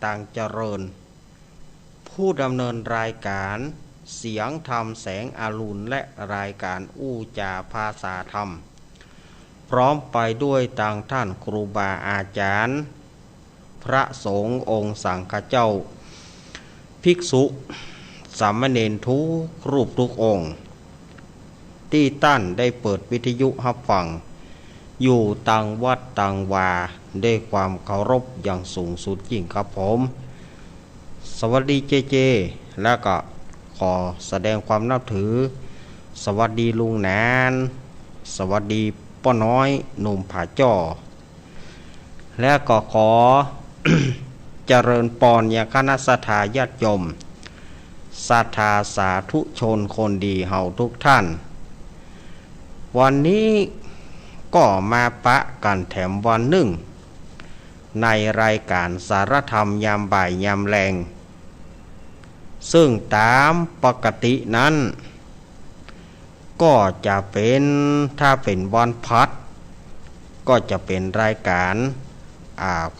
ตังเจริญผู้ดำเนินรายการเสียงธรรมแสงอรุณและรายการอู้จาภาษาธรรมพร้อมไปด้วยต่างท่านครูบาอาจารย์พระสงฆ์องค์สังฆเจ้าภิกษุสามเณรทุกรูปทุกองค์ที่ท่านได้เปิดวิทยุรับฟังอยู่ต่างวัดต่างวาด้วยความเคารพอย่างสูงสุดยิ่งครับผมสวัสดีเจเจแล้วก็ขอแสดงความนับถือสวัสดีลุงนานสวัสดีป้าน้อยหนุ่มผาจ้อและก็ขอ เจริญปอนยังคณะสัทธาญาติโยมศรัทธาสาธุชนคนดีเฮาทุกท่านวันนี้ก็มาปะกันแถมวันหนึ่งในรายการสารธรรมยามบ่ายยามแรงซึ่งตามปกตินั้นก็จะเป็นถ้าเป็นวันพัดก็จะเป็นรายการ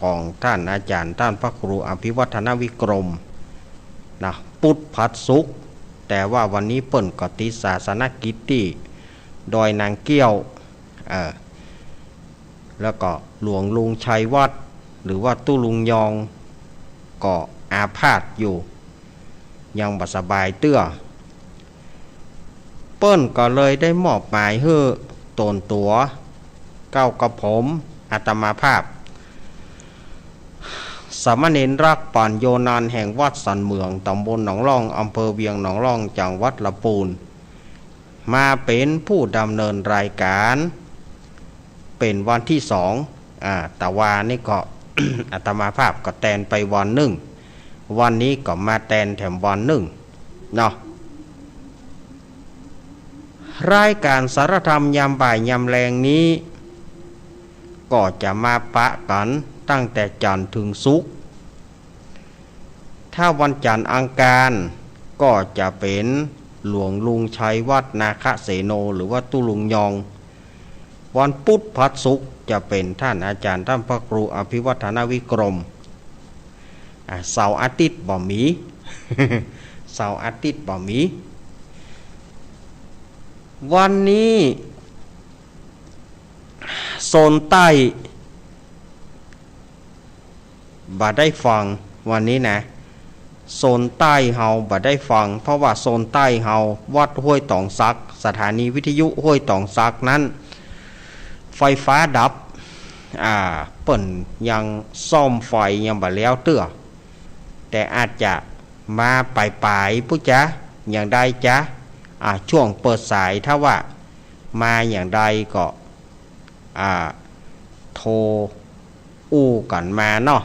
ของท่านอาจารย์ท่านพระครูอภิวัฒนวิกรมนะพุธพัดสุขแต่ว่าวันนี้เปิ่นก็ติดศาสนกิจที่ดอยนางเกี้ยวแล้วก็หลวงลุงชัยวัดหรือว่าตู้ลุงยองก็อาพาธอยู่ยังบ่สบายเตื้อเปิ้นก็เลยได้มอบหมายให้ตนตัวเก้ากับผมอาตมาภาพสามเณรรักปัญโยนานแห่งวัดสันเมืองตำบลหนองร่องอำเภอเวียงหนองร่องจังหวัดลำพูนมาเป็นผู้ดำเนินรายการเป็นวันที่สองแต่ว่านี่ก็ อาตมาภาพก็แตนไปวันหนึ่งวันนี้ก็มาแตนแถมวันหนึ่งเนาะรายการสารธรรมยามบ่ายยามแรงนี้ก็จะมาปะกันตั้งแต่จันทร์ถึงศุกร์ถ้าวันจันทร์อังคารก็จะเป็นหลวงลุงชัยวัดนาคเสโนหรือว่าตุลุงยองวันพุธพัดศุกร์จะเป็นท่านอาจารย์ท่านพระครูอภิวัฒนวิกรมเสาร์อาทิตย์บ่มี เสาร์อาทิตย์บ่มีวันนี้โซนใต้บ่ได้ฟังวันนี้นะโซนใต้เฮาบ่ได้ฟังเพราะว่าโซนใต้เฮาวัดห้วยตองซักสถานีวิทยุห้วยตองซักนั้นไฟฟ้าดับเปิ่นยังซ่อมไฟยังบ่แล้วเตื้อแต่อาจจะมาปลายผู้จ๊ะอย่างใดจ๊ะช่วงเปิดสายถ้าว่ามาอย่างใดก็โทรอู้กันมาเนาะ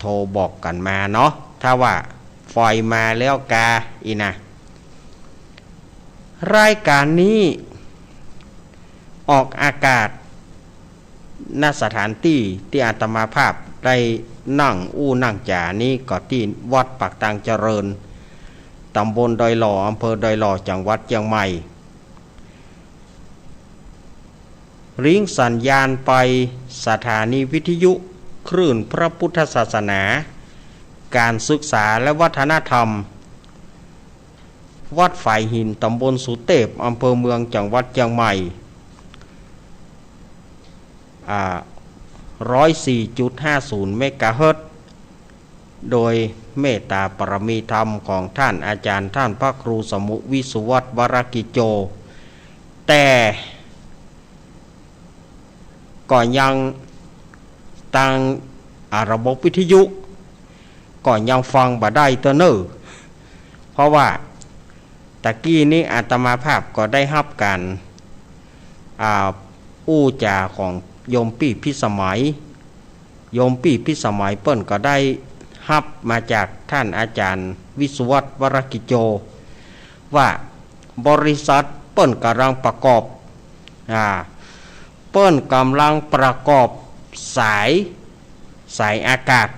โทรบอกกันมาเนาะถ้าว่าไฟมาแล้วกาอีนะรายการนี้ออกอากาศณสถานที่ที่อาตมาภาพได้นั่งนั่งจ่านี้ก็ที่วัดปากตังเจริญตำบลดอยหล่ออำเภอดอยหล่อจังหวัดเชียงใหม่ริ้งสัญญาณไปสถานีวิทยุคลื่นพระพุทธศาสนาการศึกษาและวัฒนธรรมวัดฝ่ายหินตำบลสุเทพอำเภอเมืองจังหวัดเชียงใหม่104.50 เมกะเฮิรตซ์โดยเมตตาปรมีธรรมของท่านอาจารย์ท่านพระครูสมุวิสุวัตรวรกิจโจแต่ก็ยังตั้งระบบวิทยุก็ยังฟังบ่ได้ตัวเนอเพราะว่าตะกี้นี้อาตมาภาพก็ได้รับการอู้จาของโยมปี่พิสมัยโยมปี่พิสมัยเปิ้นก็ได้รับมาจากท่านอาจารย์วิสุวัตรวรกิจโจว่าบริษัทเปิ้นกำลังประกอบเปิ้นกำลังประกอบสายอากาศ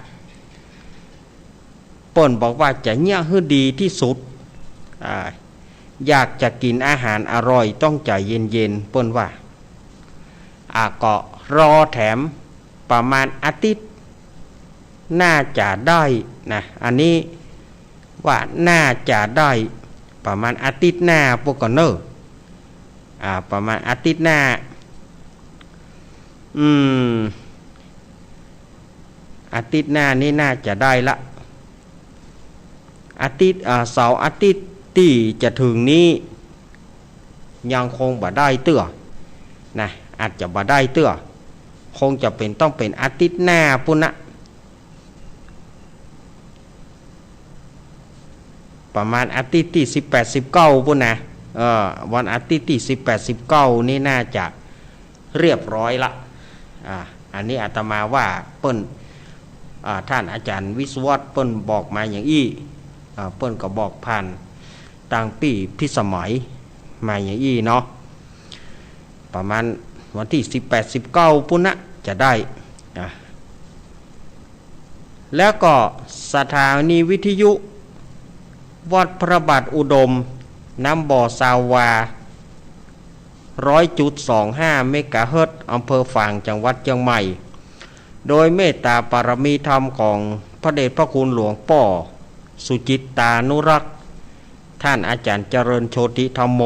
เปิ้นบอกว่าจะเนี่ยให้ดีที่สุดอยากจะกินอาหารอร่อยต้องใจเย็นๆเปิ้นว่าก็รอแถมประมาณอาทิตย์ น่าจะได้นะอันนี้ว่าน่าจะได้ประมาณอาทิตย์หน้าพวกกันเนอะประมาณอาทิตย์หน้าอาทิตย์หน้านี่น่าจะได้ละอาทิตย์เสาร์อาทิตย์ที่จะถึงนี้ยังคงบ่ได้เตื้อนะอาจจะบ่ได้เตื้อคงจะเป็นต้องเป็นอาทิตย์หน้าปุ่นนะประมาณอาทิตย์ที่18-19ปุ่นนะวันอาทิตย์ที่18-19นี่น่าจะเรียบร้อยละอันนี้อาตมาว่าเปิ้นท่านอาจารย์วิศวัตเปิ้นบอกมาอย่างอี้เปิ้นก็บอกผ่านต่างปีพิสมัยมาอย่างอี้เนาะประมาณวันที่18-19ปุ่นนะจะได้แล้วก็สถานีวิทยุวัดพระบาทอุดมน้ำบ่อซาวา 100.25 เมกะเฮิรตซ์อำเภอฝางจังหวัดเชียงใหม่โดยเมตตาปารมีธรรมของพระเดชพระคุณหลวงพ่อสุจิตตานุรักษ์ท่านอาจารย์เจริญโชติธรรมโม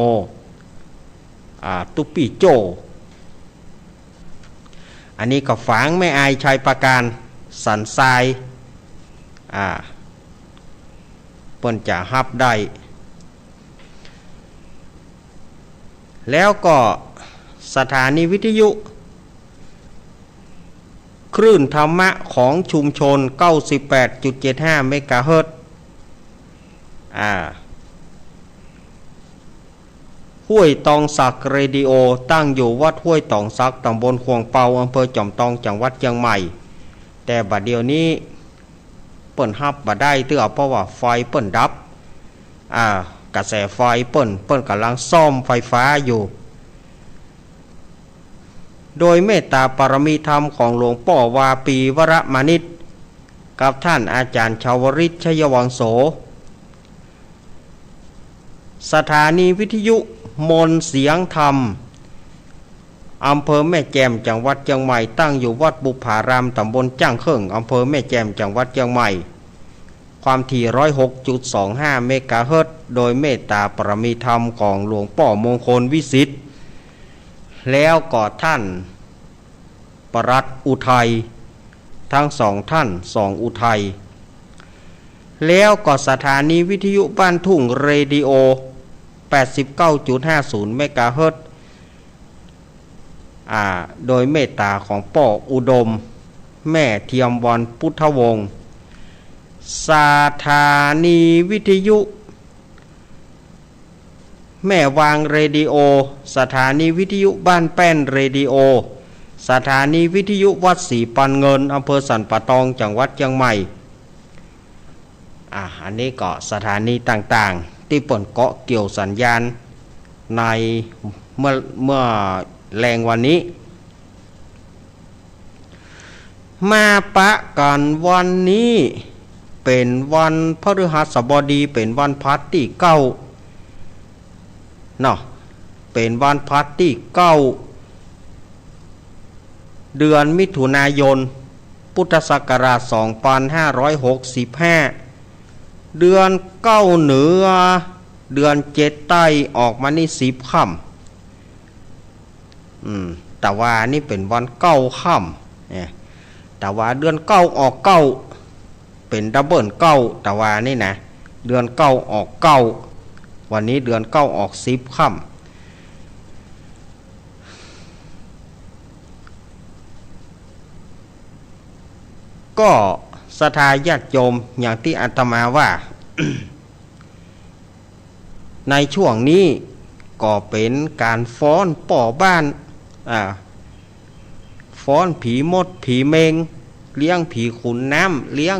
ตุปีโจอันนี้ก็ฝางไม่อายชัยประการสันทรายเปิ้นจะฮับได้แล้วก็สถานีวิทยุคลื่นธรรมะของชุมชน 98.75 เมกะเฮิรตซ์ห้วยตองสักเรดิโอตั้งอยู่วัดห้วยตองสักตำบลขวงเปาอำเภอจอมทองจังหวัดเชียงใหม่แต่บัดเดี๋ยวนี้เปิ้นฮับบ่ได้เตื้อเพราะว่าไฟเปิ้นดับกระแสไฟเปิ้นกำลังซ่อมไฟฟ้าอยู่โดยเมตตาปารมีธรรมของหลวงพ่อวาปีวรมานิตกับท่านอาจารย์ชาวริศชยวังโสสถานีวิทยุมนต์เสียงธรรมอำเภอแม่แจ่มจังหวัดเชียงใหม่ตั้งอยู่วัดบุพารามตำบลจ้างเขิงอำเภอแม่แจ่มจังหวัดเชียงใหม่ความถี่ 106.25 เมกะเฮิรตซ์โดยเมตตาปรมีธรรมของหลวงพ่อมงคลวิสิทธิ์แล้วก็ท่านปรัตอุทัยทั้งสองท่านสองอุทัยแล้วก็สถานีวิทยุบ้านทุ่งเรดิโอ 89.50 เมกะเฮิรตซ์โดยเมตตาของป่ออุดมแม่เทียมวันพุทธวงศ์สถานีวิทยุแม่วางเรดิโอสถานีวิทยุบ้านแป้นเรดิโอสถานีวิทยุวัดศรีปันเงินอำเภอสันป่าตองจังหวัดเชียงใหม่อันนี้ก็สถานีต่างๆที่เปิดเกาะเกี่ยวสัญญาณในเมื่อแรงวันนี้มาปะกันวันนี้เป็นวันพฤหัสบดีเป็นวันพัดที่9เนาะเป็นวันพัดที่9เดือนมิถุนายนพุทธศักราช2565เดือน9เหนือเดือน7ใต้ออกมานี่10ค่ำแต่ว่านี่เป็นวัน9ค่ำเนี่ยแต่ว่าเดือน9ออก9เป็นดับเบิล9แต่ว่านี่นะเดือน9ออก9วันนี้เดือน9ออก10ค่ำก็ศรัทธาญาติโยมอย่างที่อาตมาว่า ในช่วงนี้ก็เป็นการฟ้อนป่อบ้านฟ้อนผีมดผีเมงเลี้ยงผีขุนน้ำเลี้ยง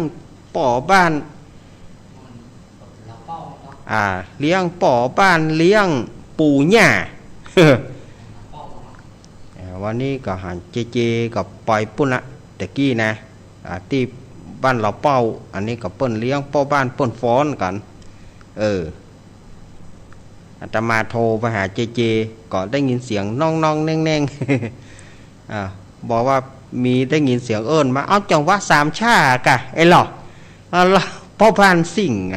ป่อบ้านเลี้ยงป่อบ้านเลี้ยงปู่ย่า วันนี้ก็หันเจกับปล่อยปุ่นละตะกี้นะที่บ้านเราเป้าอันนี้ก็เปิ้นเลี้ยงป่อบ้านเปิ้นฟ้อนกันอาตมาโทรไปหาเจก็ได้ยินเสียงน้องๆแน่งๆบอกว่า มีได้ยินเสียงเอิ้นมาเอาจังหวะสามชากะไอ้หรอพ่อพานสิ่งไง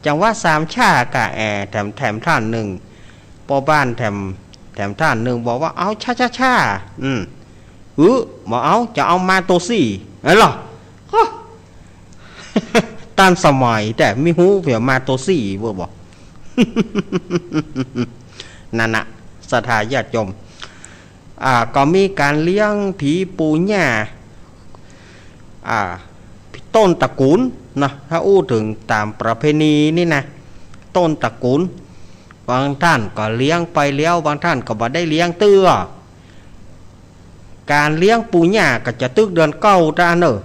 จังหวะสามชากะแถมท่านหนึ่งพ่อบ้านแถมท่านหนึ่งบอกว่าเอาชามาเอาจะเอามาโตสี่ไอ้หรอตามสมัยแต่ไม่หูเผื่อมาโตสี่บ่บอก นั่นน่ะศรัทธาญาติโยมก็มีการเลี้ยงผีปูญ่าต้นตระกูลนะถ้าอู้ถึงตามประเพณีนี่นะต้นตระกูลบางท่านก็เลี้ยงไปแล้วบางท่านก็บ่ได้เลี้ยงเตื้อการเลี้ยงปูญ่าก็จะตึกเดือนเก้าจ้าเนอะ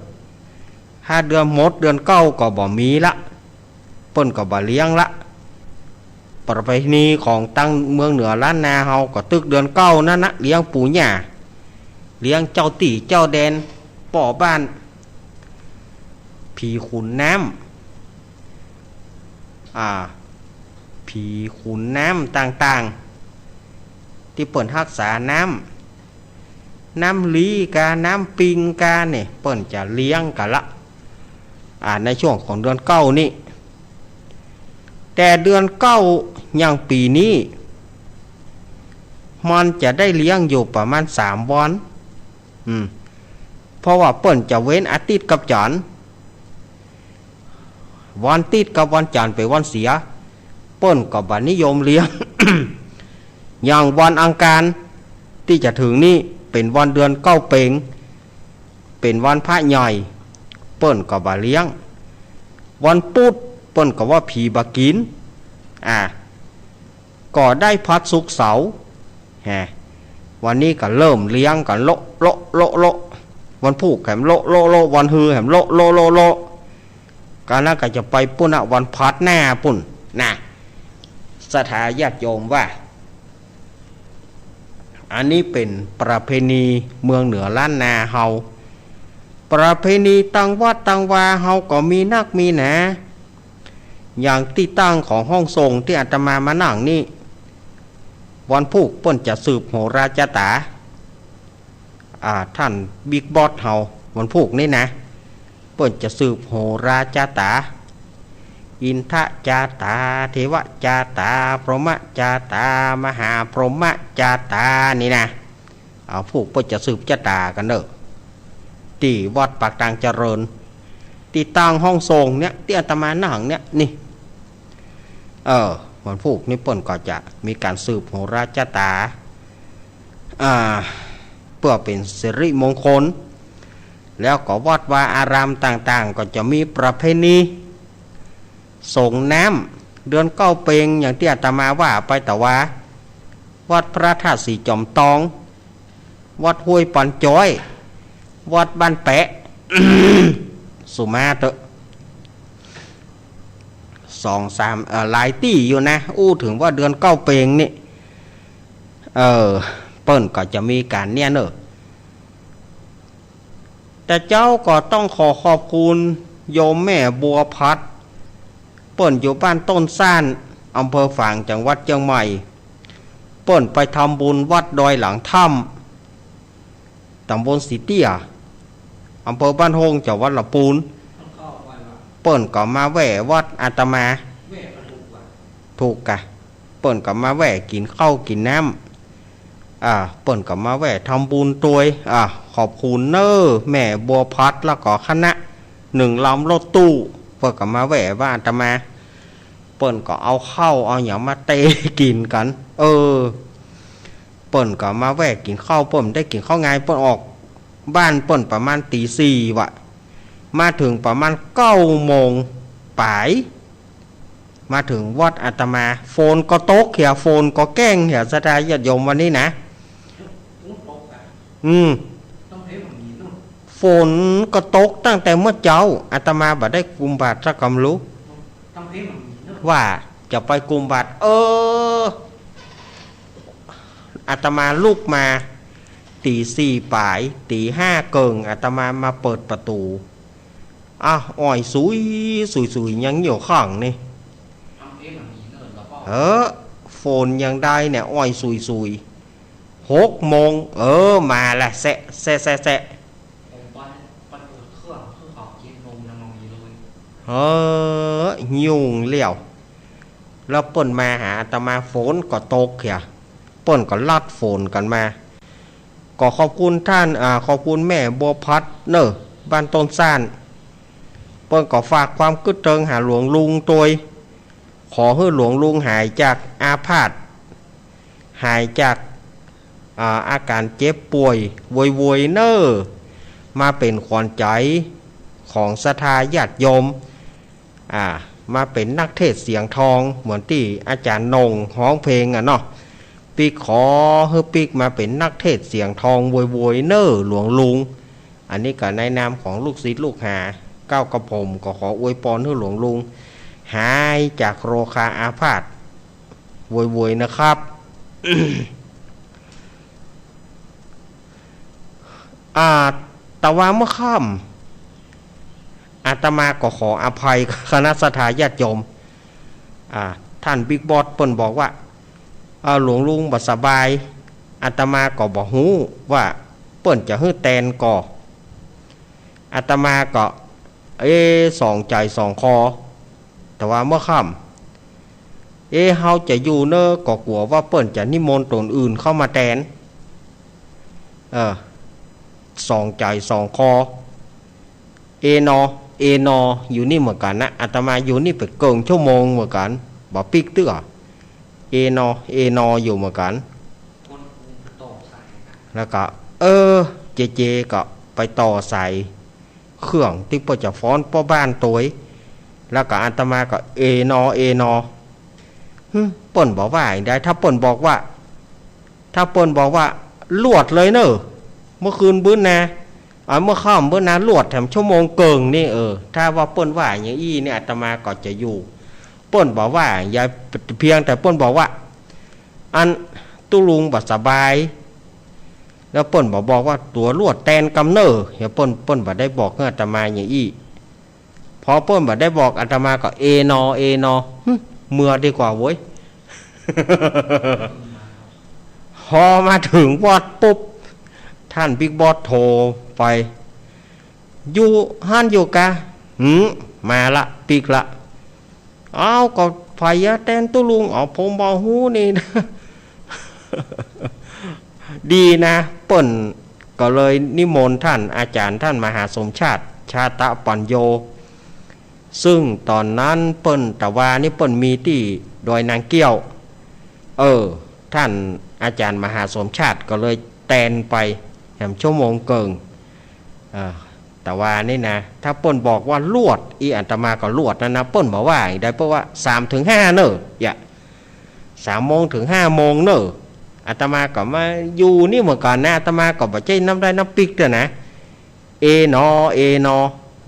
ถ้าเดือนหมดเดือนเก้าก็บ่มีละเปิ้นก็บ่เลี้ยงละประเพณีของตั้งเมืองเหนือล้านนาเฮาก็ตึกเดือนเก้านั่นนะเลี้ยงปู่ย่าเลี้ยงเจ้าตีเจ้าแดนป่อบ้านผีขุนน้ำผีขุนน้ำต่างๆที่เปิ่นรักษาน้ำลีกาน้ำปิงกาเนี่ยเปิ่นจะเลี้ยงกันละในช่วงของเดือนเก้านี่แต่เดือนเก้าอย่างปีนี้มันจะได้เลี้ยงอยู่ประมาณ3 วันเพราะว่าเปิ้นจะเว้นอาทิตย์กับจันทร์วันติดกับวันจันทร์ไปวันเสียเปิ้นก็บ่นิยมเลี้ยง อย่างวันอังคารที่จะถึงนี่เป็นวันเดือนเก้าเปงเป็นวันพระใหญ่เปิ้นก็บ่เลี้ยงวันพุธเปิ้นก็ว่าผีบากินก็ได้พัดสุกเสาวันนี้ก็เริ่มเลี้ยงกันโลวันพุธแหมโลวันฮือแหมโลการนั้นก็จะไปปุ่นวันพัดหน้าปุ่นนะศรัทธาญาติโยมว่าอันนี้เป็นประเพณีเมืองเหนือล้านนาเฮาประเพณีตั้งวัดตั้งวาเฮาก็มีนักมีหนาอย่างที่ตั้งของห้องทรงที่อาตมามานั่งนี่วันพุธเปิ้นจะสืบโหราจตาท่านบิ๊กบอสเฮาวันพุธนี่นะเปิ้นจะสืบโหราจตาอินทจาตาเทวจาตาพรหมจาตามหาพรหมจาตานี่นะพวกเปิ้นจะสืบจตากันเด้อที่วัดปากทางเจริญที่ตั้งห้องทรงเนี่ยที่อาตมานั่งเนี่ยนี่วันพุธนี่เปิ้นก็จะมีการสืบโหราจตาเพื่อเป็นสิริมงคลแล้วก็วัดวาอารามต่างๆก็จะมีประเพณีส่งน้ำเดือนเก้าเปงอย่างที่อาตมาว่าไปแต่ว่าวัดพระธาตุสีจอมตองวัดห้วยปันจ้อยวัดบ้านแปะ สุมาเถอะ2-3หลายที่อยู่นะอู้ถึงว่าเดือนเก้าเปงนี่เปิ้นก็จะมีการเนี่ยเนอะแต่เจ้าก็ต้องขอบคุณโยมแม่บัวพัดเปิ้นอยู่บ้านต้นซ่านอำเภอฝางจังหวัดเชียงใหม่เปิ้นไปทำบุญวัดดอยหลังถ้ำตำบลสีเตี้ยอำเภอบ้านโฮงจังหวัดลำพูนเปิ้นก็มาแวะวัดอาตมาถูกกะเปิ้นก็มาแวะกินข้าวกินน้ำเปิ้นก็มาแวะทำบุญตัวยขอบคุณเนอแม่บัวพัดแล้วก็คณะ1 ลำรถตู้เปิ้นก็มาแวะว่าอาตมาเปิ้นก็เอาข้าวเอาหยังมาเตะกินกันเปิ้นก็มาแวะกินข้าวเปิ้นได้กินข้าวไงเปิ้นออกบ้านเปิ้นประมาณตี 4วะมาถึงประมาณ9 โมงปลายมาถึงวัดอาตมาโฟนก็ตกเหี่ยโฟนก็แกล้งเหี่ยศรัทธาญาติโยมวันนี้นะโฟนก็ตกตั้งแต่เมื่อเจ้าอาตมาบ่ได้กุมบาตรสักคำรู้ว่าจะไปกุมบาตรอาตมาลุกมาตี 4ปลายตี 5เกิงอาตมาเปิดประตูอ้อยสุยยังอยู่ข้างนี่โฟนยังได้เนี่ยอ้อยสุย6 โมงมาละแซะ ยุ่งเลี้ยวแล้วเปิ้นมาหาอาตมาฝนก็ตกเขียเปิ้นก็ลัดฝนกันมาก็ขอบคุณท่านขอบคุณแม่บัวพัดเนอะบ้านต้นซ่านเปิ้นก็ฝากความกึศเติงหาหลวงลุงตัวขอให้หลวงลุงหายจากอาพาธหายจากอาการเจ็บป่วยโวยๆเนอะมาเป็นขวัญใจของศรัทธาญาติโยมมาเป็นนักเทศเสียงทองเหมือนที่อาจารย์นงร้องเพลงเนาะปีขอให้ปีกมาเป็นนักเทศเสียงทองโวยๆเนอหลวงลุงอันนี้ก็ในนามของลูกศิษย์ลูกหาก้าวกระผมก็ขออวยพรให้หลวงลุงหายจากโรคาอาพาธโวยๆนะครับ แต่ว่าเมื่อค่ำอาตมาก็ขออภัยคณะศรัทธาญาติโยมท่านบิ๊กบอสเปิ้นบอกว่าหลวงลุงบ่สบายอาตมาก็บ่ฮู้ว่าเปิ้นจะฮื้อแตนก่ออาตมาก็สองใจสองคอแต่ว่าเมื่อค่ำเฮาจะอยู่เนอก็กลัวว่าเปิ้นจะนิมนต์ตนอื่นเข้ามาแตนสองใจสองคอเอนออยู่นี่เหมือนกันนะอาตมาอยู่นี่ไปเกินชั่วโมงเหมือนกันบ่ปิกตื้อเอนออยู่เหมือนกันแล้วก็เจก็ไปต่อใส่เครื่องที่เพื่อจะฟ้อนป้อบ้านตัวแล้วก็อาตมาก็เอนอเปิ้นบอกว่าได้ถ้าเปิ้นบอกว่าลวดเลยเนอะเมื่อคืนบื้นนะเมื่อค่ำเมื่อนั้นลวดแถมชั่วโมงเกิงนี่ถ้าว่าเปิ้นว่าอย่างอี้เนี่ยอาตมาก็จะอยู่เปิ้นบอกว่าอย่าเพียงแต่เปิ้นบอกว่าอันตุลุงบ่สบายแล้วเปิ้นบอกว่าตัวลวดแตนกำเนอเฮียเปิ้นบ่ได้บอกให้อาตมาอย่างอี้พอเปิ้นบ่ได้บอกอาตมาก็เอนอเมื่อดีกว่าเว้ย พอมาถึงวัดปุ๊บท่านบิ๊กบอสโทรไปอยู่ห้านอยู่กะมาละปีกละก็ไฟยะแตนตุลุงผมบ่ฮู้นี่นะ ดีนะเปิ้นก็เลยนิมนต์ท่านอาจารย์ท่านมหาสมชาติชาตะปัญโยซึ่งตอนนั้นเปิ้นตะวานี่เปิ้นมีที่ดอยนางเกี้ยวท่านอาจารย์มหาสมชาติก็เลยแตนไปแถมชั่วโมงเกิงแต่ว่านี่นะถ้าเปิ้นบอกว่าลวดอาตมาก็ลวดนะเปิ้นบอกว่าได้เพราะว่า 3-5 เนอะ3 โมงถึง 5 โมงเนอะอาตมาก็มาอยู่นี่เหมือนกันนะอาตมาก็บ่ใจน้ำได้น้ำปิกเด้อนะเอนอ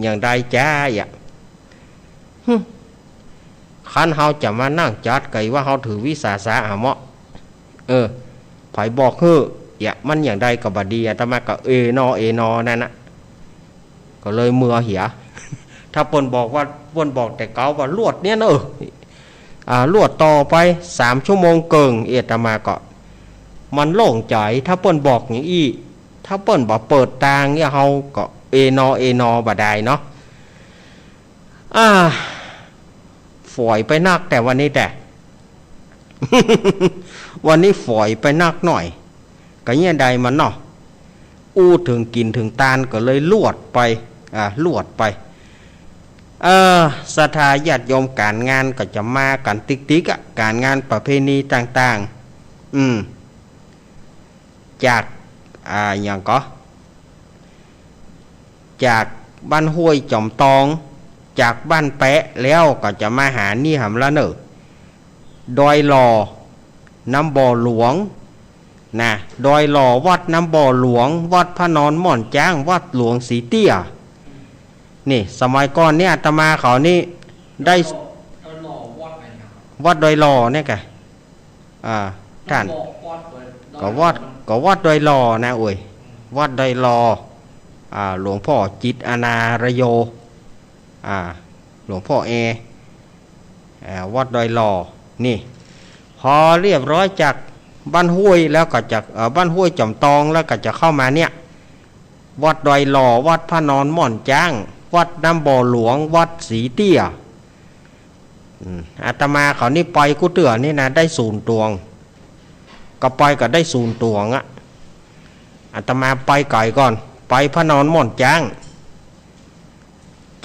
อย่างใดจ้าคันเฮาจะมานั่งจัดไก่ว่าเฮาถือวิสาสะเหมาะไผบอกเฮ้อมันอย่างใดก็บ่ดีอาตมาก็เอนอนั่นนะก็เลยเมื่อเหีย ถ้าเปิ้นบอกว่าเปิ้นบอกแต่เก่าว่าลวดเนี่ยเนอะลวดต่อไป3 ชั่วโมงเกิงอาตมาก็มันโล่งใจถ้าเปิ้นบอกอย่างอี้ถ้าเปิ้นบ่เปิดทางเนี่ยเฮาก็เอนอบ่ได้เนาะฝอยไปนักแต่วันนี้แต่ วันนี้ฝอยไปนักหน่อยก็เนี่ยใดมันเนาะถึงกินถึงตาลก็เลยลวดไปศรัทธาญาติโยมการงานก็จะมากันติ๊กการงานประเพณีต่างๆจากอย่างก็จากบ้านห้วยจอมตองจากบ้านแปะแล้วก็จะมาหานี่หำละเนอะดอยหล่อน้ำบ่อหลวงนะดอยหล่อวัดน้ำบ่อหลวงวัดพระนอนม่อนจ้างวัดหลวงสีเตี้ยนี่สมัยก่อนเนี่ยอาตมาเขานี่ได้วัดดอยหล่อเนี่ยแกท่านก็วัดดอยหล่อนะวัดดอยหล่อหลวงพ่อจิตอนารโยหลวงพ่อวัดดอยหล่อนี่พอเรียบร้อยจากบ้านห้วยแล้วก็จากบ้านห้วยจอมตองแล้วก็จะเข้ามาเนี่ยวัดดอยหล่อวัดพระนอนม่อนจ้าง วัดน้ำบ่อหลวงวัดสีเตี้ยอาตมาเขานี่ไปกูเตือนี่นะได้0 ตวงก็ไปก็ได้0 ตวงอะอาตมาไปไก่ก่อนไปพระนอนม่อนจ้าง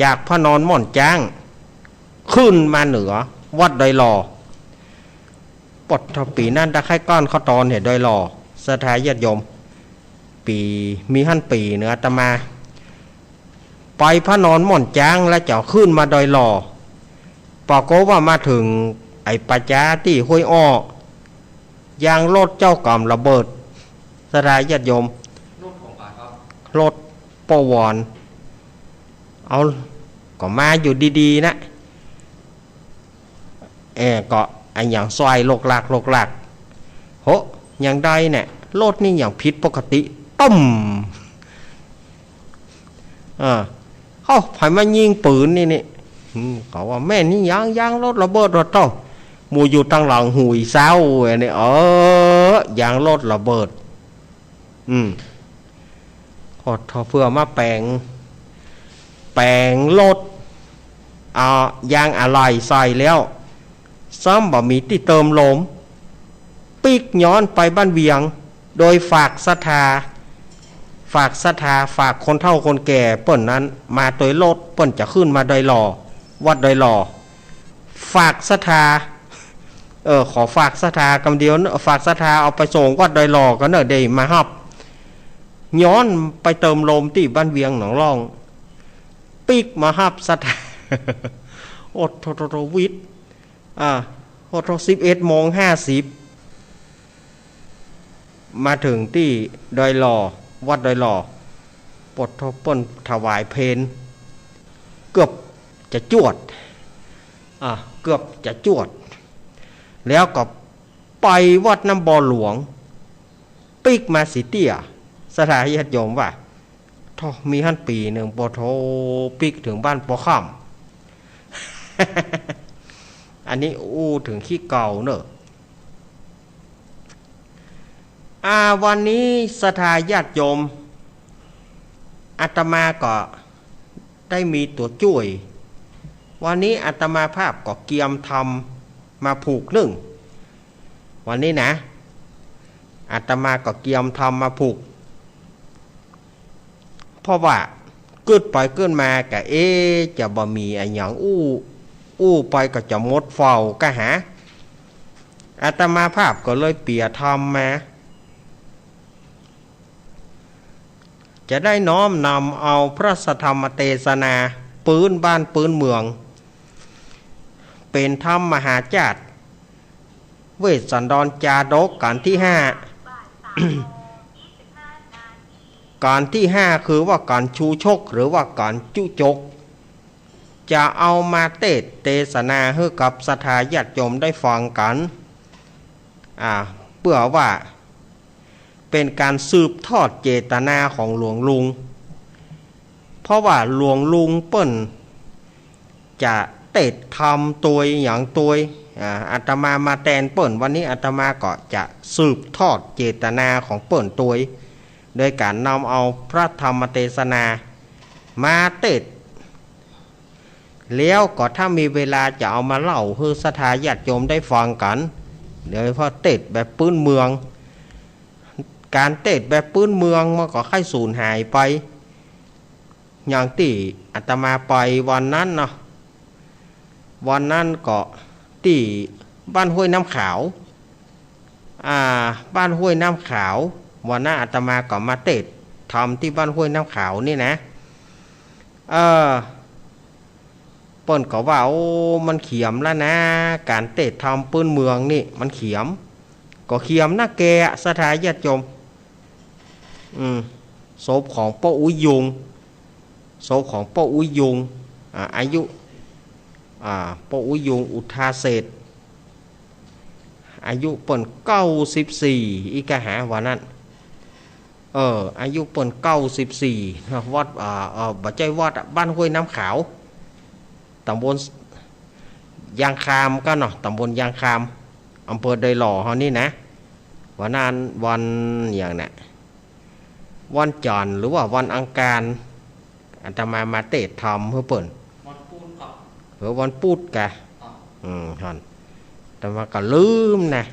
จากพระนอนม่อนจ้างขึ้นมาเหนือวัดดอยหล่อปดปีนั่นตะไคร่ก้อนข้าวตอนเห็นดอยหล่อสถาญาติโยมปีมีหั่นปีเนื้ออาตมาไปพระนอนม่อนจ้างแล้วจะขึ้นมาดอยหล่อปรากฏว่ามาถึงไอ้ปัจจาที่ห้วยอ้อยางรถเจ้ากรรมระเบิดสถาญาติโยมรถของใครครับรถปวรเอาก็มาอยู่ดีๆนะก็ไอ้อย่างซอยโลกหลักโหอย่างใดเนี่ยรถนี่อย่างผิดปกติต้มเขาผ่านมายิงปืนนี่เขาว่าแม่นี่ยางรถระเบิดรถเต้ามูอยู่ตั้งหลังหุยเศร้าเนี่ยยางรถระเบิดพอเพื่อมาแปลงรถยางอะไรใส่แล้วซ้ำบ่มีที่เติมลมปีกย้อนไปบ้านเวียงโดยฝากศรัทธาฝากคนเฒ่าคนแก่เปิ้นนั้นมาโดยรถเปิ้นจะขึ้นมาดอยหล่อวัดดอยหล่อฝากศรัทธาขอฝากศรัทธากำเดียวฝากศรัทธาเอาไปส่งวัดดอยหล่อก็เนอะได้มาฮับย้อนไปเติมลมที่บ้านเวียงหนองร่องปีกมาฮับศรัทธาอดโทวิทย์โท11:50มาถึงที่ดอยหล่อวัดดอยหล่อปดทบป้นถวายเพลเกือบจะจวดแล้วก็ไปวัดน้ำบ่อหลวงปีกมาสีเตี้ยสถาญาติโยมว่ามีหั่นปีหนึ่งปโทปีกถึงบ้านปอค่ำ อันนี้ถึงขี้เก่าเนอะวันนี้สถาญาติโยมอาตมาก็ได้มีตัวช่วยวันนี้อาตมาภาพก็เกียมทำมาผูกนึ่งวันนี้นะอาตมาก็เกียมทำมาผูกเพราะว่าเกิดไปเกิดมาก็จะบ่มีอะไรอย่างไปก็จะหมดเฝ้าก็หาอาตมาภาพก็เลยเปียทำมาจะได้น้อมนำเอาพระธรรมเทศนาปืนบ้านปืนเมืองเป็นธรรมมหาจารย์เวสสันดรจาดกการที่ 5 การที่ 5คือว่าการชูชกหรือว่าการจุจกจะเอามาเทศนาให้กับสถาญาติโยมได้ฟังกันเพื่อว่าเป็นการสืบทอดเจตนาของหลวงลุงเพราะว่าหลวงลุงเปิ้นจะทำตัวอย่างตัวอาตมาแทนเปิ้นวันนี้อาตมาก็จะสืบทอดเจตนาของเปิ้นตัวโดยการนำเอาพระธรรมเทศนามาแล้วก็ถ้ามีเวลาจะเอามาเล่าให้สถาญาติโยมได้ฟังกันเดี๋ยวพอแบบปื้นเมืองการแบบปื้นเมืองมันก็ค่อยสูญหายไปอย่างที่อาตมาไปวันนั้นเนาะวันนั้นก็ที่บ้านห้วยน้ำขาวบ้านห้วยน้ำขาววันนั้นอาตมาก็มาทำที่บ้านห้วยน้ำขาวนี่นะเปิ้นก็ว่ามันเขียมแล้วนะการทำปื้นเมืองนี่มันเขียมก็เขียมนะแกสถาญาติโยมศพของป้าอุ้ยยุงอายุป้าอุ้ยยุงอุทาเศษอายุเปิ้น94อีกหาวันนั้นอายุเปิ้น94วัดบ่ใจวัดบ้านห้วยน้ำขาวตำบลยางคามก็เนาะตำบลยางคามอำเภอดอยหล่อเฮานี่นะวันนั้นวันอย่างน่ะวันจันทร์หรือว่าวันอังคาร อาตมามาเตะทำเพื่อเปิ่นวันพูดกับวันพูดกะฮันแต่มาก็ลืมนะ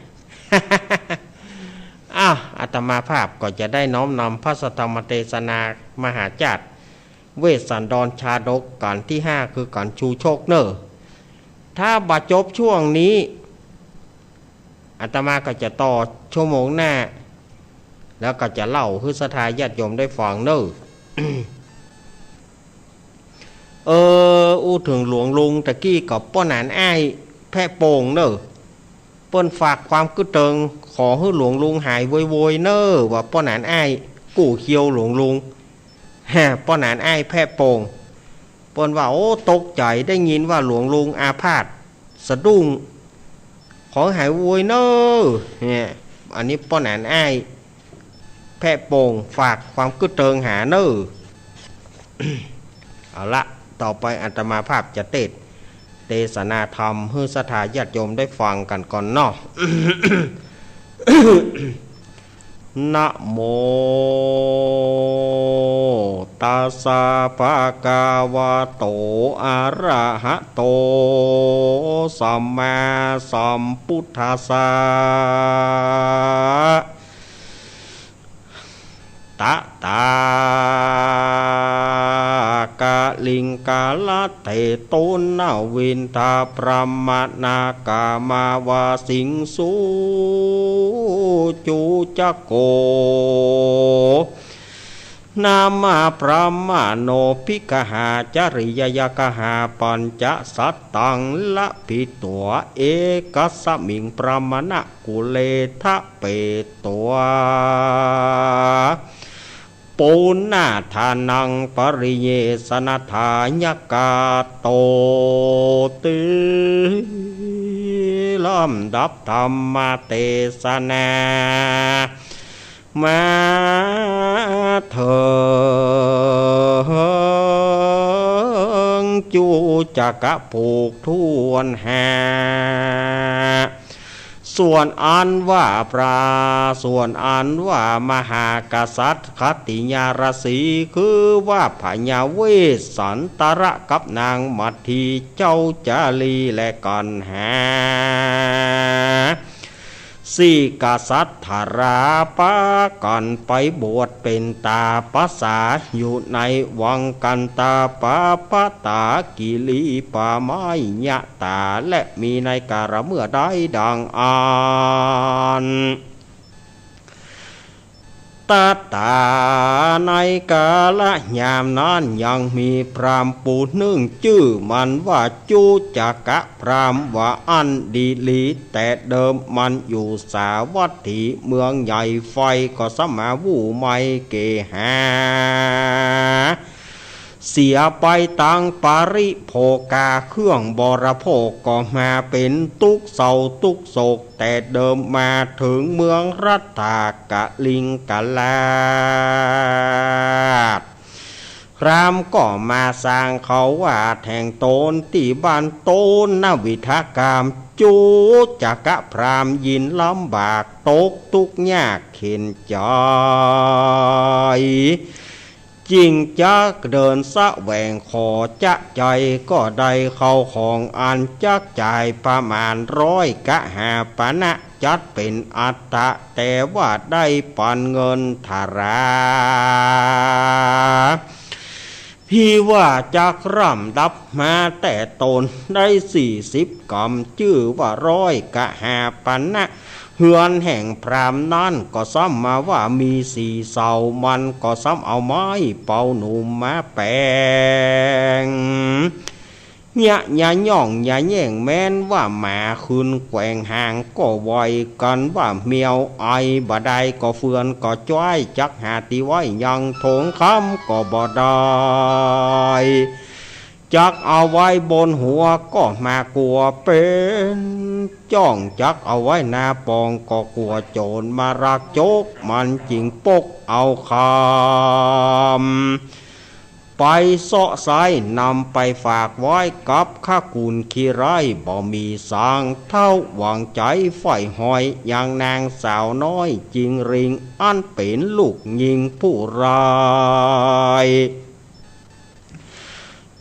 อ้าวอาตมาภาพก็จะได้น้อมนำพระสัทธรรมเทศนามหาจักรเวสสันดรชาดกกันที่5คือกันชูโชคเนอถ้าบัดจบช่วงนี้อาตมาก็จะต่อชั่วโมงหน้าแล้วก็จะเล่าให้ศรัทธาญาติโยมได้ฟังเนอ อู้ถึงหลวงลุงตะกี้กับป้อนหนานอ้ายแพะโป่งเนอเปิ้นฝากความกึศเติงขอให้หลวงลุงหายโวยๆเนอว่าป้อนหนานอ้ายกู้เคียวหลวงลุงป้อนหนานอ้ายแพะโป่งเปิ้นว่าโอ้ตกใจได้ยินว่าหลวงลุงอาพาธสะดุ้งขอหายโวยเนอเนี่ยอันนี้ป้อนหนานอ้ายแพะโป่งฝากความกึศเติงหาเนอ เอาละต่อไปอาตมาภาพจะเทศนาธรรมให้ศรัทธาญาติโยมได้ฟังกันก่อนเนาะ นะโมตัสสะภะคะวะโตอะระหะโตสัมมาสัมพุทธัสสะตะตากะลิงกาลเตตุนาวินทาพรหมนากามาวาสิงสุจูจักโกนามาพรหมโนภิกหาจริยยกหาปัญจสัตตังละภิตัวเอกสมิงพรหมณกุเลทะเปตัวปูนาทานังปริเยสนาทายกาโตติลำดับธรรมเทศนามาเถิงจูจักผูกทวนหาส่วนอันว่าพระส่วนอันว่ามหากษัตริย์คติญาราศีคือว่าพญาเวสสันตระกับนางมัทธีเจ้าจาลีและกันหาสี่กษัตริย์ธาราปะกันไปบวชเป็นตาภาษาอยู่ในวังกันตาปะปะตากิลีปาไม้ยะตาและมีในการเมื่อใดดังอ่านตาตาในกาลยามนั้นยังมีพรามปูนึ่งชื่อมันว่าจูจักะพรามว่าอันดีลีแต่เดิมมันอยู่สาวัตถีเมืองใหญ่ไฟก็สมาวูไม่เกหาเสียไปตังปาริโภกาเครื่องบริโภคก็มาเป็นทุกเศร้าทุกโศกแต่เดิมมาถึงเมืองรัตถากะลิงกะลาดพรามก็มาสร้างเขาว่าแทงโตนที่บ้านโตนนวิทากามจูจักะพรามยินลำบากตกทุกข์ยากเข็นใจจริงจักเดินสะแหวงขอจะใจก็ได้เข้าของอันจักจ่ายประมาณ100 กะหาปณะจัดเป็นอัตตะแต่ว่าได้ปันเงินธาราพี่ว่าจักร่ำดับมาแต่ตนได้40 กำชื่อว่า100 กะหาปณะเฮือนแห่งพรามนั้นก็ซ้ำมาว่ามี4 เสามันก็ซ้ำเอาไม้เป่าหนุ่มมาแปลงอย่าย่องอย่าแย่งแม้นว่าหมาคืนแกว่งห่างก็ไวกันว่าเมียวไอบ่ได้ก็เฟือนก็จ้อยจักหาตีไว้ยังถงคำก็บ่ได้จักเอาไว้บนหัวก็มากลัวเป็นจ้องจักเอาไว้หน้าปองก็กลัวโจรมารักโจกมันจริงปกเอาคำไปเสาะไซนำไปฝากไว้กับข้ากุลขี้ไร่บ่มีสางเท่าหวังใจไฟหอยอย่างนางสาวน้อยจริงริงอันเป็นลูกยิงผู้ร้าย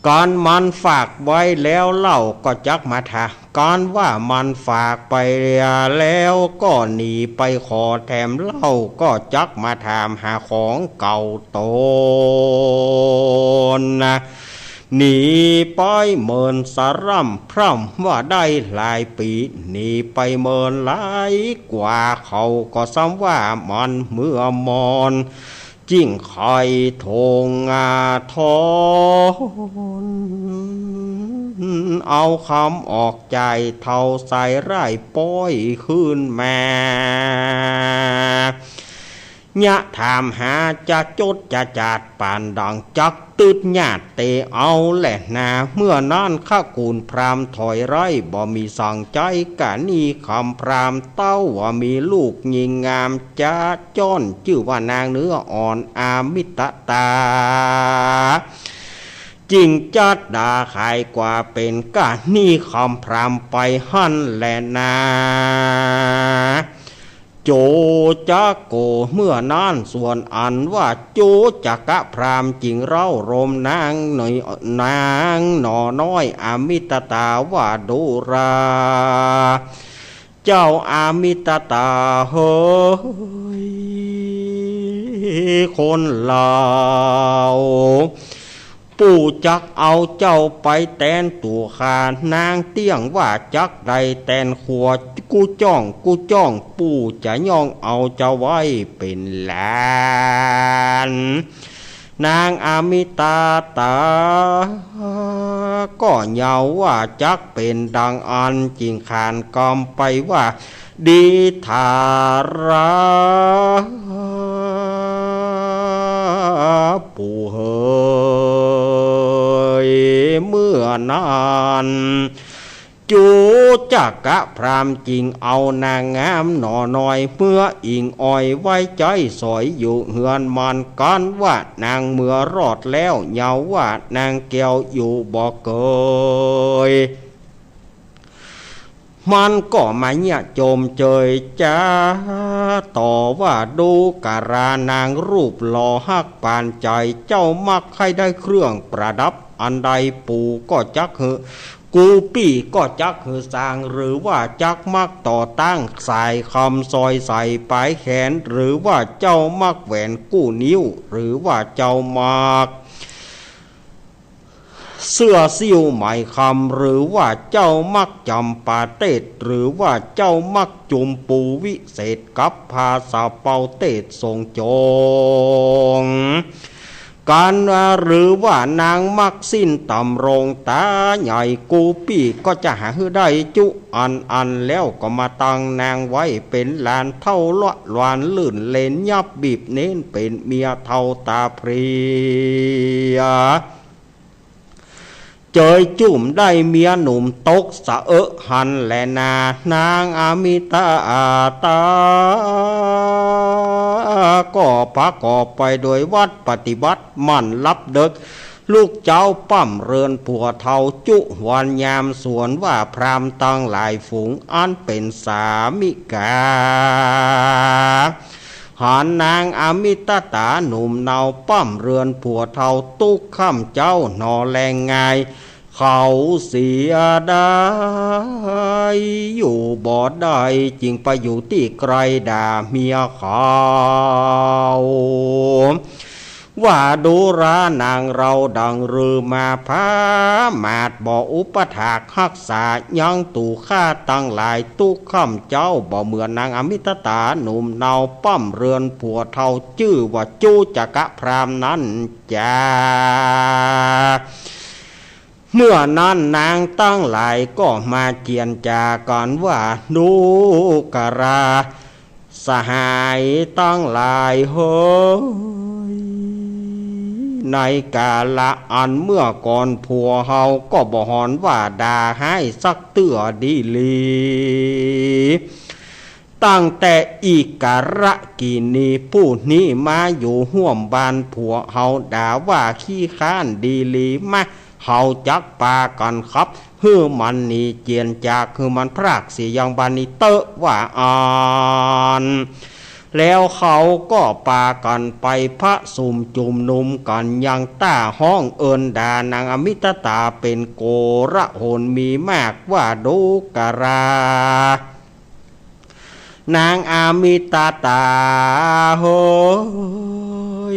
การมันฝากไว้แล้วเล่าก็จักมาถาการว่ามันฝากไปแล้วก็หนีไปขอแถมเล่าก็จักมาถามหาของเก่าตนนะหนีไปเมินสาร่ำพร่ำว่าได้หลายปีหนีไปเมินหลายกว่าเขาก็ซ้ำว่ามันเมื่อมอนจิ้งไข่ทงทอนเอาคำออกใจเท่าใส่ไร่ป้อยขึ้นแม่ยะถามหาจะจดจะจัดป่านดังจักตืดญาติเตเอาแหละนาเมื่อนั้นข้ากูลพรามถอยไร่บ่มีสั่งใจกะนี่คำพรามเต้าว่ามีลูกยิงงามจ้าจ้อนชื่อว่านางเนื้ออ่อนอามิตตาจริงจัดด่าขายกว่าเป็นกะนี่คำพรามไปหั่นแหละนาโจจักโกเมื่อนานส่วนอันว่าโจจักะพรามจริงเร่ารมนางหน่อยนางหน่อน้อยอามิตตาว่าดูราเจ้าอามิตตาเฮ้ยคนลาวปู่จักเอาเจ้าไปแตนตัวขานางเตี้ยงว่าจักใดแตนขวดกูจ้องปู่จะย่องเอาเจ้าไว้เป็นหลานนางอามิตาตาก็เยาว่าจักเป็นดังอันจริงขานกอมไปว่าดีทาราปู่เฮยเมื่อนานจูจักกะพรามจริงเอานางงามหน่อน้อยเมื่ออิงอ้อยไว้ใจสอยอยู่เฮือนมันกันว่านางเมื่อรอดแล้วเยาว่านางแก้วอยู่บ่เกยมันก็มาเนี่ยโจมเจยจ้าต่อว่าดูการานางรูปหล่อฮักปานใจเจ้ามักให้ได้เครื่องประดับอันใดปู่ก็จักเหอกูปี้ก็จักคือสร้างหรือว่าจักมักต่อตั้งใส่คำซอยใส่ปลายแขนหรือว่าเจ้ามักแหวนกู้นิ้วหรือว่าเจ้ามักเสื้อซิ่วไหมคำหรือว่าเจ้ามักจำปาเตศหรือว่าเจ้ามักจุมปูวิเศษกับภาษาเปาเตศทรงจงการหรือว่านางมักสิ้นต่ำรงตาใหญ่กูปี้ก็จะหาได้จุอันแล้วก็มาตั้งนางไว้เป็นลานเท่าละลานลื่นเลนยับบีบเน้นเป็นเมียเท่าตาเพรียเจยจุ่มได้เมียหนุ่มตกสะหันแลนานางอามิตาตาก็ประกอบไปโดยวัดปฏิบัติมั่นรับเด็กลูกเจ้าปั้มเรือนผัวเทาจุวันยามสวนว่าพรามตั้งหลายฝูงอันเป็นสามิกาหานนางอามิตตาหนุ่มเนาปั้มเรือนผัวเทาตุกข้ามเจ้านอแรงไงเขาเสียได้อยู่บ่ได้จริงไปอยู่ที่ไกลด่าเมียเขาว่าดูรานางเราดังรือมาพามาดบ่อุปถากรักษายังตู่ข้าตั้งหลายตุกข้ามเจ้าบ่เหมือนนางอมิตตาหนุ่มเนาปั้มเรือนผัวเท่าชื่อว่าจูจักะพรามนั้นจ้าเมื่อนั้นนางตั้งหลายก็มาเจียนจาก่อนว่าดูกราสหายตั้งหลายเฮ้ยในกาละอันเมื่อก่อนผัวเฮาก็บ่หอนว่าด่าให้สักเตื้อดีลีตั้งแต่อีการะกีนีผู้นี้มาอยู่ห่วมบ้านผัวเฮาด่าว่าขี้ข้านดีลีมาเฮาจักปากันครับฮือมันนี่เจียนจากคือมันพรากเสียยังบานิเตอว่าอ่าน แล้วเขาก็ปากันไปพระสุมจุมนุมกันยังต้าห้องเอินดานางอมิตตาเป็นโกระหนมีมากว่าดูกรานางอามิตาตาโห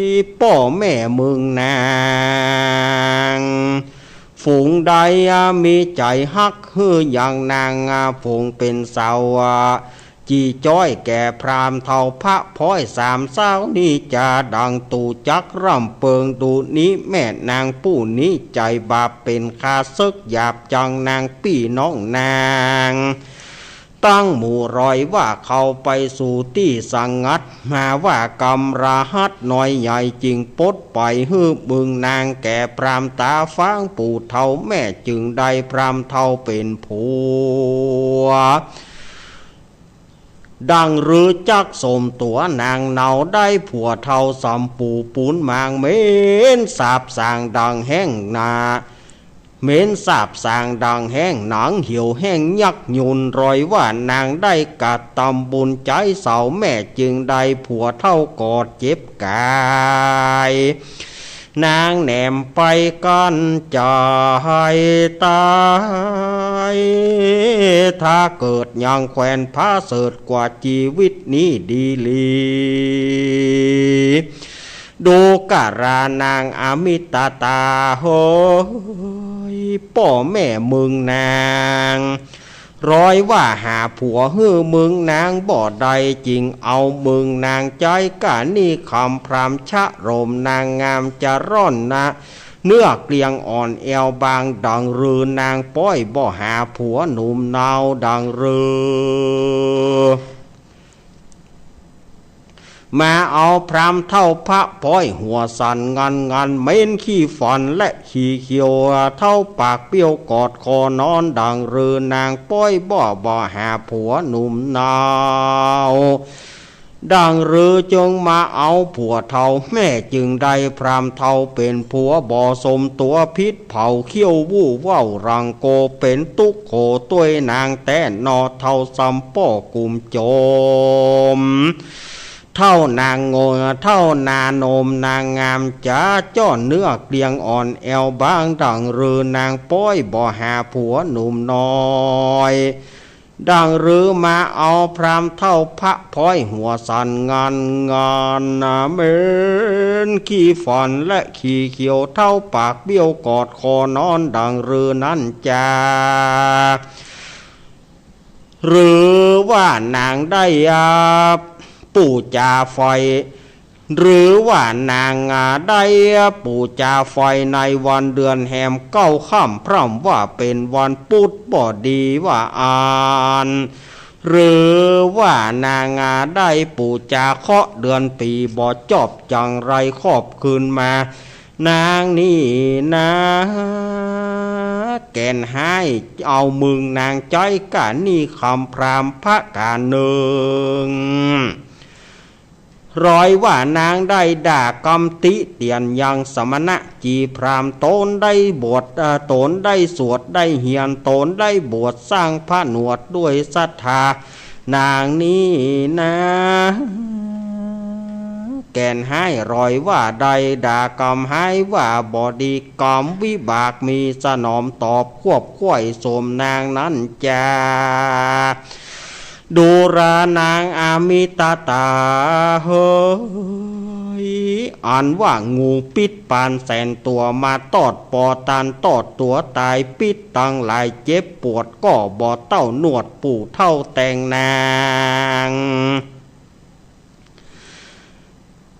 ยป่อแม่มึงนางฝูงใดมีใจฮักฮืออย่างนางฝูงเป็นสาวจีจ้อยแก่พรามเท่าพระพ้อยสามสาวนี่จะดังตูจักร่ำเปิงดูนี้แม่นางผู้นี้ใจบาปเป็นคาซึกหยาบจังนางพี่น้องนางตั้งหมู่รอยว่าเขาไปสู่ที่สังงัดมาว่ากำราหัดน้อยใหญ่จริงปดไปฮือบึงนางแก่พรามตาฟ้างปู่เท่าแม่จึงได้พรามเท่าเป็นผัวดังหรือจักสมตัวนางเนาได้ผัวเท่าสำปูปูนมางเม้นสาบสางดังแห้งนาเม้นสาบสางดังแห้งหนังเหี่ยวแห้งยักยุนรอยว่านางได้กัดตำบุญใจเสาแม่จึงได้ผัวเท่ากอดเจ็บกายนางแหนมไปกันใจตายถ้าเกิดยังแควนพาเสดกว่าชีวิตนี้ดีลีดูกะรานางอมิตาตาโหยป่อแม่มึงนางร้อยว่าหาผัวฮื้อมึงนางบ่ใดจริงเอามึงนางใจกะนี่คำพรามชะรมนางงามจะร่อนนะเนื้อเกลียงอ่อนเอวบางดังรือนางป้อยบ่หาผัวหนุ่มนาวดังรือมาเอาพรามเท่าพระพ้อยหัวสันงันเม้นขี้ฟันและขี้เขียวเท่าปากเปี้ยวกอดคอนอนดังเรือนางป้อยบ่หาผัวหนุ่มนาวดังเรือจงมาเอาผัวเท่าแม่จึงได้พรามเท่าเป็นผัวบ่สมตัวพิษเผาเขี้ยววู่ว่าวรังโกเป็นตุกโขตัวนางแต่นอเท่าซัมป้อกุมโจมเท่านางโงเท่านานมนางงามจ้าจ้อนเนื้อเกลียงอ่อนแอวบางดังเรือนางป้อยบ่หาผัวหนุ่มน้อยดังหรือมาเอาพรามเท่าพระพ้อยหัวสันงานเม้นขี้ฟันและขี้เขียวเท่าปากเบี้ยวกอดคอนอนดังเรือนั่นจ้าหรือว่านางได้ปู่จ่าไฟหรือว่านางได้ปู่จ่าไฟในวันเดือนแหมเก้าค่ำพร่ำว่าเป็นวันพุธบ่ดีว่าอ่านหรือว่านางได้ปู่จ่าเคาะเดือนปีบ่จอบจังไรครอบคืนมานางนี่นะแก่นให้เอามึงนางใจกะนี่คำพรามพระกาเนึงร้อยว่านางได้ด่ากำติเตียนยังสมณะจีพรามโตนได้บวชโตนได้สวดได้เฮียนโตนได้บวชสร้างพระหนวดด้วยศรัทธานางนี้นะแก่นให้รอยว่าใดด่ากำให้ว่าบอดีกรรมวิบากมีสนอมตอบควบค่อยสมนางนั้นจ้าดูรานางอามิตาตาเฮ้ยอ่านว่างูปิดปานแสนตัวมาตอดปอตานตอดตัวตายปิดตั้งหลายเจ็บปวดก็บ่เต้าหนวดปู่เท่าแต่งนาง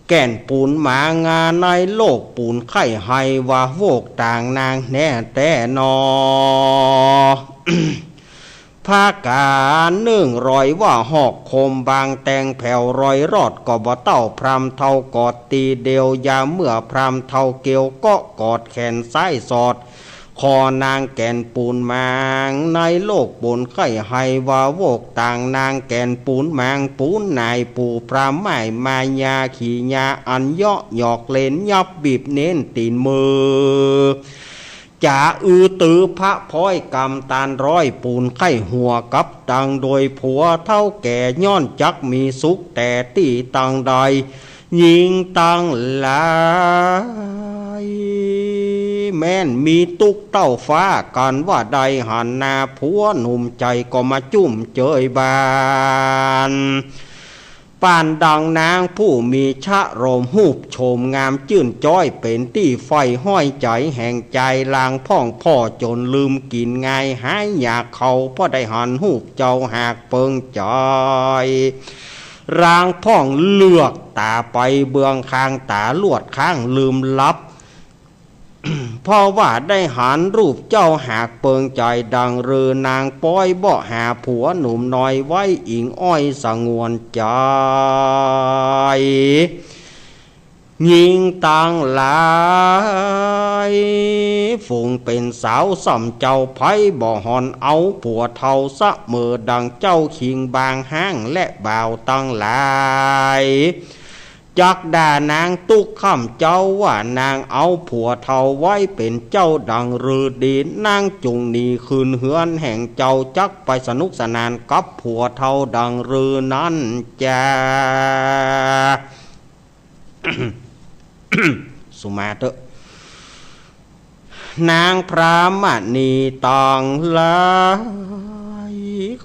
แก่นปูนมางาในโลกปูนไข่ให้ว่าโวกต่างนางแน่แต่นอ ภาการนึ่งรอยว่าหอกคมบางแตงแผ่วรอยรอดก็บ่เต้าพรามเท่ากอดตีเดียวยาเมื่อพรามเท่าเกียวก็กอดแขนซ้ายสอดคอนางแก่นปูนมางในโลกบนไข่ให้ว่าโวกต่างนางแก่นปูนมางปูนนายปูพรามไม้มายาขี่ยาอันเยาะหยอกเล่นยับบีบเน้นตีนมือ จ่าตือพระพ้อยกำตาลร้อยปูนไข้หัวกับตังโดยผัวเท่าแก่ย้อนจักมีสุขแต่ตีตังใดยิงตังหลายแม่นมีตุกเต้าฟ้ากันว่าใดหันนาผัวหนุ่มใจก็มาจุ่มเจยบานป่านดังนางผู้มีชะโรมหูบโฉมงามจื่นจ้อยเป็นที่ไฟห้อยใจแห่งใจลางพ่องพ่อจนลืมกินง่ายหายอยากเขาเพราะได้หันหูบเจ้าหากเปิงจอยรางพ่องเลือกตาไปเบืองคางตาลวดข้างลืมลับ เพราะว่าได้หันรูปเจ้าหากเปิงใจดังเรือนางป้อยบ่หาผัวหนุ่มน้อยไว้อิงอ้อยสงวนใจยิงตังหลายฝงเป็นสาวส่ำเจ้าไผ่บ่หอนเอาผัวเท่าสะเมอดังเจ้าขิงบางห้างและบ่าวตังหลายจักด่านางตุกคำเจ้าว่านางเอาผัวเท่าไว้เป็นเจ้าดังรือดีนางจุงนีคืนเฮือนแห่งเจ้าจักไปสนุกสนานกับผัวเท่าดังรือนั้นจ้า สุมาเตอะนางพรามณีตองลาย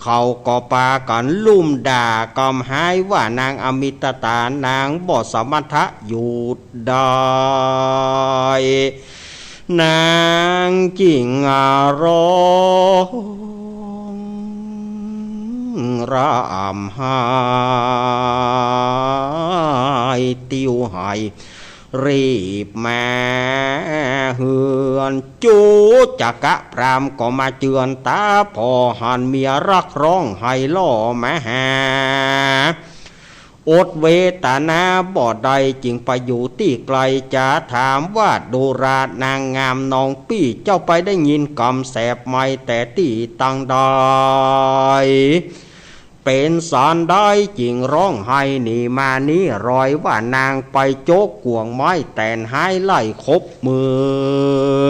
เขาก็ปากันลุ่มด่ากำหายว่านางอมิตตานางบ่สมถะอยู่ได้นางจิงอารมรำหายติ้วหายรีบมาเฮือนจูจักะพรามก็มาเจือนตาพอหันเมียรักร้องให้ล่อมาหาอดเวตานาบ่ใดจึงไปอยู่ที่ไกลจะถามว่าดูราชนางงามน้องปี้เจ้าไปได้ยินกำแสบไม่แต่ที่ตังใดเป็นสารได้จริงร้องไห้หนีมานี้รอยว่านางไปโจกกวงไม้แต่นหายไล่คบมือ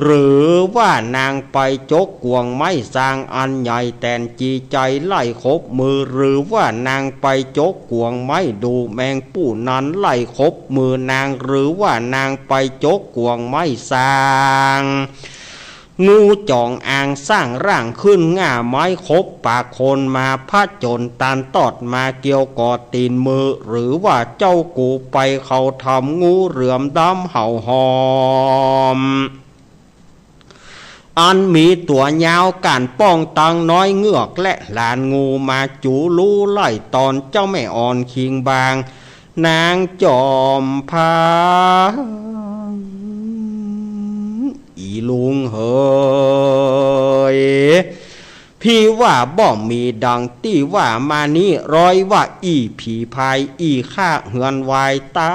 หรือว่านางไปโจกกวงไม้สร้างอันใหญ่แต่นจีใจไล่คบมือหรือว่านางไปโจกกวงไม้ดูแมงปู้นั้นไล่คบมือนางหรือว่านางไปโจกกวงไม้สร้างงูจ่องอ่างสร้างร่างขึ้นง่าไม้คบปากคนมาพัดจนตานตอดมาเกี่ยวกอดตีนมือหรือว่าเจ้ากูไปเขาทำงูเหลื่อมดำเห่าหอมอันมีตัวยาวการป้องตังน้อยเงือกและหลานงูมาจูรู้ไล่ตอนเจ้าแม่อ่อนคิงบางนางจอมพาอีลุงเฮยพี่ว่าบ่มีดังที่ว่ามานี้ร้อยว่าอีผีพายอีข้าเหือนวายตา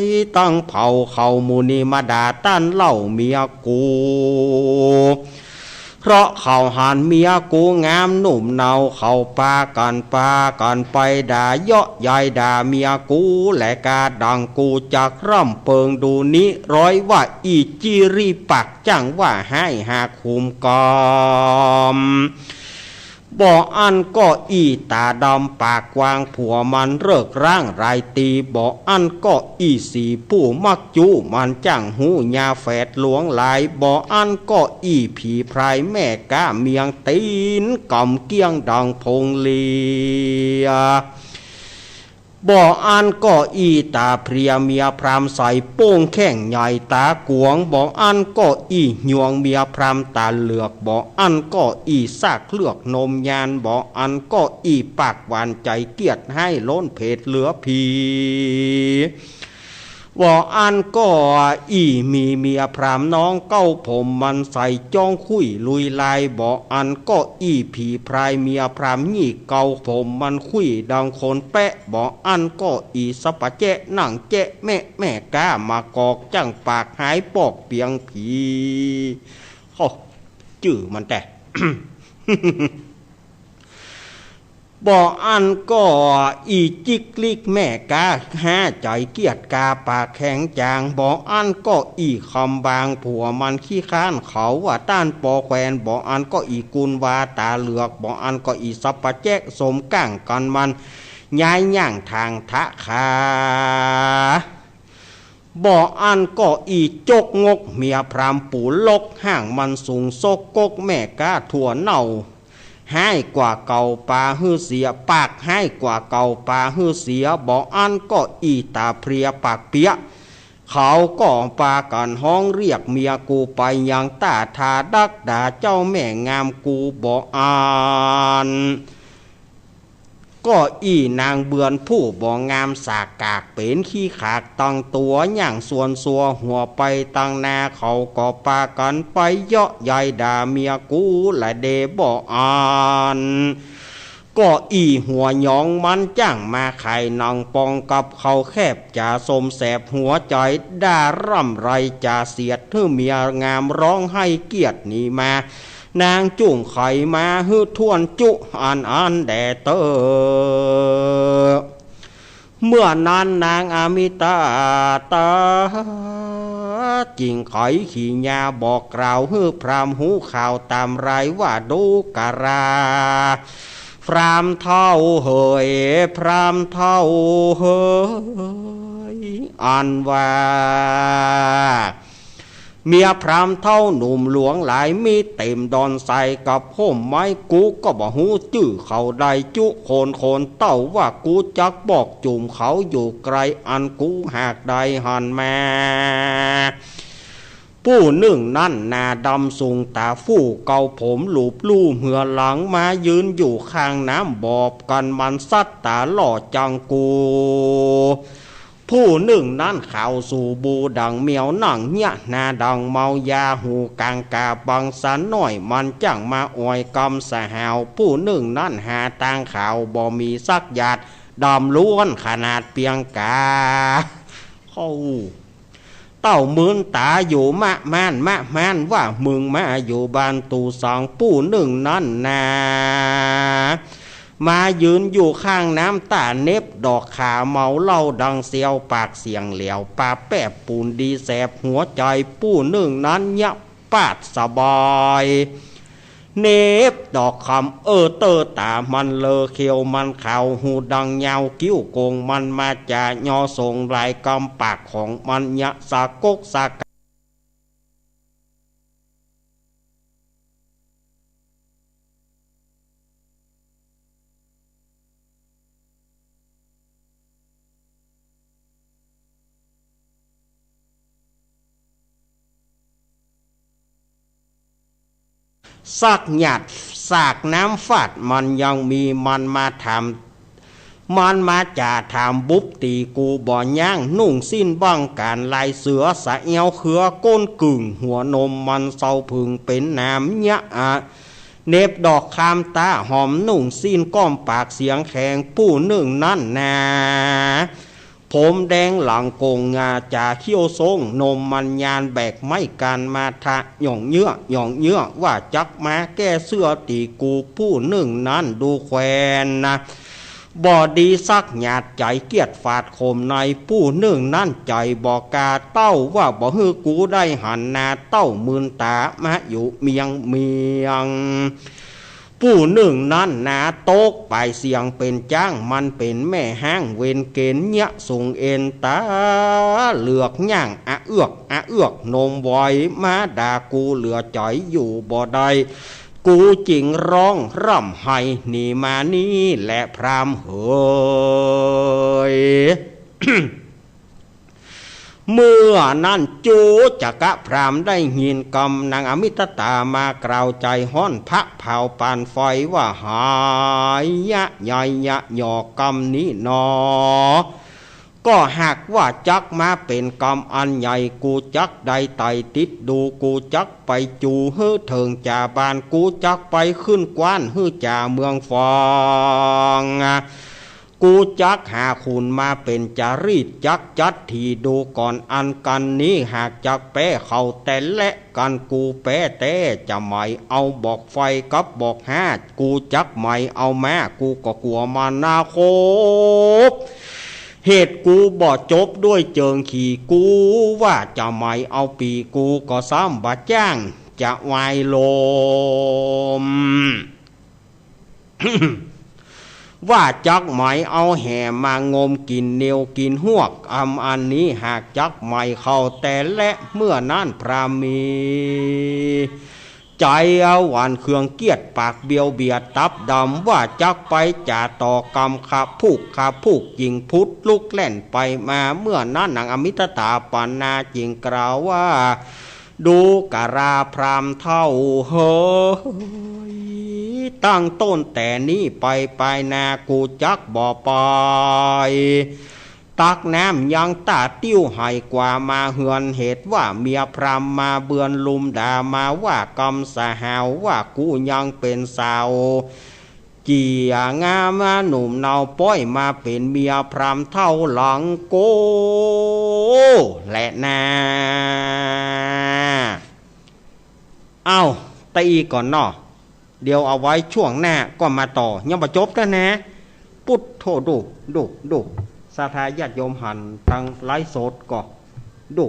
ยตั้งเผาเขามูนีมาด่าต้านเล่าเมียกูเพราะเขาหันเมียกูงามหนุ่มเนาเขาปากันไปด่าเยาะยายด่าเมียกูและกาดังกูจากร่ำเปิงดูนี้ร้อยว่าอีจีรีปักจังว่าให้หาคุมกอมบ่อันก็อีตาดำปากกวางผัวมันเลิกร่างรายตีบ่อันก็อีสีผู้มักจูมันจังหูญาแฝดหลวงหลายบ่อันก็อีผีพรายแม่ก้าเมียงตีนกำเกี้ยงดังพงเลียบ่อันก็อีตาเพรียเมียพรามใส่โป้งแข้งใหญ่ตากวงบ่อันก็อีหยวงเมียพรามตาเหลือกบ่อันก็อีซากเลือกนมยานบ่อันก็อีปากหวานใจเกียดให้ล้นเพจเหลือพีบ่อันก็อีมีเมียพรามน้องเก้าผมมันใส่จ้องคุยลุยลายบ่อันก็อีผีพรายเมียพรามนี่เก้าผมมันคุยดังคนแปะบ่อันก็อีสปะเจ๊หนังเจ๊แม่ก้ามากอกจังปากหายปอกเปียงผีโอ้จื่อมันแต่ บ่อันก็อีจิกลิกแม่กาห้าใจเกียดกาปากแข็งจางบ่อันก็อีคำบางผัวมันขี้ค้านเขาว่าต้านปอแควนบ่อันก็อีกุลวาตาเหลือกบ่อันก็อีสัปปะแจ๊กสมก้างกันมันย้ายย่างทางทะขาบ่อันก็อีจกงกเมียพรามปูลกห่างมันสูงซกกกแม่กาถั่วเน่าให้กว่าเก่าปลาฮื้อเสียปากให้กว่าเก่าปลาฮื้อเสียบ่อันก็อีตาเพรียปากเปียเขาก็ปากันห้องเรียกเมียกูไปยังตาทาดักด่าเจ้าแม่งามกูบ่อันก็อีนางเบือนผู้บ่งามสากกากเป็นขี้ขากตังตัวอย่างส่วนสัวหัวไปตังนาเขาก็ปากันไปเยาะใหญ่ด่าเมียกูและเดบ่อันก็อีหัวหยองมันจ้างมาไข่นางปองกับเขาแคบจ่าสมแสบหัวใจด่าร่ำไรจ่าเสียดทื่อเมียงามร้องให้เกียรตินี่มานางจุ่งไข่มาฮื้อทวนจุอันแดเตอเมื่อนั้นนางอามิตาตาจิงไขขี่ยาบอกกล่าวฮื้อพรามหูข่าวตามไรว่าดูการาพรามเท่าเฮยพรามเท่าเฮยอันว่าเมียพรามเท่าหนุ่มหลวงหลายมีเต็มดอนใส่กับห่มไม้กูก็บ่หูจื้อเขาได้จุโคนเต้าว่ากูจักบอกจุ่มเขาอยู่ไกลอันกูหากได้หันมาผู้หนึ่งนั่นนาดำสูงตาฟู่เกาผมหลูบลู่เหือหลังมายืนอยู่ข้างน้ำบอบกันมันซัดตาหล่อจังกูผู้หนึ่งนั้นข่าวสู่บูดังเมียวหนังเนี่ยนาดังเมายาหูกางกาบังสันหน่อยมันจังมาอวยกำสหาวผู้หนึ่งนั้นหาตางข่าวบ่มีสักหยาดดำล้วนขนาดเปียงกาเข้าเต้ามืนตาอยู่มะม่านว่ามึงมาอยู่บ้านตูสองผู้หนึ่งนั้นนามายืนอยู่ข้างน้ำตาเน็บดอกขาเมาเหล้าดังเสียวปากเสียงเหลวปาแป๊บปูนดีแสบหัวใจผู้หนึ่งนั้นยับปาดสบายเน็บดอกคำเตอตามันเลอเขียวมันเข่าหูดังยาวกิ้วโกงมันมาจากยอส่งลายกำปากของมันยะสากกสากซักหยาดสากน้ำฟาดมันยังมีมันมาทำมันมาจ่าถามบุบตีกูบ่ย่างนุ่งสิ้นบ้างการลายเสือสะเอวเขือก้นกึ่งหัวนมมันเศร้าพึงเป็นน้ำยะเน็บดอกคามตาหอมนุ่งสิ้นก้อมปากเสียงแข็งผู้หนึ่งนั่นนาผมแดงหลังโกงงาจ่าเขี้ยวทรงนมมันยานแบกไม่การมาทะหย่องเยื่อว่าจักมาแก้เสื้อตีกูผู้หนึ่งนั้นดูแควนนะบ่ดีซักหยาดใจเกียดฝาดคมในผู้หนึ่งนั่นใจบอกกาเต้าว่าบ่ฮือกูได้หันนาเต้ามืนตามาอยู่เมียงผู้หนึ่งนั้นนาโตกไปเสียงเป็นจ้างมันเป็นแม่ห้างเวนเกณฑ์ยะส่งเอ็นตาเหลือกย่างเอือกนมไว้มาด่ากูเหลือใจอยู่บ่ได้กูจิงร้องร่ำไห้นี่มานี่แหละพรามเฮย เมื่อนั้นจูจักะพรามได้ยินกำนางอมิตตามากล่าวใจห้อนพระเผาปานไฟว่าหายยะใหญ่ยะหยอกกำนี้นอก็หากว่าจักมาเป็นกรรมอันใหญ่กูจักใดไตติดดูกูจักไปจูฮื้อเถิงจ่าบานกูจักไปขึ้นกว้านฮื้อจ่าเมืองฟอง กูจักหาคุณมาเป็นจารีตจักจัดทีดูก่อนอันกันนี้หากจักแป้เขาแต่และกันกูแป้แต่จะไม่เอาบอกไฟกับบอกห้ากูจักไม่เอาแม่กูก็กลัวมานาโคบเหตุกูบ่จบด้วยเจิงขี่กูว่าจะไม่เอาปีกูก็ซ้ำบาจ้างจะวายลม ว่าจักไหมเอาแห่มางมกินเนียวกินหวกอันนี้หากจักไม่เข้าแต่และเมื่อนั้นพรามีใจเอาหวานเครื่องเกียดปากเบียวเบียดตับดำว่าจักไปจ่าต่อกรรมขาผูกยิงพุทธลุกแล่นไปมาเมื่อนั้นนางอมิตตาปานาจิงกล่าวว่าดูกราพรามเท่าเฮ้ยตั้งต้นแต่นี้ไปนากูจักบ่อไปตักน้ำยังตาติ้วให้กว่ามาเหือนเหตุว่าเมียพรามมาเบือนลุมด่ามาว่ากำสหาวว่ากูยังเป็นสาวเจียงามาหนุ่มเนาป้อยมาเป็นเมียพรามเท่าหลังโกและนาเอาตีก่อนเนาะเดี๋ยวเอาไว้ช่วงหน้าก็มาต่อยังบ่จบกันนะปุดโทดูสาธาญาติโยมหันทางไลฟ์สดก็ดู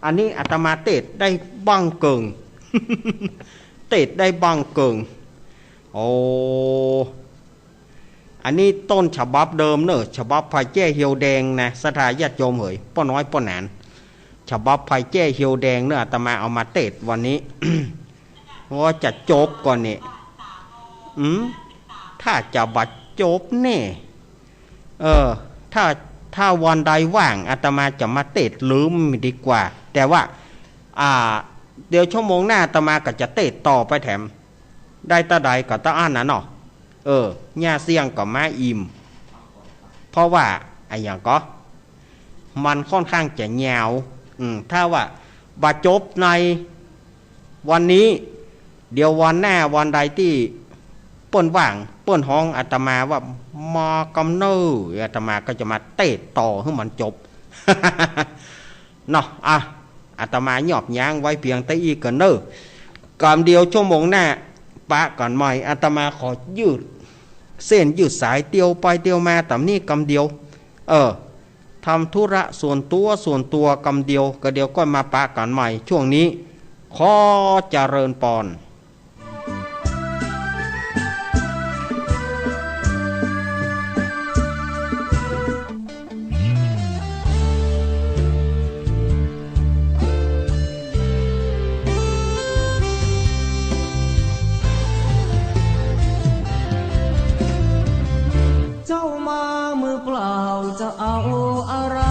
อันนี้อาตมาเตดได้บังเกิง เตดได้บังเกิงโอ้อันนี้ต้นฉบับเดิมเนอะฉบับไผ่แจ้เหี่ยวแดงนะสาธาญาติโยมเหยป้อน้อยป้อหนานฉบับไผ่แจ้เหี่ยวแดงเนอะอาตมาเอามาเตดวันนี้ ว่าจะจบก่อนนี่ถ้าจะบัดจบแน่ถ้าวันใดว่างอาตมาจะมาเตดลืมดีกว่าแต่ว่าเดี๋ยวชั่วโมงหน้าอาตมาก็จะเตดต่อไปแถมได้ตาใดก็ตาอ่านนะเนาะย่าเสี่ยงก็มาอิ่มเพราะว่าไอ้อย่างก็มันค่อนข้างจะยาวถ้าว่าบัดจบในวันนี้เดี๋ยววันหน้าวันใดที่เปิ้นว่างเปิ้นห้องอาตมาว่ามากำเนิดอาตมาก็จะมาเตะต่อให้มันจบ เนาะอาตมาหยอบย้างไว้เพียงแต่อีกกันเนอะกำเดียวชั่วโมงหน้าปะก่อนใหม่อาตมาขอยืดเส้นยืดสายเตียวไปเตียวมาแต่นี่กำเดียวทำธุระส่วนตัวกำเดียวก็เดียวก็มาปะก่อนใหม่ช่วงนี้ขอเจริญปอนเจ้ามามือเปล่าจะเอาอะไร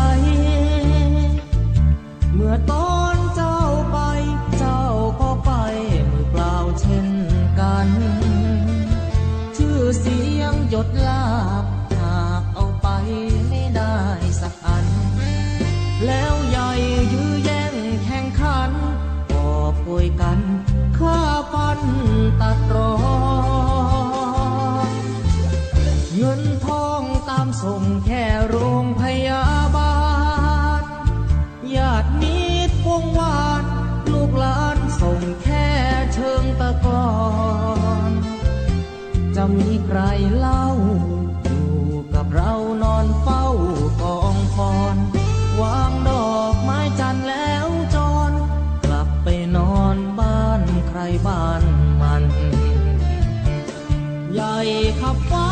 เมื่อตอนเจ้าไปเจ้าก็ไปมือเปล่าเช่นกันชื่อเสียงหยดลาบหากเอาไปไม่ได้สักอันแล้วใหญ่ยื้อแย่งแข่งขันก็ป่วยกันฆ่าฟันตัดรอเงินทองตามส่งแค่โรงพยาบาลญาติมิตรวงวานลูกหลานส่งแค่เชิงตะกอนจะมีใครเล่าอยู่กับเรานอนเฝ้ากองฟอนวางดอกไม้จันทร์แล้วจรกลับไปนอนบ้านใครบ้านมันใหญ่ขับฟ้า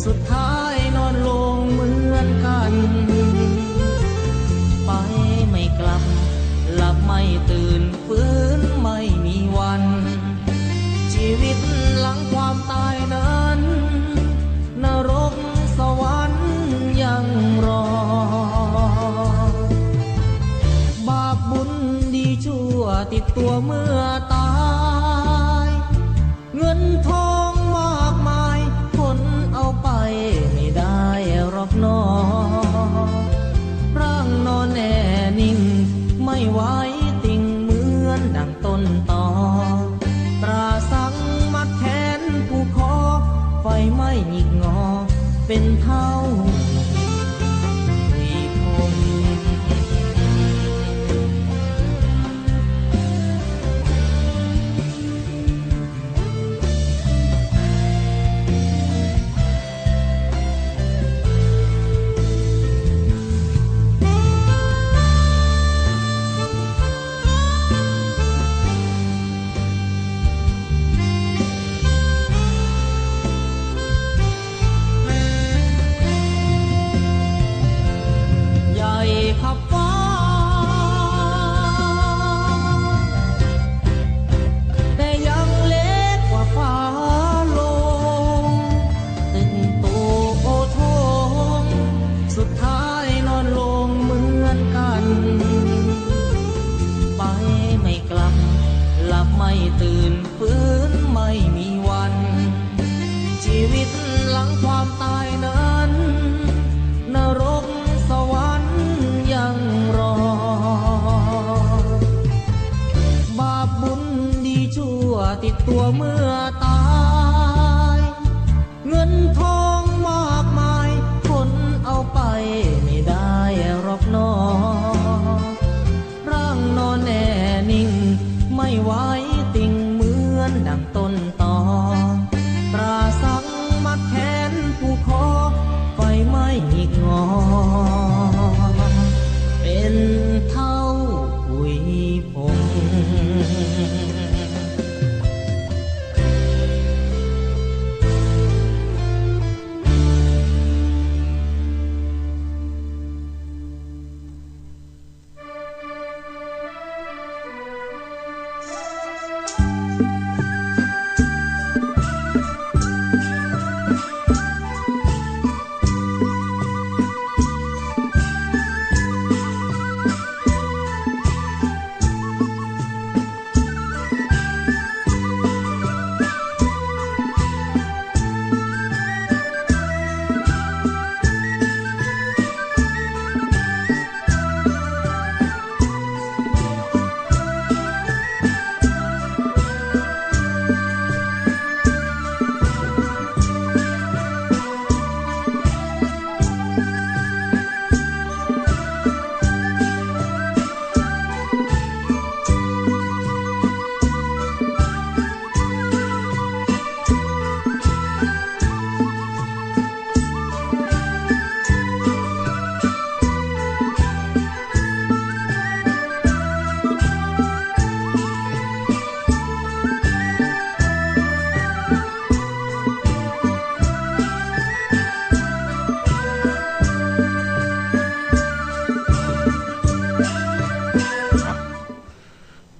สุดท้ายนอนลงเหมือนกันไปไม่กลับหลับไม่ตื่นฟื้นไม่มีวันชีวิตหลังความตายนั้นนรกสวรรค์ยังรอ ไหม้หงิกงอเป็นเท่าวีพง ใหญ่ขับฟ้าแต่ยังเล็กกว่าฟ้าลงตึงโตโอทงสุดท้ายนอนลงเหมือนกันไปไม่กลับหลับไม่ตื่นฟื้นไม่มีวันชีวิตหลังความตายนั้นนรกสวรรค์ยังรอบาปบุญดีชั่วติดตัวเมื่อตายเงินทองมากมายคนเอาไปไม่ได้หรอกน้อร่างนอนแน่นิ่งไม่ไหวติ่งเหมือนดังต้นตอปราสังมัดแขนผู้คอไฟไหม้หงิกงอเป็นเท่าหุยพง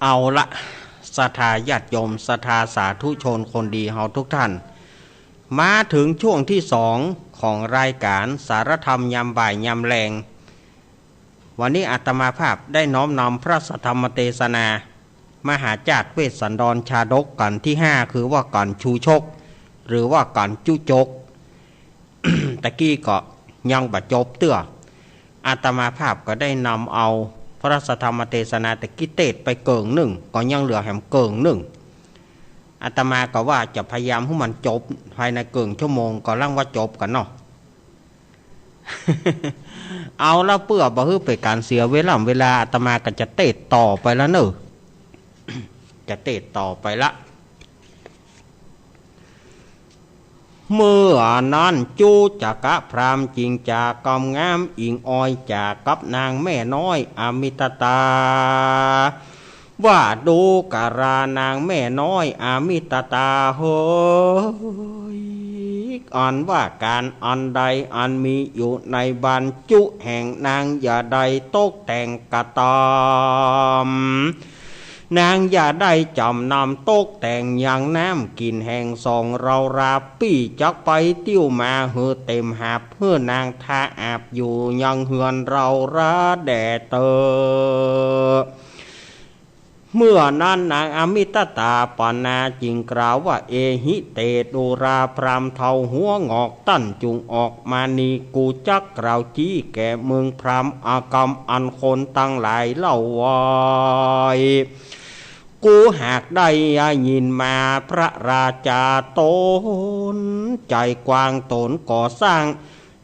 เอาละศรัทธาญาติโยมศรัทธาสาธุชนคนดีเฮาทุกท่านมาถึงช่วงที่สองของรายการสารธรรมยามบ่ายยามแรงวันนี้อาตมาภาพได้น้อมนำพระสัทธรรมเทศนามหาจารย์เวสสันดรชาดกกันที่5คือว่ากันชูชกหรือว่ากันจุจก ตะกี้ก็ยังบะจบเตื้ออาตมาภาพก็ได้นำเอาพระสัทธรรมเทศนาตะกี้เตศไปเกิงหนึ่งก็ยังเหลือแหมเกิงหนึ่งอาตมาก็ว่าจะพยายามให้มันจบภายในเกิงชั่วโมงก็ร่างว่าจบกันเนาะ เอาแล้วเพื่อบ่ให้เป็นการเสียเวลาอาตมาก็จะเตศต่อไปแล้วเนอะ จะเตศต่อไปละเมื่อนั้นจูจักะพรามจริงจากกำงามอิงอ้อยจากกับนางแม่น้อยอมิตตาว่าดูการานางแม่น้อยอมิตตาเฮ้ยอันว่าการอันใดอันมีอยู่ในบรรจุแห่งนางอย่าใดตกแต่งกระตามนางอย่าได้จำนำตกแต่งอย่างน้ำกินแห่งสองเราราปี้จักไปติ้วมาเฮือเต็มหาเพื่อนางทาอาบอยู่ยังเฮือนเราราแด่เตอเมื่อนั้นนางอมิตตาปานาจิงกล่าวว่าเอหิเตดูราพรามเทาหัวงอกตั้นจุงออกมานีกูจักกล่าวจี้แก่เมืองพรามอากรรมอันคนตั้งหลายเล่าไว้ กูหากได้ยินมาพระราชาโตนใจกว้างตนก่อสร้าง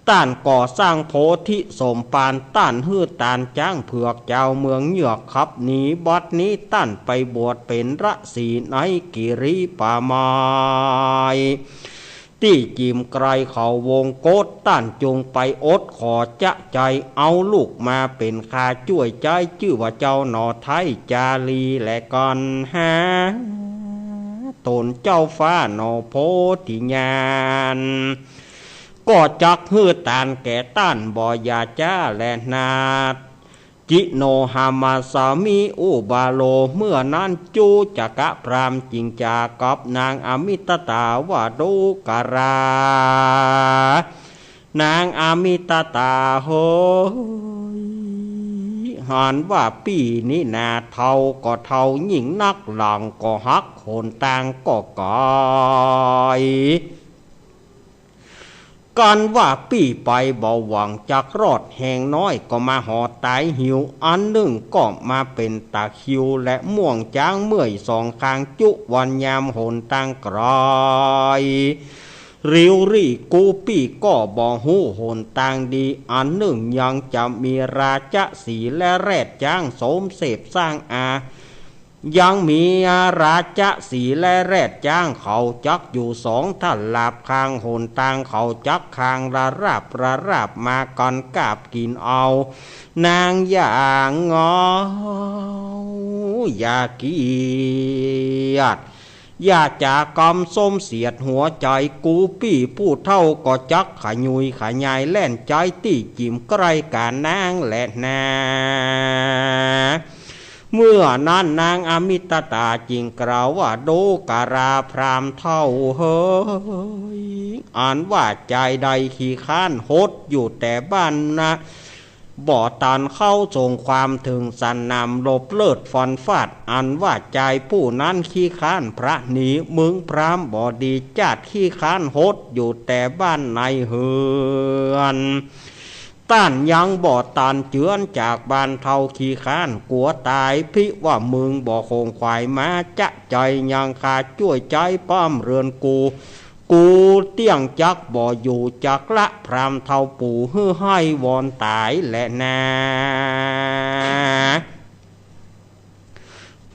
ต้านก่อสร้างโพธิสมปานต้านฮื้อตานจ้างเผือกเจ้าเมืองเหยือกขับหนีบัดนี้ต้านไปบวชเป็นระสีในกิริป่าไม้ที่จิมไกลเขาวงโกดต้านจงไปอดขอจะใจเอาลูกมาเป็นข้าช่วยใจชื่อว่าเจ้าหนอไทยจาลีและก่อนหาตนเจ้าฟ้าหนอโพธิญาณก็จักฮื้อตานแก่ต้านบ่อยาจ้าและนาจิโนหามาสามีอุบาโลเมื่อนั้นจูจักะพรามจิงจากับนางอมิตตาวาดุการานางอมิตตาโหยหันว่าปีนี้นาเท่าก็เท่าหญิงนักหลังก็ฮักโหนต่างก็กอยกันว่าปีไปเบาหวังจากรอดแห่งน้อยก็มาหอตายหิวอันหนึ่งก็มาเป็นตาคิวและม่วงจ้างเมื่อยสองข้างจุวันยามโหนต่างกรอยริวรี่กูปีก็บ่หูโหนต่างดีอันหนึ่งยังจะมีราชสีและแรดจ้างสมเสพสร้างยังมีราชสีและแรดจ้างเขาจักอยู่สองท่านลาบคางโหนต่างเขาจักคางระราบมาก่อนกาบกินเอานางอย่างงอย่าเกียดอย่าจากกำส้มเสียดหัวใจกูปี้ผู้เท่าก็จักขยุยขยายแล่นใจตีจิมใกล้การนางและนาเมื่อนั้นนางอมิตตาจิงกล่าวว่าโดการาพรามเท่าเฮ้ยอ่านว่าใจใดขี้ข้านหดอยู่แต่บ้านนะบ่อตันเข้าส่งความถึงสันนำลบเลิศฟอนฟาดอันว่าใจผู้นั้นขี้ข้านพระหนีมึงพรามบ่ดีจัดขี้ข้านหดอยู่แต่บ้านในเฮือนต้านยังบ่ตานเจือนจากบ้านเท่าขี้ข้านกลัวตายพิว่ามึงบ่คงควายมาจะใจยังขาช่วยใจป้อมเรือนกูเตี้ยงจักบ่อยู่จักละพรามเท่าปู่ฮือให้วอนตายและนา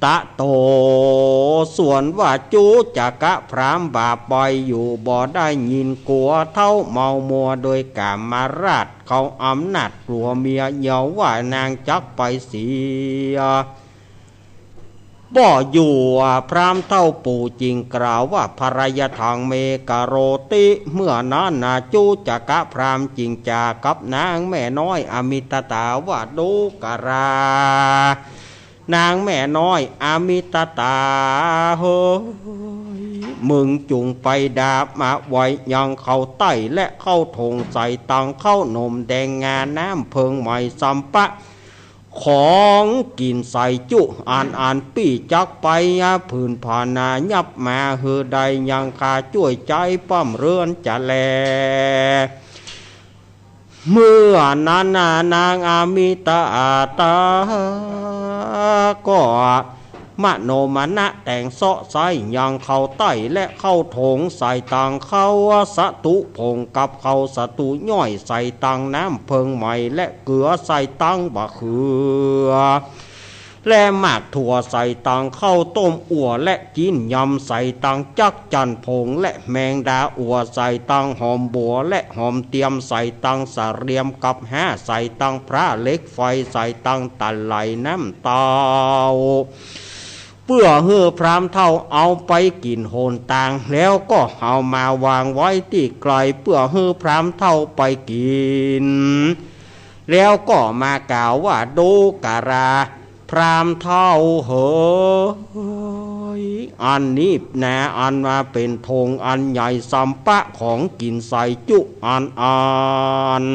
ตะโตส่วนว่าจูจักะพรามบาปบ่อยอยู่บ่ได้ยินกลัวเท่าเมามัวโดยกามาราชเขาอำนาจกลัวเมียเยาว่านางจักไปเสียบ่อยู่พรามเท่าปู่จริงกล่าวว่าภรยาทางเมกะโรติเมื่อนั้นนาจูจักะพรามจริงจากับนางแม่น้อยอมิตตาวาดุการานางแม่น้อยอมิตตาเฮ้ยมึงจุงไปดาบมาไว้ยังเข้าไต้และเข้าถงใส่ตังเข้านมแดงงาน้ำเพิงใหม่สัมปะของกินใส่จุอ่านปี้จักไปผืนผ่านายับมาเฮือใดยังคาช่วยใจป้อมเรือนจะแลเมื่อนั้นนางอมิตตาก็มโนมนะแต่งเสาะใส่ยังเข้าไต้และเข้าถงใส่ตังเข้าสตุพงกับเข้าสตุย่อยใส่ตังน้ำเพิงใหม่และเกลือใส่ตังบะเขือและหมากถั่วใส่ตังเข้าต้มอั่วและกินยำใส่ตังจักจันผงและแมงดาอั่วใส่ตังหอมบัวและหอมเตียมใส่ตังสาเรียมกับแห่ใส่ตังพระเล็กไฟใส่ตังตะไหลน้ำเตาเพื่อเฮือพรามเท่าเอาไปกินโหนต่างแล้วก็เอามาวางไว้ที่ไกลเพื่อเฮือพรามเท่าไปกินแล้วก็มากล่าวว่าดูการาพรามเท่าเฮ้ยอันนี้นะอันมาเป็นธงอันใหญ่สัมปะของกินใส่จุอัน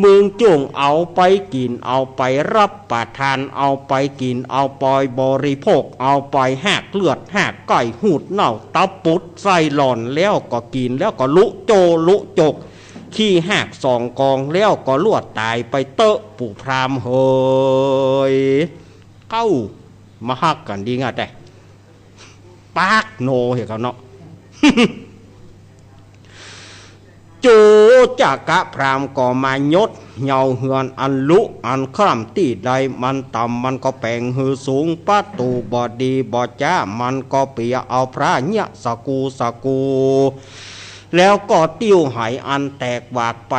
มึงจงเอาไปกินเอาไปรับประทานเอาไปกินเอาปล่อยบริโภคเอาไปแหกเลือดแหกไก่หูดเน่าตับปุดใส่หล่อนแล้วก็กินแล้วก็ลุโจลุจกขี้แหกสองกองแล้วก็ลวดตายไปเตอะปู่พรามเฮยเข้า มาฮักกันดีงาแต่ปากโนเหรอเขาเนาะ จูจักะพรามก็มายดเหยาเหือนอันลุอันคร่ำตีใดมันต่ำมันก็แปลงหือสูงประตูบอดีบอจ้ามันก็เปียเอาพระเนี่ยสกูแล้วก็ติ้วไหอันแตกวากไป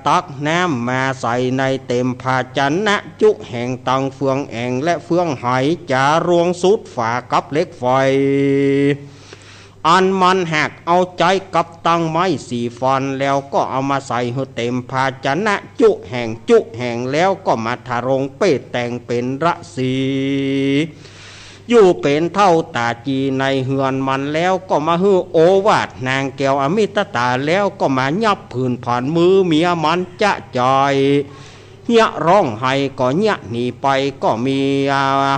ตักน้ำมาใส่ในเต็มภาชนะจุแห่งตังเฟืองแองและเฟืองไหจารวงสุดฝากับเล็กไฟอันมันหักเอาใจกับตังไม้สีฟันแล้วก็เอามาใส่ให้เต็มภาชนะจุแห่งแล้วก็มาทารงเป้แต่งเป็นระสีอยู่เป็นเท่าตาจีในเฮือนมันแล้วก็มาฮือโอวาทนางแก้วอมิตตาแล้วก็มายับผื่นผ่านมือเมียมันจะจอยเฮียร้องไห้ก็เฮียหนีไปก็มี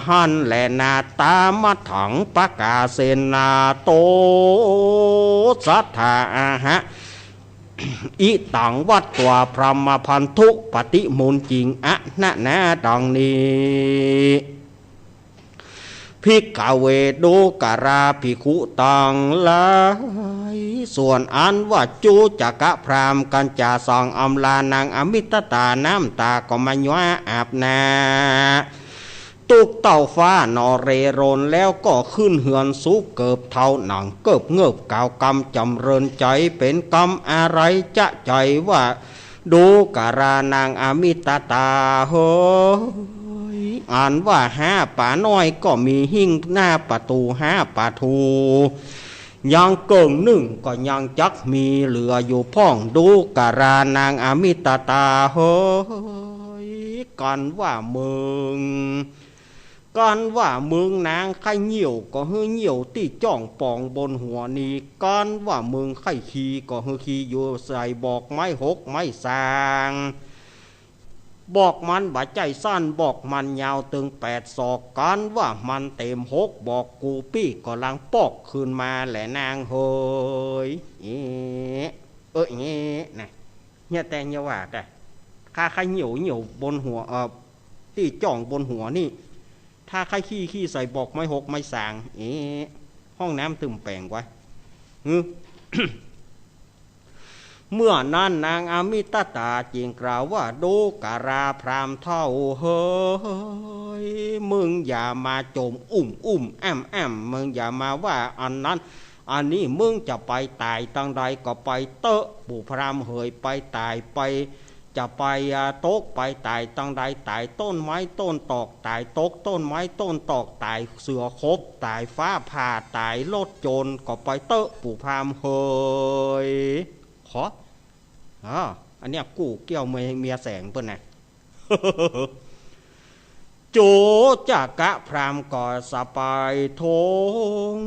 หันแลนาตามาถังประกาเสนาโตสัทธาหะอิตังวัดตัวพรหมพันธุปฏิมูลจริงอะนะดังนี้ภิกขเวดูกราภิกขุตังหลายส่วนอันว่าจูจักะพรามกันจาสองอำลานางอมิตตาน้ำตาก็มาย้าอาบนาตุกเต่าฟ้านอเรโรนแล้วก็ขึ้นเหือนสูเกิบเท่าหนังเกิบเงือบกาวกำจำเริญใจเป็นกำอะไรจะใจว่าดูกรานางอมิตตาเฮอ่านว่าห้าป่าน้อยก็มีหิ้งหน้าประตูห้าป่าทูยังเกิงหนึ่งก็ยังจักมีเหลืออยู่พ่องดูกรานางอมิตตาเฮ้ยกันว่ามึงนางไข่เหี่ยวก็เฮือเหี่ยวที่จ้องปองบนหัวนี้กันว่ามึงไข่ขี้ก็เฮือขี้อยู่ใส่บอกไม้หกไม้สางบอกมันบาใจสั้นบอกมันยาวตึง8 ศอกกันว่ามันเต็ม6บอกกูปี้ก็ลังปอกคืนมาแหละนางเฮยนะเนี่ยแต่เนี่ยว่าแต่ข้าใครเหนียวบนหัวที่จ่องบนหัวนี่ถ้าใครขี้ใส่บอกไม้หกไม้สางห้องน้ำตึมแปลงไว้ เมื่อนั้นนางอมิตตาจึงกล่าวว่าดูกราพรามเท่าเฮ้ยมึงอย่ามาโจมแอมมึงอย่ามาว่าอันนั้นอันนี้มึงจะไปตายตั้งใดก็ไปเตอะปู่พรามเหยไปตายไปจะไปโต๊กไปตายตั้งใดตายต้นไม้ต้นตอกตายโต๊กต้นไม้ต้นตอกตายเสือคบตายฟ้าผ่าตายรถโจรก็ไปเตอะปู่พรามเหยขออันเนี้ยกู้เกี่ยวเมียแสงเปิ้นนะ โจจักะพรามก่อสปายทง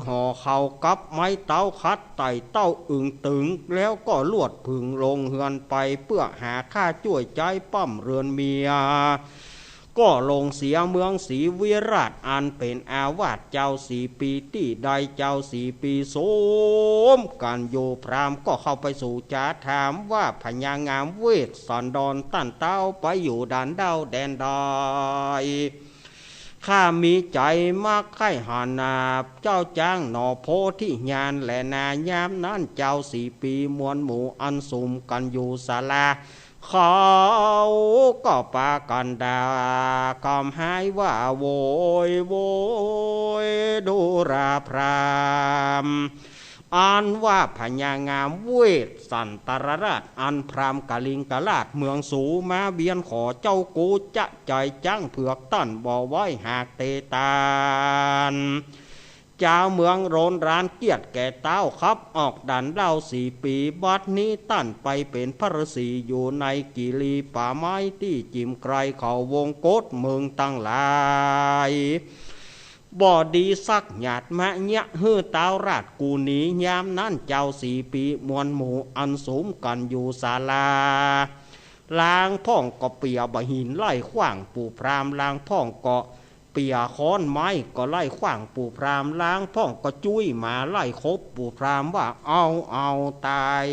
ห่อเข่ากับไม้เต้าคัดไต่เต้าอึ่งตึงแล้วก็ลวดพึ่งลงเฮือนไปเพื่อหาค่าช่วยใจปั้มเรือนเมียก็ลงเสียเมืองศรีวิราชอันเป็นอาวาสเจ้า4 ปีที่ใดเจ้า4 ปีสมกันโยพรามก็เข้าไปสู่จาถามว่าพญางามเวทสันดรตั้นเต้าไปอยู่ด่านดาวแดนใดข้ามีใจมากไข่หานาเจ้าจ้างหนอโพที่ญาณและนายามนั้นเจ้า4 ปีมวลหมู่อันสุมกันอยู่ศาลาเขาก็ปากันดากำหายว่าโวยดูราพรามอันว่าพญางามเวทสันตรราชอันพรามกลิงกลาดเมืองสูมาเบียนขอเจ้ากูจะใจจังเผือกตั้นบ่อไว้หากเตตานเจ้าเมืองโรนรานเกียรติแก่เต้าครับออกดันเล่า4 ปีบัดนี้ตั้นไปเป็นพระฤาษีอยู่ในกิลีป่าไม้ที่จิมไกลเขาวงโกดเมืองตั้งหลายบ่ดีสักหยาดมะเนะฮือเต้าราชกูนี้ยามนั้นเจ้า4 ปีมวลหมู่อันสูมกันอยู่ศาลาล้างพ่องก็เปียบหินไล่ขว้างปู่พรามล้างพ่องก็เปียค้อนไม้ก็ไล่ขว้างปู่พรามล้างพ่องก็จุ้ยมาไล่คบปู่พรามว่าเอาตาย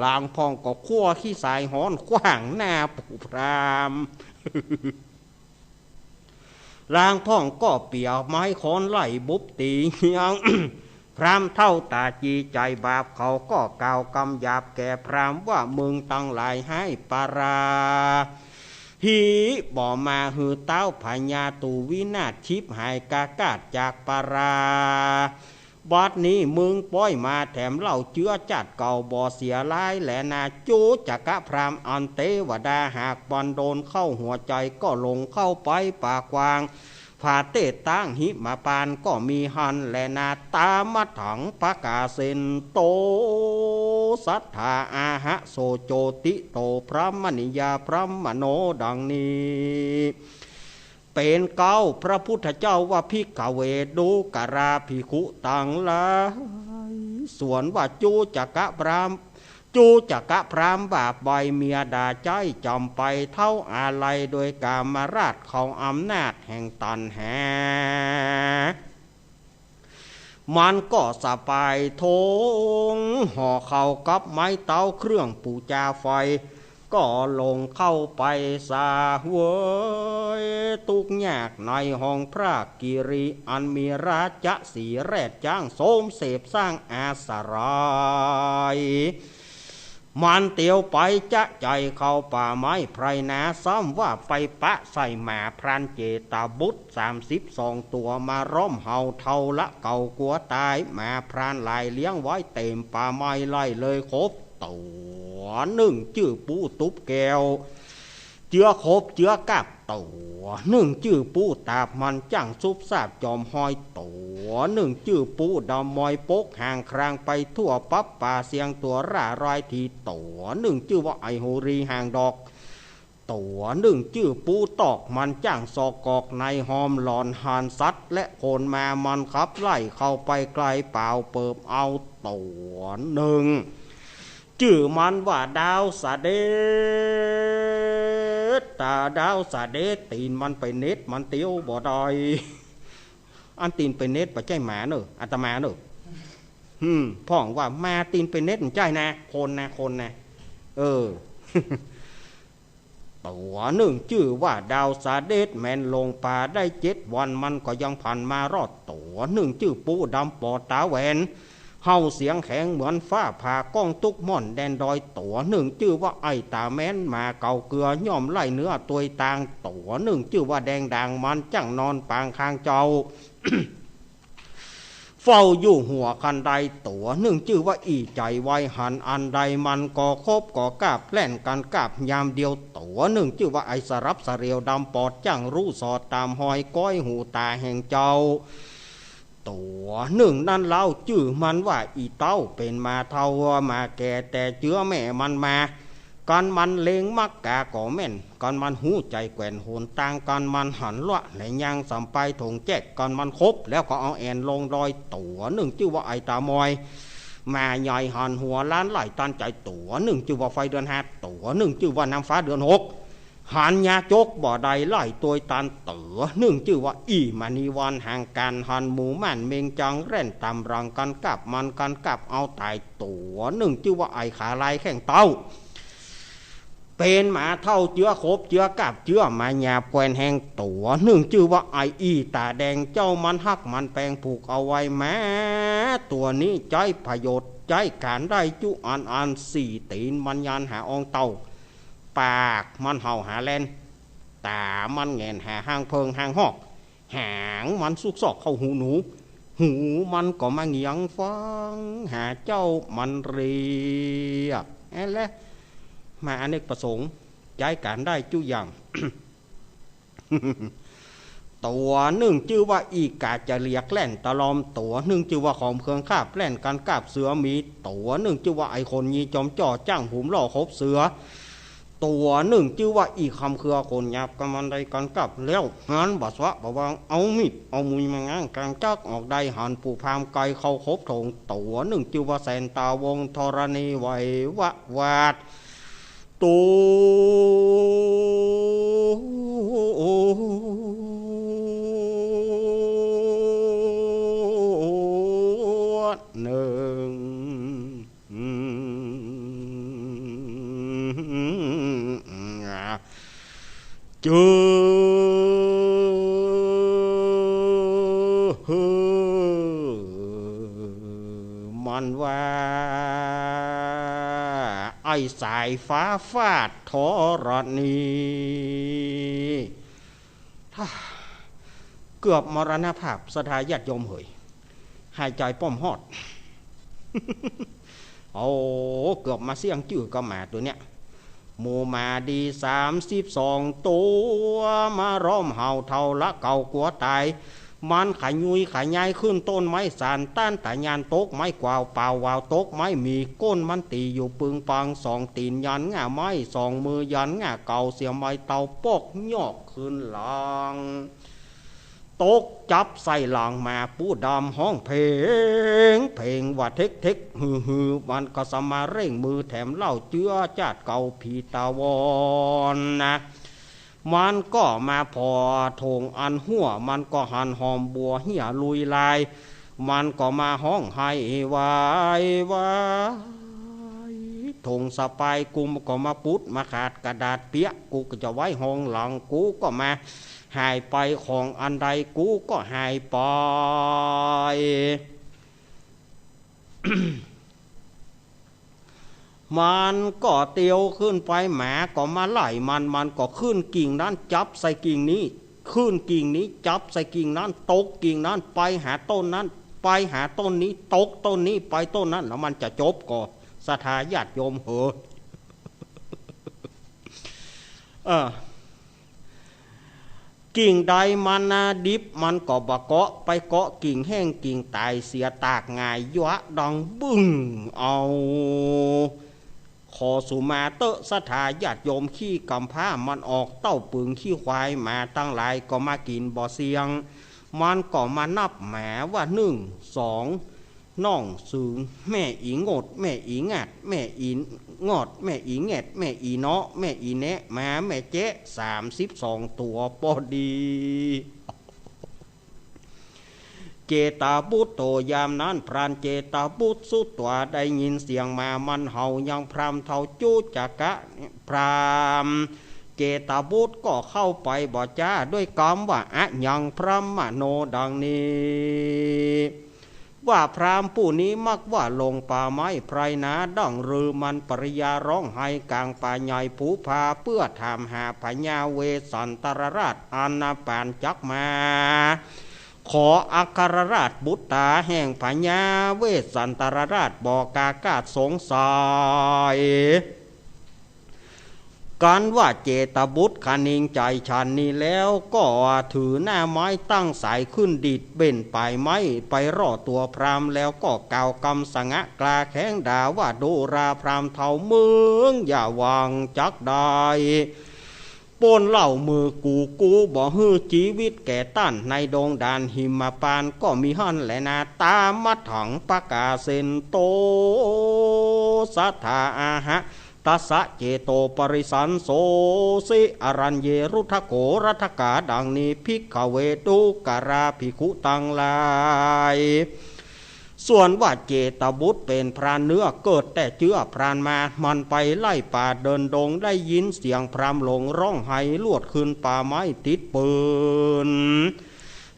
ล้างพ่องก็ขั้วขี้สายหอนขว้างหน้าปู่พราม ลางพ่องก็เปียกไม้ค้อนไล่บุบตียัง พรามเท่าตาจีใจบาปเขาก็กล่าวกำหยาบแก่พรามว่ามึงตั้งหลายให้ปาราฮีบ่มาหือเต้าพญาตูวินาศชิบหายกากาดจากปาราบัดนี้มึงป้อยมาแถมเหล่าเชื้อจัดเก่าบ่อเสียลายแหละนาจูจักะพรามอันเตวดาหากบอลโดนเข้าหัวใจก็ลงเข้าไปปากวางผาเตตั้งหิมาปานก็มีหันและนาตามาถังปากาเซนโตสัทธาอาหะโสโจติโตพระมณิยาพระมโนดังนี้เป็นเก้าพระพุทธเจ้าว่าพิกเวดูกราภิกขุตังหลายส่วนว่าจูจักะพรามบาปใบเมียด่าใจจำไปเท่าอาลัยโดยกามราชของอำนาจแห่งตันแหมันก็สะปายทงห่อเข่ากับไม้เต้าเครื่องปูจาไฟก็ลงเข้าไปสาเวยตุกยากในห้องพระกิริอันมีราชสีแรดจ้างโสมเสพสร้างอาสรายมันเตียวไปจะใจเข้าป่าไม้ไพรนาซ้ำว่าไปปะใส่หมาพรานเจตาบุตร32 ตัวมาร่อมเห่าเท่าละเก่ากลัวตายหมาพรานลายเลี้ยงไว้เต็มป่าไม้ไล่เลยครบตัวหนึ่งชื่อปูตุบแก้วเจือครบเจือกับตัวหนึ่งชื่อปูตาบมันจ้างซุบซาบจอมหอยตัวหนึ่งชื่อปูดำมอยปกห่างครางไปทั่วปั๊บป่าเสียงตัวร่ารอยทีตัวหนึ่งชื่อว่าไอโฮรีห่างดอกตัวหนึ่งชื่อปูตอกมันจ้างซอกกอกในหอมหลอนหานซัดและโคนมามันขับไล่เข้าไปไกลเปล่าเปิบเอาตัวหนึ่งชื่อมันว่าดาวสะเดดตาดาวสะเดดตีนมันไปเน็ตมันเตี้ยวบ่ดอยอันตีนไปเน็ตปะใจหมาเนอะอาตมาเนอะพ่องว่ามาตีนไปเน็ตใจนะคนนะตัวหนึ่งชื่อว่าดาวสะเดดแมนลงป่าได้7 วันมันก็ยังผ่านมารอดตัวหนึ่งชื่อปูดำปอตาแหวนเฮาเสียงแข็งเหมือนฟ้าผ่าก้องตุกม่อนแดนดอยตัวหนึ่งชื่อว่าไอตาแม้นมาเก่าเกลือย่อมไล่เนื้อตัวต่างตัวหนึ่งชื่อว่าแดงด่างมันจังนอนปางคางเจ้า เฝ้าอยู่หัวคันใดตัวหนึ่งชื่อว่าอีใจไวหันอันใดมันก่อคบก่อกาบแล่นกันกาบยามเดียวตัวหนึ่งชื่อว่าไอสรับสะเรียวดำปอดจังรู้สอดตามหอยก้อยหูตาแห่งเจ้าตัวหนึ่งนั่นเล่าชื่อมันว่าอีเต้าเป็นมาเท่ามาแก่แต่เจือแม่มันมากันมันเลงมักกาก่อแม่นกันมันหูใจแกว่นโหนต่างกันมันหันละและยังสัมไปถงแจกกันมันครบแล้วก็เอาแอนลงรอยตัวหนึ่งชื่อว่าไอตามอยมาใหญ่หันหัวล้านไหลตันใจตัวหนึ่งชื่อว่าไฟเดือน5ตัวหนึ่งชื่อว่าน้ำฟ้าเดือน6หันยาจกบ่อใดไล่ตัวตันเต๋อหนึ่งชื่อว่าอีมานีวันห่างการหันหมูมันเมงจังแร่นตำรังกันกับมันกันกับเอาตายตัวหนึ่งชื่อว่าไอขาลายแข่งเต้าเป็นหมาเท่าเจือครบเจือกับเจือมาหยาบแกวนแหงตัวหนึ่งชื่อว่าไออีตาแดงเจ้ามันหักมันแปลงผูกเอาไว้แม้ตัวนี้ใจประโยชน์ใจการได้จุอัน4 ตีนมันยันหาองเต่าปากมันเห่าหาแลนตามันแงนหาห้างเพิงห้างหอกหางมันสุกซอกเข้าหูหนูหูมันก็มาเงียงฟังหาเจ้ามันเรียกและมาอเนกประสงค์ใจการได้จุอย่าง ตัวหนึ่งชื่อว่าอีกาจะเรียกแล่นตะลอมตัวหนึ่งชื่อว่าของเครื่องคาบแล่นกันกาบเสือมีตัวหนึ่งชื่อว่าไอคนยีจอมจ่อจ้างหุมล่อคบเสือตัวหนึ่งชื่อว่าอีคำเครือคนหยาบกันมันใดกันกับแล้วหันบัสวะบวางเอามิดเอามุยมาง้างกลางจักออกได้หันปูพามไกเข้าคบถงตัวหนึ่งชื่อว่าแสนตาวงธรณีไหววะวาดตัวหนึ่งจื ไอ้สายฟ้าฟาดทอรณีเกือบมรณภาพสถาญาติโยมเหยหายใจป้อมฮอด โอ้เกือบมาเสี่ยงจื้อก็มาตัวเนี้ยหมูมาดี32ตัวมาร้อมเห่าเท่าละเก่ากลัวตายมันขายยุยขายยายขึ้นต้นไม้สานต้านตายานตกไม้กวาวเปล่าวาวตกไม้มีก้นมันตีอยู่ปึงปังสองตีนยันง่าไม้สองมือยันง่าเก่าเสียไม้เตาปอกยอกขึ้นหลังตกจับใส่หลังมาปูดำห้องเพลงว่าเทคฮือมันก็สมาเร่งมือแถมเล่าเจือจาดเก่าผีตาวอนนะมันก็มาพอทงอันหัวมันก็หันหอมบัวเหี่ยลุยลายมันก็มาห้องให้วายทงสปายกุมก็มาปุดมาขาดกระดาษเปียกกูก็จะไว้ห้องหลังกูก็มาหายไปของอันใดกูก็หายไป มันก็เตียวขึ้นไปหมาก็มาไล่มันก็ขึ้นกิ่งนั้นจับใส่กิ่งนี้ขึ้นกิ่งนี้จับใส่กิ่งนั้นตกกิ่งนั้นไปหาต้นนั้นไปหาต้นนี้ตกต้นนี้ไปต้นนั้นแล้วมันจะจบก่อศรัทธาญาติโยมเหอะกิ่งใดมันนาดิบมันก็บะเกาะไปเกาะกิ่งแห้งกิ่งตายเสียตากง่ายยะดังบึ้งเอาขอสุมาเตอะศรัทธาญาติโยมขี้กำผ้ามันออกเต้าปึงขี้ควายมาตั้งหลายก็มากินบ่อเสียงมันก็มานับแหมว่า1 2น้องสูงแม่อีงดแม่อีงัดแม่อีงอดแม่อีแงดแม่อีเนาะแม่อีแนะมาแม่เจ๊32ตัวพอดีเจตาบุตโตยามนั้นพรานเจตาบุตสุดตัวได้ยินเสียงมามันเห่ายังพรามเท่าจูจักะพรามเจตาบุตก็เข้าไปบ่จ้าด้วยคำว่าอะยังพระมโนดังนี้ว่าพรามผู้นี้มักว่าลงป่าไม้ไพรนาดังรือมันปริยาร้องไห้กลางป่าใหญ่ผูพาเพื่อถามหาพญาเวสันตรราชอานาปานจักมาขออัครราชบุตตาแห่งพญาเวสันตรราชบอกกากาศสงสัยการว่าเจตบุตรคณิงใจฉันนี้แล้วก็ถือหน้าไม้ตั้งสายขึ้นดิดเบ่นปลายไม้ไปรอตัวพรามแล้วก็กล่าวคำสังะกลาแข้งด่าว่าโดราพรามเท่าเมืองอย่าวางจักได้ปนเหล่ามือกูบ่ฮื้อชีวิตแก่ตั้นในดงดานหิมปานก็มีหันแหละนาตามัดถังปะกาเซนโตสัทธาอาหะตัสสะเจโตปริสันโสสิอรัญเยรุทโกรัทกาดังนี้ภิกขเวตุการาภิกขุตังลายส่วนว่าเจตบุตรเป็นพรานเนื้อเกิดแต่เจือพรานมามันไปไล่ป่าเดินดงได้ยินเสียงพรามหลงร้องไห้ลวดขึ้นป่าไม้ติดปืน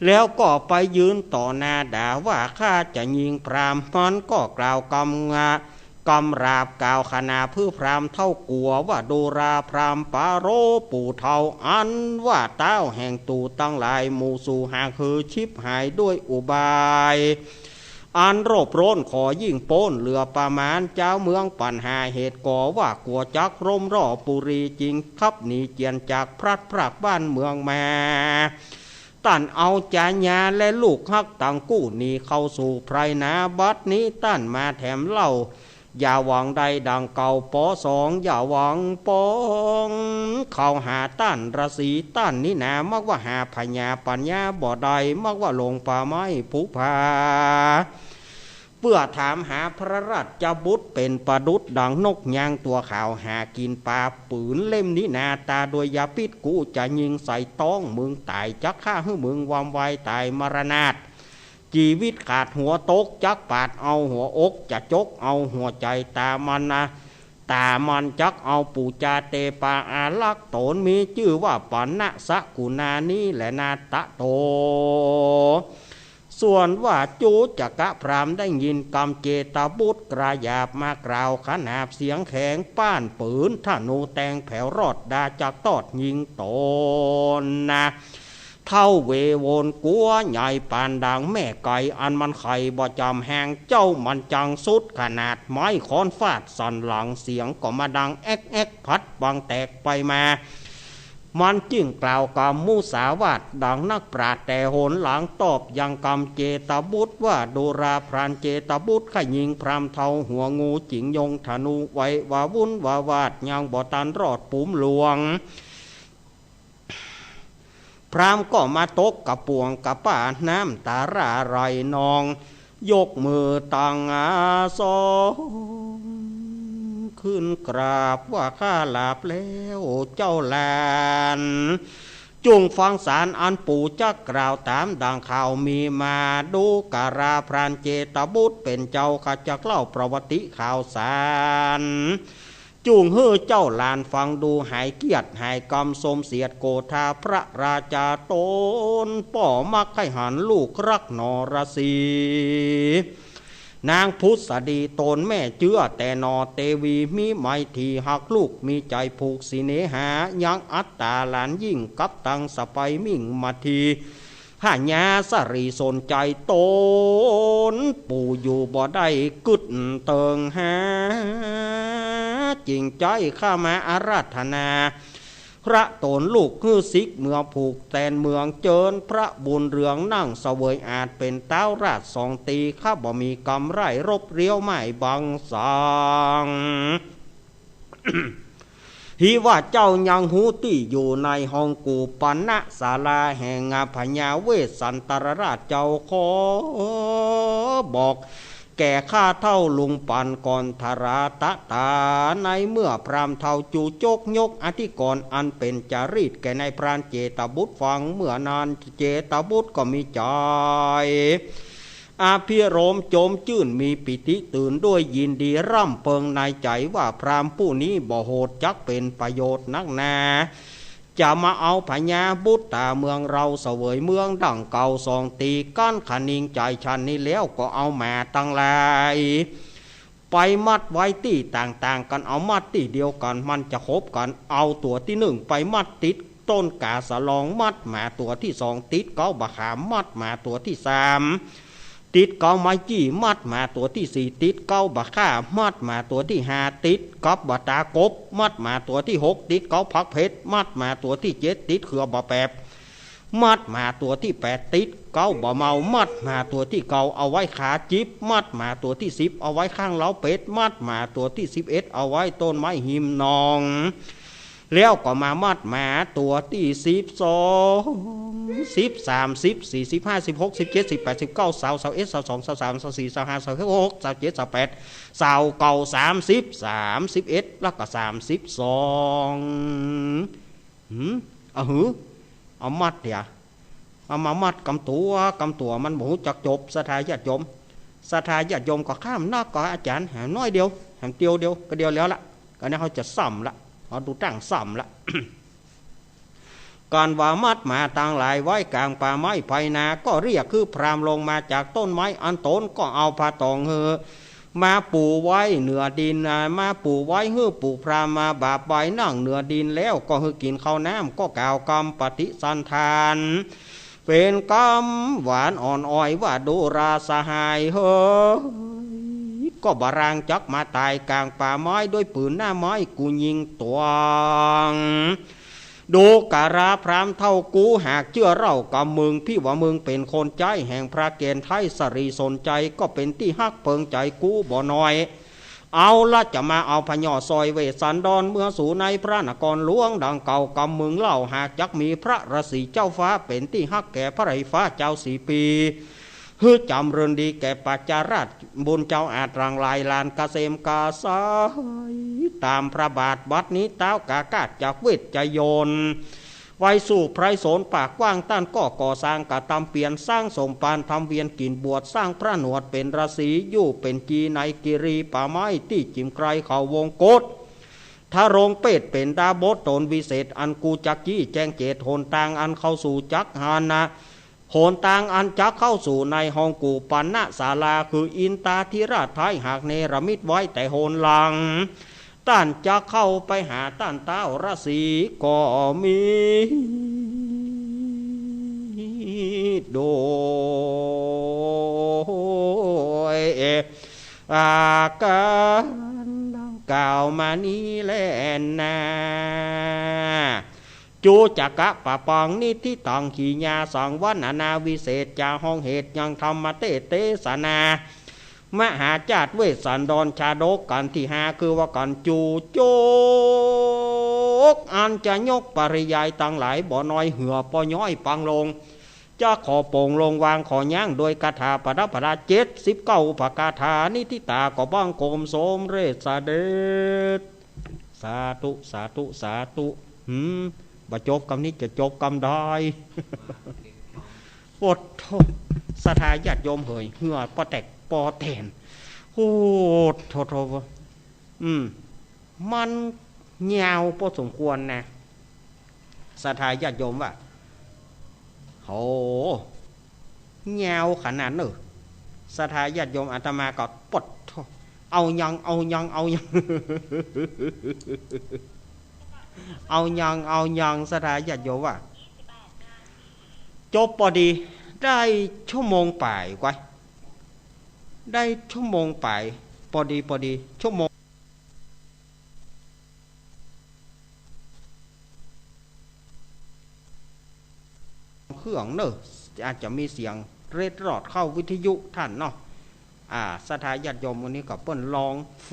แล้วก็ไปยืนต่อหน้าด่าว่าข้าจะยิงพรามมันก็กล่าวกำราบกล่าวขณะเพื่อพรามเท่ากลัวว่าโดราพรามปาโรปู่เท่าอันว่าเต้าแห่งตูตั้งหลายหมู่สู่หาคือชิบหายด้วยอุบายอันโรบโรนขอยิ่งโป้นเหลือประมาณเจ้าเมืองปัญหาเหตุก่อว่ากลัวจักร่มร่อปุรีจริงขับหนีเจียนจากพลัดพรากบ้านเมืองมาตั้นเอาจาญาและลูกฮักต่างกู้หนีเข้าสู่ไพรนาบัดนี้ตั้นมาแถมเล่าอย่าหวังใดดังเก่าปอ2อย่าหวังปองเข้าหาต้านราศีต้านนี่นามักว่าหาพญาปัญญาบ่อใดมักว่าลงป่าไม้ผูพาเพื่อถามหาพระราชบุตรเป็นประดุษดังนกยางตัวขาวหากินปลาปืนเล่มนี้นาตาโดยยาพิษกูจะยิงใส่ต้องมึงตายจักฆ่าให้มึงวามวายตายมรณาตชีวิตขาดหัวตกจักปาดเอาหัวอกจะจกเอาหัวใจตามันนะตามันจักเอาปูจาเตปาอาลักตนมีชื่อว่าปันนะสกุณานี้แหละนาตะโต ส่วนว่าจูจักะพรามได้ยินกำเจตบุตรกระยาบมากล่าวขนาบเสียงแข็งป้านปืนธนูแตงแผ่วรอดดาจากตอดยิงตนนะเท่าเวโวนกัวใหญ่ปานดังแม่ไก่อันมันไข่บ่จำแหงเจ้ามันจังสุดขนาดไม้ค้อนฟาดสั่นหลังเสียงก็มาดังแอ๊กแอ๊กพัดบังแตกไปมามันจึงกล่าวกับมุสาวาทดังนักปราชญ์แต่โหนหลังตอบยังกำเจตบุตรว่าดูราพรานเจตบุตรขยิงพรามเทาหัวงูจิงยงธนูไว้ว่าวุ่นว่าวาดยังบ่ตันรอดปุ่มหลวงพรามก็มาตกกับป่วงกับป่าน้ำตาราไรนองยกมือตั้งอาสองขึ้นกราบว่าข้าหลับแล้วเจ้าแลนจงฟังสารอันปู่จักกล่าวตามดังข่าวมีมาดูการาพรานเจตบุตรเป็นเจ้าข้าจักเล่าประวัติข่าวสารจุงเฮือเจ้าลานฟังดูหายเกียรติหายกรรมสมเสียดโกธาพระราชาตนป่อมักให้หันลูกรักนรสีนางพุทธดีตนแม่เจื้อแต่นอเตวีมีไมตรีหักลูกมีใจผูกสิเนหายังอัตตาหลานยิ่งกับตังสไปมิ่งมาทีหาญาสรีสนใจตนปู่อยู่บ่ได้กึดเติงหาจริงใจข้ามาอาราธนาพระตนลูกคือสิกเมืองผูกแตนเมืองเจิญพระบุญเรืองนั่งเสวยอาจเป็นเต้าราชสองตีข้าบ่มีกำไรรบเรียวไม่บังสัง ฮีว่าเจ้ายังหูตี้อยู่ในห้องกูปันนะศาลาแห่งพญาเวสสันตรราชเจ้าขอบอกแก่ข้าเท่าลุงปันก่อนธราตะตาในเมื่อพรามเท่าจูจกยกอธิกรอันเป็นจารีตแก่ในพรานเจตบุตรฟังเมื่อนานเจตบุตรก็มีใจอาภิรมโจมจื่นมีปิติตื่นด้วยยินดีร่ำเพิงในใจว่าพรามผู้นี้บ่โหดจักเป็นประโยชน์นักหนาจะมาเอาพญาบุตรตาเมืองเราเสวยเมืองดั่งเก่าสองตีก้านขนิงใจชันนี้แล้วก็เอาแม่ตั้งลายไปมัดไว้ที่ต่างๆกันเอามัดที่เดียวกันมันจะคบกันเอาตัวที่หนึ่งไปมัดติดต้นกาสะลองมัดหมาตัวที่สองติดเก้าบะขามมัดหมาตัวที่สามติดเก้าไม้จี้มัดมาตัวที่สี่ติดเก้าบะข้ามัดมาตัวที่ห้าติดกับบะตากบมัดมาตัวที่หกติดเก้าพักเพชรมัดมาตัวที่เจ็ดติดเขือบะแปบมัดมาตัวที่แปดติดเก้าบะเมามัดมาตัวที่เก้าเอาไว้ขาจิบมัดมาตัวที่สิบเอาไว้ข้างเล้าเป็ดมัดมาตัวที่11เอาไว้ต้นไม้หิมนองแล้วก็มามัดหมาตัวที่12 12 13 14 15 16 17 18 19 20 21 22 23 24 25 26 27 28 29 30 31แล้วก็32เอามัดเดี๋ยวเอามามัดกำตัวมันหมูจักจบสถาญาติโยมก็ข้ามนอกก็อาจารย์แหมน้อยเดียวแหมเดียวก็เดียวแล้วละก็นี้เขาจะซ้ำละเขาดูตั้งซ้ำละ การว่ามัดมาต่างหลายไว้กลางป่าไม้ไผ่นาก็เรียกคือพรามลงมาจากต้นไม้อันโตนก็เอาผ้าตองมาปูไว้เหนือดินมาปูไว้ปูพรามมาบาปใบนั่งเหนือดินแล้วก็กินข้าวน้ำก็กล่าวกรรมปฏิสันทานเป็นกรรมหวานอ่อนอ้อยว่าดูราสหายก็บารางจักมาตายกลางป่าไม้ด้วยปืนหน้าไม้กูยิงตัวดูการาพรามเท่ากูหากเชื่อเล่ากับมึงพี่ว่ามึงเป็นคนใจแห่งพระเกณฑ์ไทยสรีสนใจก็เป็นที่ฮักเพิงใจกูบ่น้อยเอาละจะมาเอาพญอซอยเวสันดรเมื่อสู่ในพระนครหลวงดังเก่ากับมึงเล่าหากจักมีพระฤาษีเจ้าฟ้าเป็นที่ฮักแก่พระไรฟ้าเจ้า4 ปีจำเริญดีแก่ปัจจาราชบุญเจ้าอาจรังลายลานกเกษมกาสายตามพระบาทบัดนี้เต้ากากาศจากเวทจโยนไว้สู่ไพรโสนปากกว้างต้านก็ก่อสร้างกะตำเปลี่ยนสร้างสมปานทำเวียนกินบวชสร้างพระหนวดเป็นราศีอยู่เป็นจีในกิรีป่าไม้ที่จิมไกรเขาวงกฏถ้าโรงเป็ดเป็นดาบดตนวิเศษอันกูจักจี้แจ้งเจตโหนต่างอันเข้าสู่จักหานะ โหนต่างอันจะเข้าสู่ในห้องกูปันณศาลาคืออินตาธิราชไทยหากเนรมิตไว้แต่โหนหลังต้านจะเข้าไปหาต้านเต้าราศีก็มีโดยอาการดังกล่าวมานี้แลนาจูจักะปะปองนิธิตังขีญาสังวันนานาวิเศษจาห้องเหตุยังธรรมเตเตสนามหาจาตเวสสันดรชาดกกันที่หาคือว่ากันจูโจกอันจะยกปริยายตั้งหลายบ่อน้อยเหือปอย้อยปังลงจะขอโป่งลงวางขอย่างโดยคาถาปดับปดา79อุปกาถานิทิตาก็บ้างโกมสมเรศเดชสาธุสาธุสาธุบ่จบกำนี้จะจบกำได้อดทนสถาญาติโยมเหยเหือปอแตกปอแตนโอ้โทมันยาวพอสมควรนะสถาญาติโยมว่าโหยาวขนาดนั้นสถาญาติโยมอาตมาก็ปดเอายังเอายังสถาญาติโยมว่าจบพอดีได้ชั่วโมงป่ายกว่าได้ชั่วโมงป่ายพอดีชั่วโมงเครื่องเนอะอาจจะมีเสียงเร็ดรอดเข้าวิทยุท่านเนาะสถาญาติโยมวันนี้ก็เปิ้นลองไฟ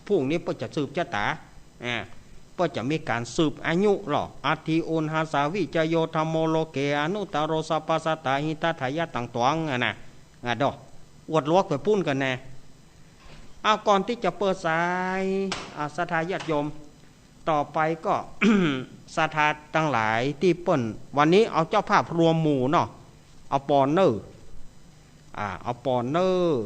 พรุ่งนี้เปิ้นจะสืบชะตาเปิ้นจะมีการสืบอายุหรออาทิอุนหาสาวิจโยธรรมโมโลเกอนุตโรสปัสสตาหิตาทายะต่างตวงนะดอกอวดลวกไปปุ้นกันแน่ก่อนที่จะเปิดสายสถาญาติโยมต่อไปก็ สถาตั้งหลายที่เปิ้นวันนี้เอาเจ้าภาพรวมหมู่เนาะเอาปอนเนอร์เอาปอนเนอร์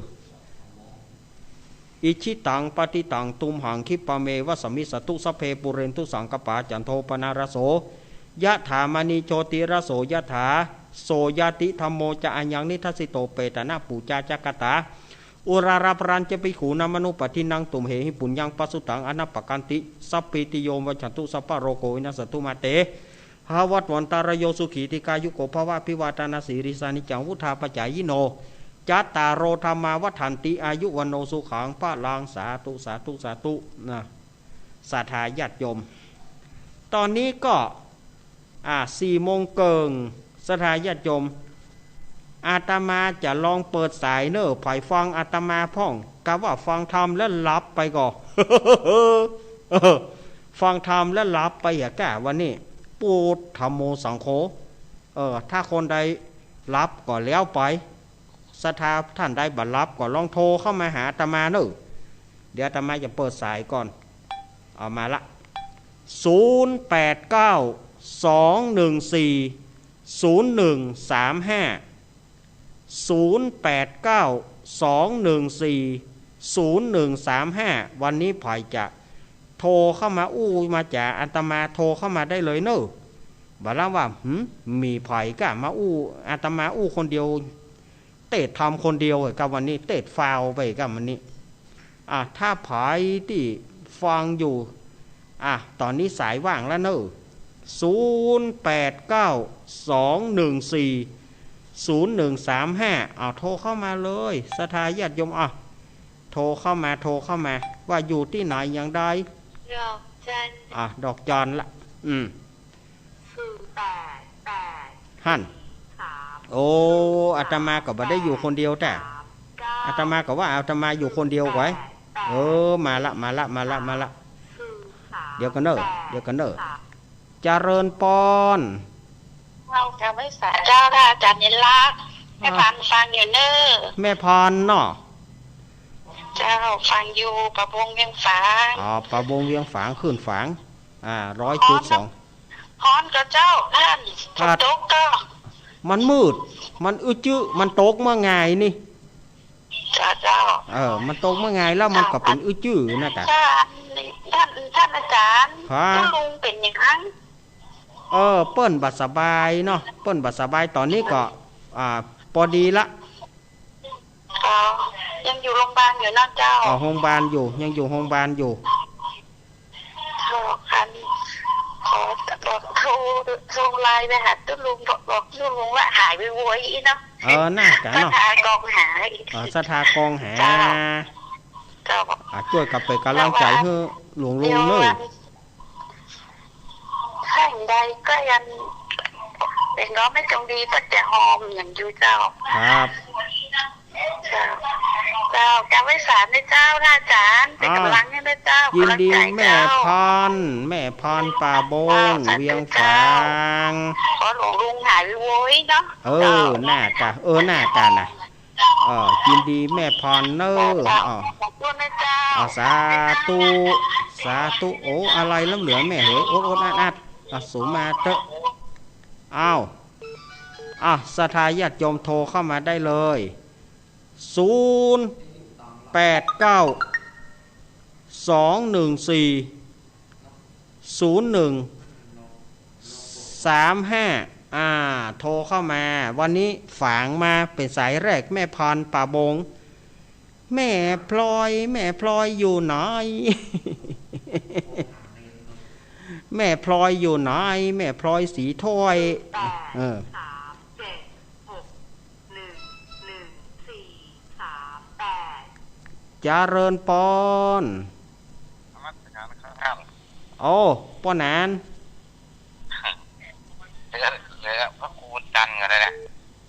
อิชิตังปฏิตังตุมหังคิปะเมวะสมิสตุสเพปุเรนตุสังกปาจันโทปนารโสยะถามณีโชติรโสยะถาโสยติธรรมโมจะอัญญังนิทัสสิโตเปตนะปูจาจักตาอุราราพรันจะไปขูนามนุปทินังตุมเหหิปุญญังปัสสุตังอนัปปกันติสัพพิติโยวัชันตุสัพพะโรโกวินัสตุมาเตหาวัตวันตารโยสุขีติกายุโกภวะพิวาตานาสีริสานิจังวุธาปจายโนจัตตารโรธรรมาวัฏันติอายุวันโนสุขังพระลางสาธุสาธุสาธุนะสาธาญาติโยมตอนนี้ก็4 โมงเกิงสาธาญาติโยมอาตมาจะลองเปิดสายเนอไผ่ฟังอาตมาพ่องกะว่าฟังธรรมแล้วหลับไปก่อน ฟังธรรมแล้วหลับไปอย่าแก่วันนี้ปูดธรรมโมสังโฆถ้าคนใดรับก็แล้วไปศรัทธาท่านใดบัดรับก็ลองโทรเข้ามาหาอาตมาเนอะเดี๋ยวอาตมาจะเปิดสายก่อนเอามาละ0892140135 0892140135วันนี้ไผ่จะโทรเข้ามามาจากอาตมาโทรเข้ามาได้เลยเนอะบอกแล้วว่ามีไผ่ก็มาอาตมาคนเดียวเตะทำคนเดียวกับวันนี้เตะฟาวไปกับวันนี้ถ้าไผ่ที่ฟังอยู่ตอนนี้สายว่างแล้วเนอะ0892140135โทรเข้ามาเลยสถาญาติโยมโทรเข้ามาว่าอยู่ที่ไหนอย่างใดดอกจันดอกจันละ488หั่นโอ้อาตมาก็บ่ได้อยู่คนเดียวแต่อาตมาก็ว่าอาตมาอยู่คนเดียวไว้มาละเดี๋ยวกันเนอะเจริญปอนเราจะไม่สายเจ้าค่ะอาจารย์เย็นรักแม่พันฟังอยู่เนอแม่พันเนาะเจ้าฟังอยู่ประวงเวียงฝางประวงเวียงฝางขึ้นฝาง100.2ฮ้อนกับเจ้าท่านฝนตกก็มันมืดมันจื้อมันตกเมื่อไงนี่เจ้ามันตกเมื่อไงแล้วมันก็เป็นจื้อนะแต่ท่านอาจารย์ลุงเป็นอย่างนั้นเปิ้นบัดสบายเนาะเปิ้นบัดสบายตอนนี้ก็ พอดีละ อ๋อยังอยู่โรงพยาบาลอยู่นะเจ้า โรงพยาบาลอยู่ยังอยู่โรงพยาบาลอยู่ ขอคันขอบอกโทรไลน์ไปหาตุ้ลุงบอกตุ้ลุงว่าหายไปโวยอีเนาะ น่ากัน ส เนาะ ถานกองหาอีก สถากองหา เจ้า ช่วยกับไปกำลังใจให้หลวงลุงเลย แห่งใดก็ยังเป็นน้องไม่จงดีก็จะหอมอย่างอยู่เจ้า ครับ เจ้าจำไว้สารในเจ้าท่าอาจารย์เป็นกำลังให้นะเจ้า ยิน กำลัง ดี ใจ แม่ เจ้า พรป่าบงเวียงฝาง ขอหลวงลุงหายไปโวยเนาะ หน้ากะหน้ากันนะยินดีแม่พรเนอ ขอบคุณนะเจ้า สาธุโอ้อะไรล้ำเหลือแม่เหยโอ๊ตอัดสูมาเตอะสทายาติโยมโทรเข้ามาได้เลย089 214 0135โทรเข้ามาวันนี้ฝางมาเป็นสายแรกแม่พรป่าบงแม่พลอยอยู่ไหน แม่พลอยอยู่ไหนแม่พลอยสีถ้วยเจริญปอนโอ้ป้อนานเหลือพระครูจันทร์กันเลยนะ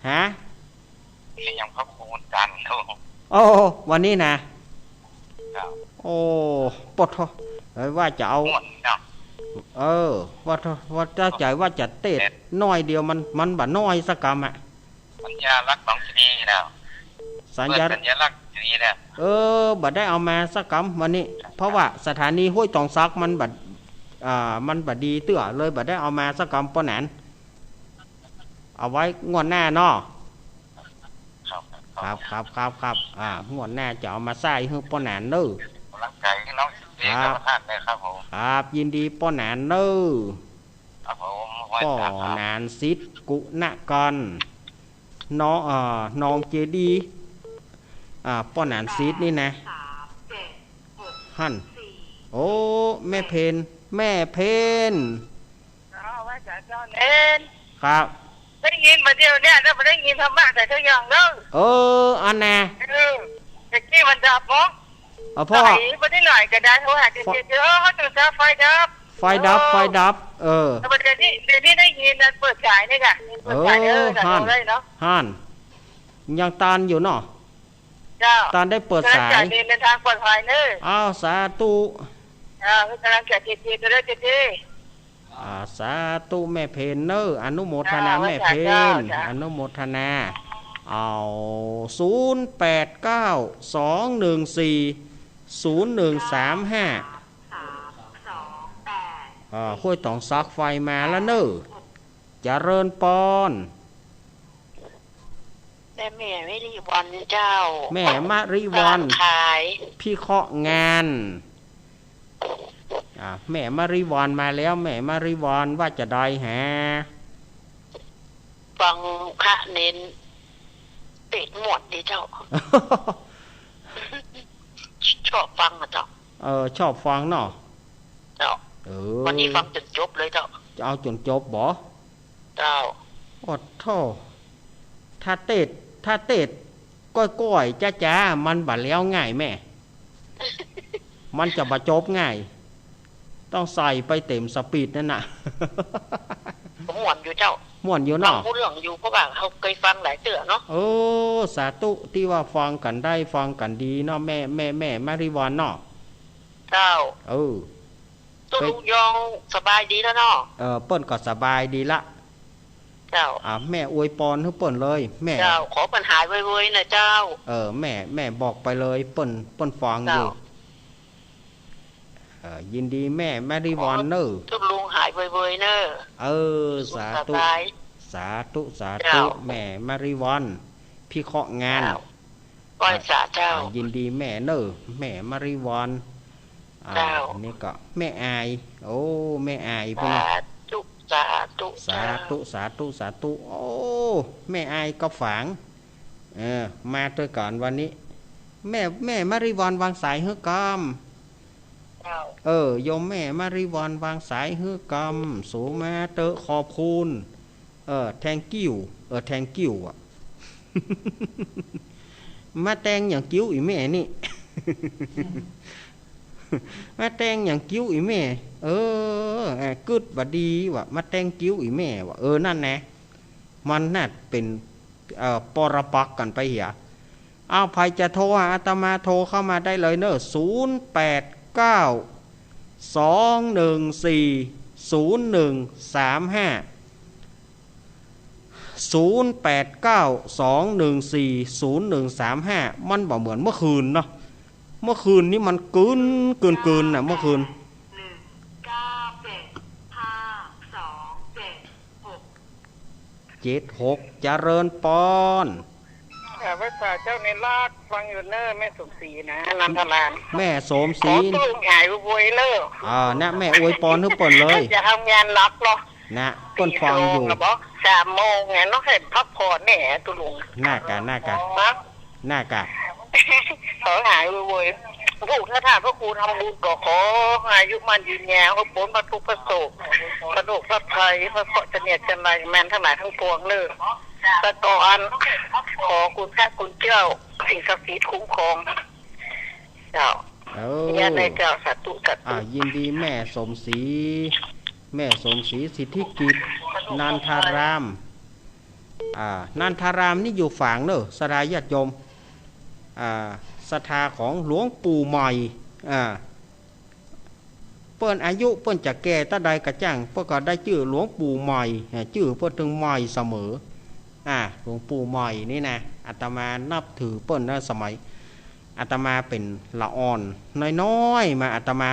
ฮะยังพระครูจันทร์โอ้วันนี้นะโอ้ปดว่าจะเอาว่าจะใจว่าจะเตะน้อยเดียวมันบ่น้อยสักกรรมสัญญาลักษณ์ของที่นี่แล้วสัญญาลักษณ์ที่นี่แล้วบัดได้เอามาสักกรรมวันนี้เพราะว่าสถานีห้วยตองซักมันบัดดีเตื้อเลยบัดได้เอามาสักกรรมป้อนแหนเอาไว้งวดหน้าเนาะครับงวดหน้าจะเอามาใส่ให้ป้อนแหนเด้อรักใจน้องดีกับท่านเลยครับผมครับยินดีป้อนแหนเด้อครับผมป้อนแหนซิดกุณกันน้องเจดีป้อนแหนซิดนี่นะหั่นโอ้แม่เพนครับได้ยินมาเดียวเนี่ยถ้าไม่ได้ยินธรรมะแต่ทุกอย่างเด้ออันน่ะตะกี้มันดับมั้งพ่อไม่ได้หน่อยก็ได้โทรหาเจ๊เขาตื่นเช้าไฟดับแต่ประเดี๋ยวนี้ได้ยินนั่นเปิดฉายนี่ค่ะเปิดฉายฮั่นยังตานอยู่เนาะตานได้เปิดสายเดินทางปลอดภัยเนอะสาธุกำลังจะเจ๊ก็ได้เจ๊สาธุแม่เพนเนอร์อนุโมทนาแม่เพนอนุโมทนา089 214 0135ห้วยตองซักไฟมาแล้วเนอะเจริญปอนแม่ไม่รีวันเจ้าแม่มารีวันขายพี่เคาะงานแม่มารีวันมาแล้วแม่มารีวันว่าจะได้แฮฟังพระเน้นติดหมดดิเจ้า ชอบฟังอ่ะเจ้าชอบฟังเนาะเจ้าวันนี้ฟังจนจบเลยเจ้าจะเอาจนจบบ่เจ้าอดท่อถ้าเตะก้อยจ้ามันบัดแล้วง่ายแม่ มันจะบรรจบง่ายต้องใส่ไปเต็มสปีดนั่นน่ะม่วนอยู่เจ้าม่วนอยู่เนาะพูดเรื่องอยู่เพราะว่าเขาเคยฟังหลายเตือเนาะสาธุที่ว่าฟังกันได้ฟังกันดีเนาะแม่มาริวันเนาะเจ้าตัวลุงยองสบายดีแล้วเนาะเปิ้นก็สบายดีละเจ้าแม่อวยพรให้เปิ้นเลยแม่เจ้าขอปัญหาไว้ๆนะเจ้าแม่บอกไปเลยเปิ้นฟังอยู่ยินดีแม่มาริวันเนอทุกลุงหายเว้ยๆเนอสาธุแม่มาริวันพี่เคาะงานก้อยสาเจ้ายินดีแม่เนอแม่มาริวันนี่ก็แม่อายแม่อายสาธุ สาธุสาธุสาธุโอ้แม่อายก็ฝังมาด้วยก่อนวันนี้แม่มาริวรวางสายเฮือกรรมโยมแม่มาริวรวางสายเฮือกรรมสูมาเตอขอบคุณthank you thank you อ่ะ มาแต่งอย่างกิ้วอีแม่นี่ มาแต่งอย่างกิ้วอีแม่กึดบดีว่ะมาแต่งกิ้วอีแม่ว่ะนั่นแหละมันน่าเป็นปรปักษ์กันไปเหียเอาใครจะโทรหาอาตมาโทรเข้ามาได้เลยเนอะ089 214 0135 089 214 0135มันบอกเหมือนเมื่อคืนเนาะเมื่อคืนนี้มันเกินน่ะเมื่อคืน76เจริญปอนพระศาเจ้าในลากฟังอยู่เนอแม่สมศรีนะนันทลานแม่สมศรีขอตู้หายบวยเนอนะแม่อวยปอนให้เปิ่นเลยจะทำงานรับหรอนะเปิ่นฟังอยู่บอก3 โมงไงน้องเห็นพักผ่อนแหน่ตุลุงหน้ากะขอหายบวยผู้ถ้าถามพระครูทำบุญก็ขออายุมันยืนยาวผลบรรทุกประสบกระดูกพระไทยพระเกาะเสนียดจันไรแมนทั้งหลายทั้งปวงเลยตะกอนขอคุณพระคุณเจ้าสิ่งศักดิ์สิทธิ์คุ้มครองเจ้าญาติในเจ้าสาธุยินดีแม่สมศรีสิทธิกิจนันทารามนันทารามนี่อยู่ฝั่งเนอะสรายญาติโยมศรัทธาของหลวงปู่ใหม่เปิ้นอายุเปิ้นจะแก่ตาใดกระจังเปิ้นก็ได้ชื่อหลวงปู่ใหม่ชื่อเปิ้นถึงใหม่เสมอหลวงปู่ใหม่นี่นะอาตมานับถือเปิ้นในสมัยอาตมาเป็นละอ่อนน้อยๆมาอาตมา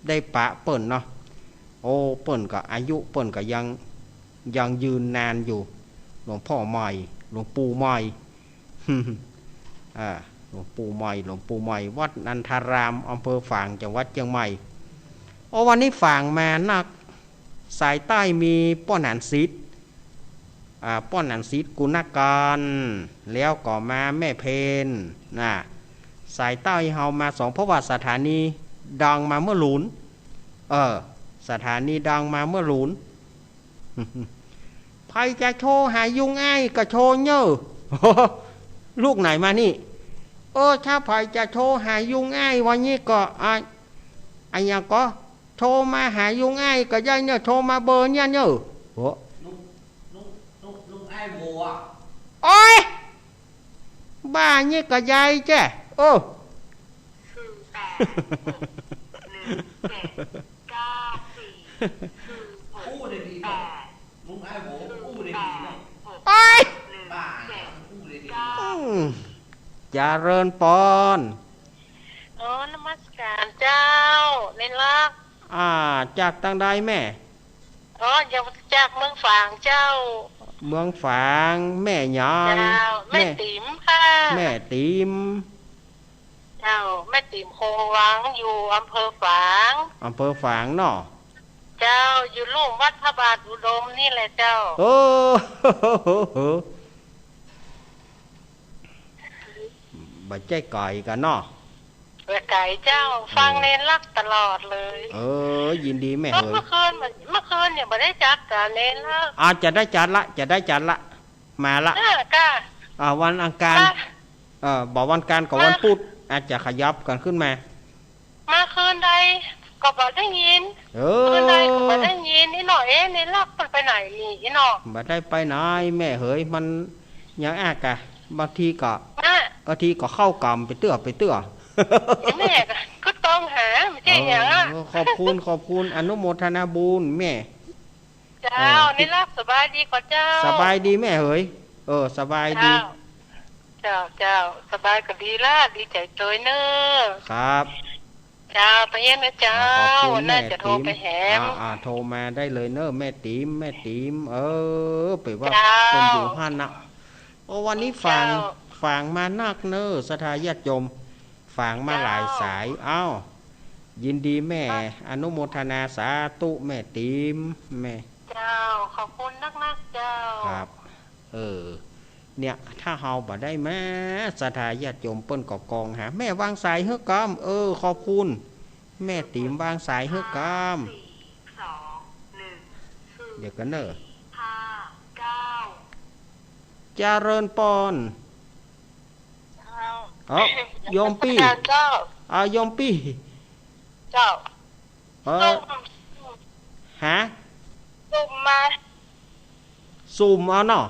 ได้ปะเปิ้นเนาะโอ้เปิ้นก็อายุเปิ้นก็ยังยืนนานอยู่หลวงพ่อใหม่หลวงปู่ใหม่ หลวงปู่ใหม่วัดนันทารามอำเภอฝางจังหวัดเชียงใหม่วันนี้ฝางมานักสายใต้มีป้อนหานซิดกุณการแล้วก็มาแม่เพนสายใต้เฮามา2เพราะว่าสถานีดังมาเมื่อหลุนสถานีดังมาเมื่อหลุน ใครจะโชว์หายุงง่ายก็โชว์เนอะ ลูกไหนมานี่ถ้าใครจะโชว์หายุงง่ายวันนี้ก็ยังก็โทรมาหายุงง่ายก็ได้เนี่ยโทรมาเบอร์เนี่ยเนอะลุงไอ้บัวโอ้ยบ้านี่ก็ยายจ้ะอู้ได้ดีลุงไอ้บัวอู้ได้ดีเนาะบ้าอู้ได้ดีเจริญปอนนมัสการเจ้าในรักจากทางใดแม่จากเมืองฝางเจ้าเมืองฝางแม่ยายแม่ติ๋มค่ะแม่ติ๋มเจ้าแม่ติ๋มคงวังอยู่อำเภอฝางเนาะเจ้าอยู่ลุ่มวัดพระบาทอุดมนี่แหละเจ้าบัดใจไก่กันเนาะไก่เจ้าฟังเน้นรักตลอดเลยยินดีแม่เฮ้ยเมื่อคืนเนี่ยไม่ได้จัดการเน้นแล้วจะได้จัดละมาละวันอังคารบอกวันการกับวันพุธอาจจะขยับกันขึ้นมาคืนใดก็บอกได้ยินคืนใดก็บอกได้ยินนี่หน่อยเน้นรักมันไปไหนนี่หน่อยบ่ได้ไปไหนแม่เฮ้ยมันยังกะบางทีก็เข้ากรรมไปเตื้อแม่ก็ต้องหาไม่ใช่อย่างขอบคุณอนุโมทนาบุญแม่เจ้านี่รักสบายดีกว่าเจ้าสบายดีแม่เฮ้ยสบายดีเจ้าสบายก็ดีละดีใจเตยเนอะครับเจ้าไปเย็นนะเจ้าน่าจะโทรไปแหมโทรมาได้เลยเนอะแม่ติ๋มไปว่าคนอยู่หันนะวันนี้ฝางมานักเนอะสถาญาติโยมฝางมาหลายสายยินดีแม่อนุโมทนาสาธุแม่ติ๋มแม่ เจ้าขอบคุณนักๆเจ้าครับเนี่ยถ้าเฮาบ่ได้แม่ศรัทธาญาติโยมเปิ้นก็กองหาแม่วางสายเฮือกามขอบคุณแม่ติ๋มวางสายเฮือกามเดี๋ยวกันเด้อเจริญปอนโยมปี้โยมปี้เจ้าฮะซุ่มมาซูมเอาเนาะ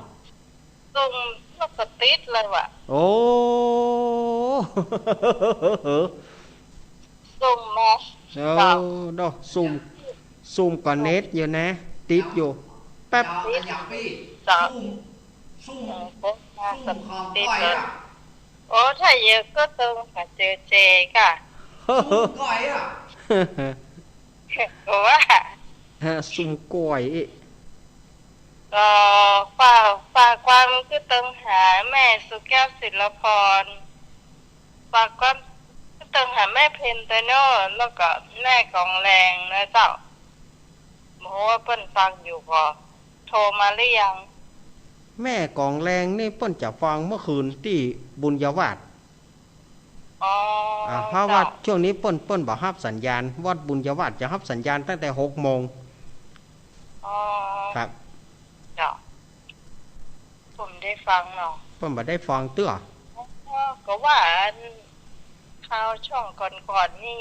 ซุ่มนกกระติดเลยว่ะโอ้ซุ่มมาดอกซูมก่อนเน็ตอยู่นะติดอยู่แป๊บซุ่มมาสติดเลยโอ้ถ้าเยอะก็ต้องหาเจก่ะก้อยอ่ะว่าซุ่มก้อยฝากความคือต้องหาแม่สุแก้วศิลปรฝากความคือต้องหาแม่เพนเตโนแล้วก็แม่กองแรงนะเจ้าโมว่าเปิ้นฟังอยู่พอโทรมาหรือยังแม่กองแรงนี่เปิ้นจะฟังเมื่อคืนที่บุญยวาสเพราะว่าช่วงนี้เปิ้นบ่รับสัญญาณวัดบุญยวาสจะรับสัญญาณตั้งแต่ 6 โมงครับเจ้าผมได้ฟังเนาะเปิ้นบ่ได้ฟังเตื้อก็ว่าข่าวช่องก่อนๆนี่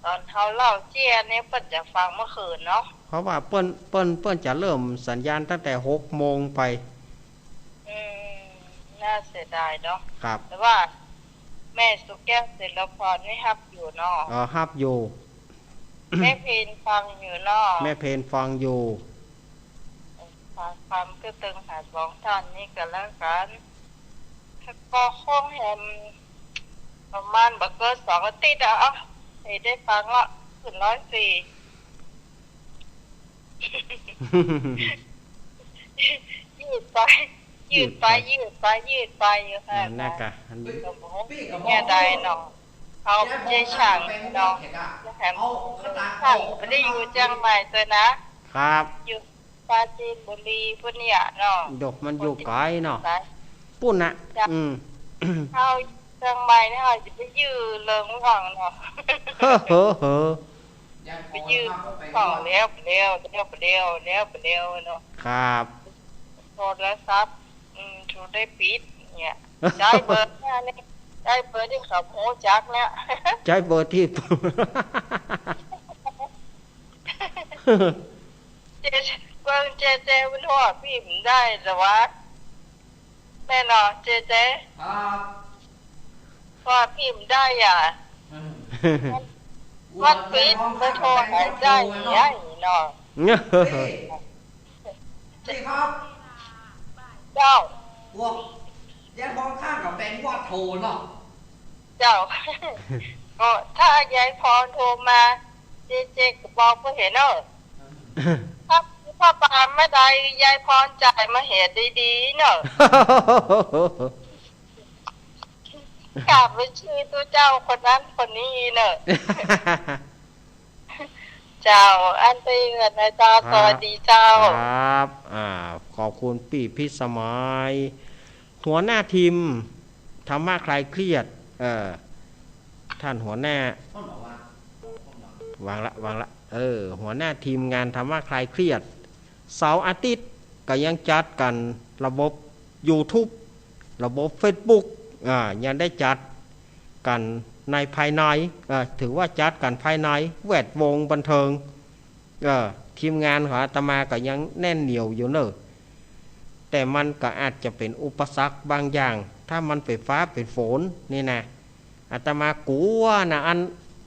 ตอนเขาเล่าเจี้ยเนี่ยเปิ้นจะฟังเมื่อคืนเนาะเพราะว่าเปิ้นจะเริ่มสัญญาณตั้งแต่ 6 โมงไปน่าเสียดายเนาะครับแต่ว่าแม่สุแก้วศิลปรนี่ฮับอยู่เนาะฮับอยู่แม่เพนฟังอยู่เนาะแม่เพนฟังอยู่ความก็ตึงหาสองท่านนี้กันแล้วกันถ้าก็คงแฮมประมาณบักเกิน2 อาทิตย์ให้ได้ฟังละขึ้น104ยืดไปอยู่ค่ะน่ากะเนี่ยได้เนาะเขาเจ๊ช่างเนาะแถมช่างไม่ได้อยู่เชียงใหม่ตัวนะครับอยู่ปราจีนบุรีพุ่นเนี่ยเนาะดอกมันอยู่ไกลเนาะปุ่นน่ะเขาเชียงใหม่เนี่ยเขาจะไปยืนเลิงหวังเนาะไปยืนฝั่งเลี้ยวเนาะครับโทรศัพท์ถูกได้ปิดเนี่ยได้เบอร์นี่ได้เบอร์ที่เขาโหจักเนี่ยใช้เบอร์ที่เบิ่งเจมันทอดพี่ผมได้แต่ว่าแม่นอนเจทอดพี่ผมได้วัดปิดไม่โทรหายใจอย่างนี้เนาะครับเจ้าพวกยายพรข้างกับเป็นวัดโทเนาะเจ้าก็ถ้ายายพรโทรมาเจก็บอกเพื่อเห็นเนอะถ้าปานไม่ได้ยายพรจ่ายมาเหตุดีๆเนอะกลับไปชื่อตัวเจ้าคนนั้นคนนี้เนอะเจ้าอันตีเงินนะเจ้าสวัสดีเจ้าครับขอบคุณปี่พิสมัยหัวหน้าทีมธรรมะคลายเครียดท่านหัวหน้าวางละหัวหน้าทีมงานธรรมะคลายเครียดเสาร์อาทิตย์ก็ยังจัดกันระบบ YouTube ระบบ Facebook ยังได้จัดกันในภายในถือว่าจัดกันภายในแวดวงบันเทิงทีมงานของอาตมาก็ยังแน่นเหนียวอยู่เนอะแต่มันก็อาจจะเป็นอุปสรรคบางอย่างถ้ามันเป็นฟ้าเป็นฝนนี่นะอาตมากลัวนะอัน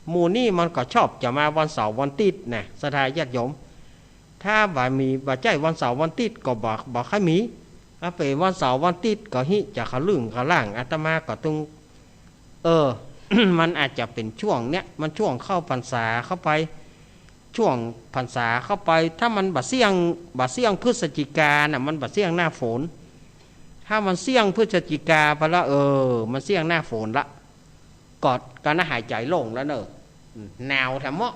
หมู่นี่มันก็ชอบจะมาวันเสาร์วันอาทิตย์นะศรัทธาญาติโยมถ้าบ่ใจวันเสาร์วันอาทิตย์ก็บอกให้มีถ้าเป็นวันเสาร์วันอาทิตย์ก็ฮิจะขลุ่งขล่างอาตมาก็ต้องมันอาจจะเป็นช่วงเนี้ยมันช่วงเข้าพรรษาเข้าไปช่วงพรรษาเข้าไปถ้ามันบะเสี่ยงพฤศจิกาน่ะมันบะเสี่ยงหน้าฝนถ้ามันเสี่ยงพฤศจิกาไปแล้วมันเสี่ยงหน้าฝนละกอดกันหายใจลงแล้วเนอะหนาวแถมเมาะ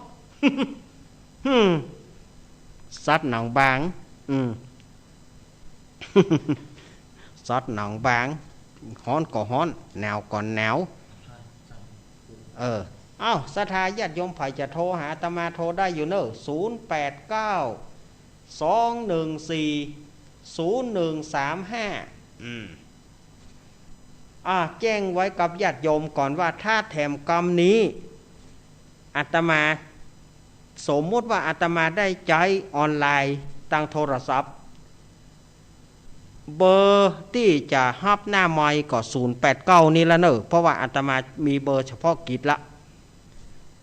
ซัดหนองบางซัดหนองบางฮ้อนก็ฮ้อนหนาวก็หนาวเอ้าศรัทธาญาติโยมไผจะโทรหาอาตมาโทรได้อยู่เนอะ089-214-0135แจ้งไว้กับญาติโยมก่อนว่าถ้าแถมกรรมนี้อาตมาสมมติว่าอาตมาได้ใจออนไลน์ตั้งโทรศัพท์เบอร์ที่จะฮับหน้าไมค์ก็089นี่ละเนอะเพราะว่าอาตมามีเบอร์เฉพาะกิจละ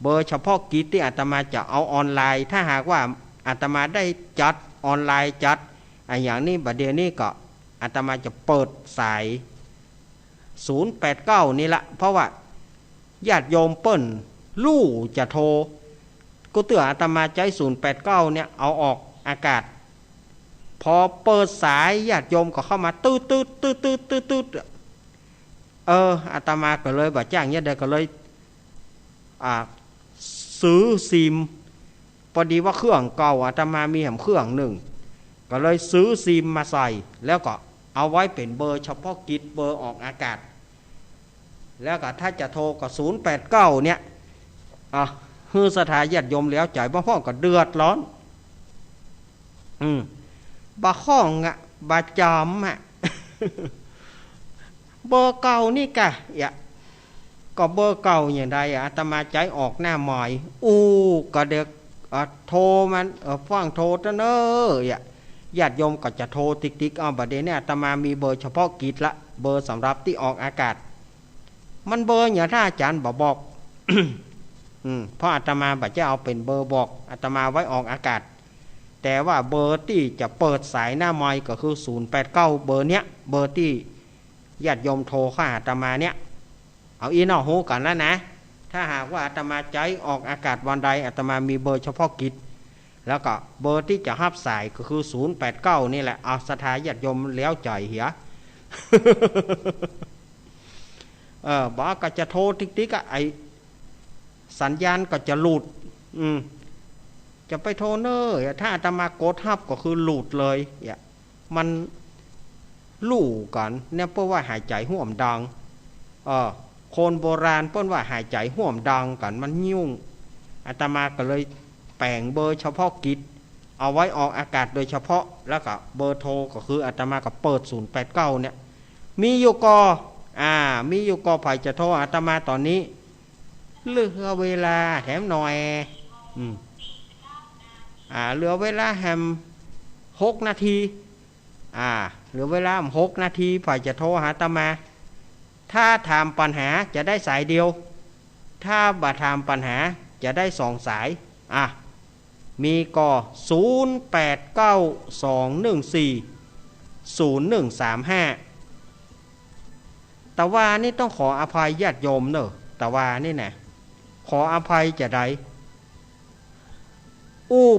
เบอร์เฉพาะกิจที่อาตมาจะเอาออนไลน์ถ้าหากว่าอาตมาได้จัดออนไลน์จัดอย่างนี้บัดเดี๋ยวนี้ก็อาตมาจะเปิดสาย089นี่ละเพราะว่าญาติโยมเปิ้นลู่จะโทรก็เตือนอาตมาใจ089เนี่ยเอาออกอากาศพอเปิดสายญาติโยมก็เข้ามาตืดอาตมาก็เลยบ่จ้างเนี่ยเด็กก็เลยซื้อซิมพอดีว่าเครื่องเก่าอาตมามีเครื่องหนึ่งก็เลยซื้อซิมมาใส่แล้วก็เอาไว้เป็นเบอร์เฉพาะกิจเบอร์ออกอากาศแล้วก็ถ้าจะโทรก็089เนี่ยฮือสถาญาติโยมแล้วใจบ่ห้องก็เดือดร้อนบ่ห้องบ่จอมเบอร์เก่านี่กะก็เบอร์เก่าอย่างใดอาตมาใจออกหน้าหมอยก็เด็กโทรมันฟังโทรตะเนอญาติโยมก็จะโทรติ๊กๆบัดนี้อาตมามีเบอร์เฉพาะกิจละเบอร์สำหรับที่ออกอากาศมันเบอร์อย่างถ้าอาจารย์บอก เพราะอาตมาบัดจะเอาเป็นเบอร์บอกอาตมาไว้ออกอากาศแต่ว่าเบอร์ที่จะเปิดสายหน้าไมค์ก็คือ089เบอร์เนี้ยเบอร์ที่ญาติโยมโทรเข้าอาตมาเนี้ยเอาอีนอหูกันแล้วนะถ้าหากว่าอาตมาใจออกอากาศวันใดอาตมามีเบอร์เฉพาะกิจแล้วก็เบอร์ที่จะรับสายก็คือ089นี่แหละเอาศรัทธาญาติโยมแล้วใจเหีย บอกก็จะโทรติ๊กไอสัญญาณก็จะหลุดจะไปโทรเนอร์ถ้าอาตมากดฮับก็คือหลุดเลยมันลู่กันเนี่ยเพราะว่าหายใจห่วมดังคนโบราณเปิ้นว่าหายใจห่วมดังกันมันยุ่งอาตมาก็เลยแปลงเบอร์เฉพาะกิจเอาไว้ออกอากาศโดยเฉพาะแล้วก็เบอร์โทรก็คืออาตมาก็เปิด089เนี่ยมีอยู่ก็ไผจะโทรอาตมาตอนนี้เหลือเวลาแถมหน่อยเหลือเวลาแฮม6นาทีเหลือเวลา6นาทีไผจะโทรหาอาตมาถ้าถามปัญหาจะได้สายเดียวถ้าบ่ถามปัญหาจะได้2สายมีก็0892140135แต่ว่านี่ต้องขออภัยญาติโยมเนอะแต่ว่านี่นะขออภัยจะได้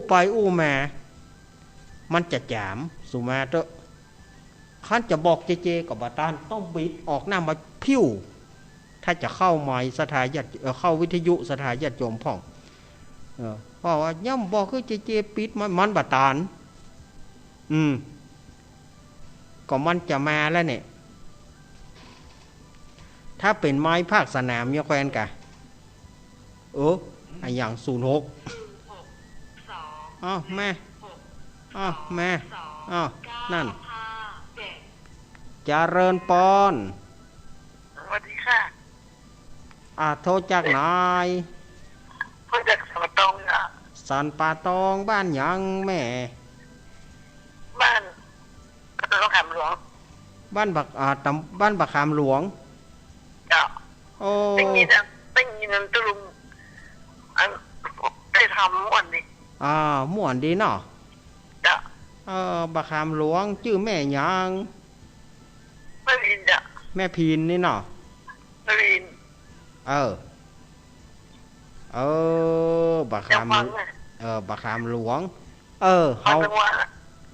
ไปมามันจะจามสุมาเตอะขั้นจะบอกเจกับบาตานต้องบิดออกหน้ามาพิ้วถ้าจะเข้าไม้สถาญาติเข้าวิทยุสถาญาติโยมพ่องเพราะว่าย่ำบอกคือเจปิดมันบาตานก็มันจะมาแล้วเนี่ยถ้าเป็นไม้ภาคสนามเนี่ยแควนกะอย่าง06แม่นั่นเจริญปอนสวัสดีค่ะโทรจากไหนโทรจากสันปะตองสันปะตองบ้านยังแม่บ้านบักขามหลวงบ้านบักขามหลวงตั้งยินตลุงได้ทำม่วนดิม่วนดีเนาะบักขามหลวงชื่อแม่ยังแม่พินแม่พินนี่เนาะแม่พินบักขามหลวง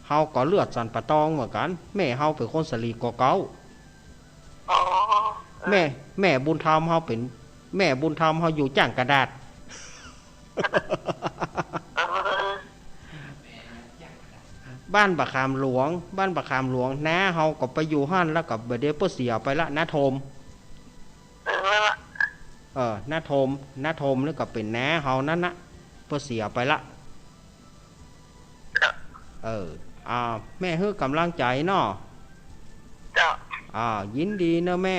เฮาก็เลือดสันปะตองเหมือนกันแม่เฮาเป็นคนสลีกเก่าแม่บุญธรรมเฮาเป็นแม่บุญธรรมเฮาอยู่จ้างกระดาษ บ้านบะขามหลวงน้าเฮาก็ไปอยู่หั่นแล้วก็บ่ได้เปิ้นเสียไปละน้าโทมน้าโทมนี่ก็เป็นน้าเฮานั่นนะเปิ้นเสียไปละแม่ฮื้อกำลังใจเนาะยินดีเนอะแม่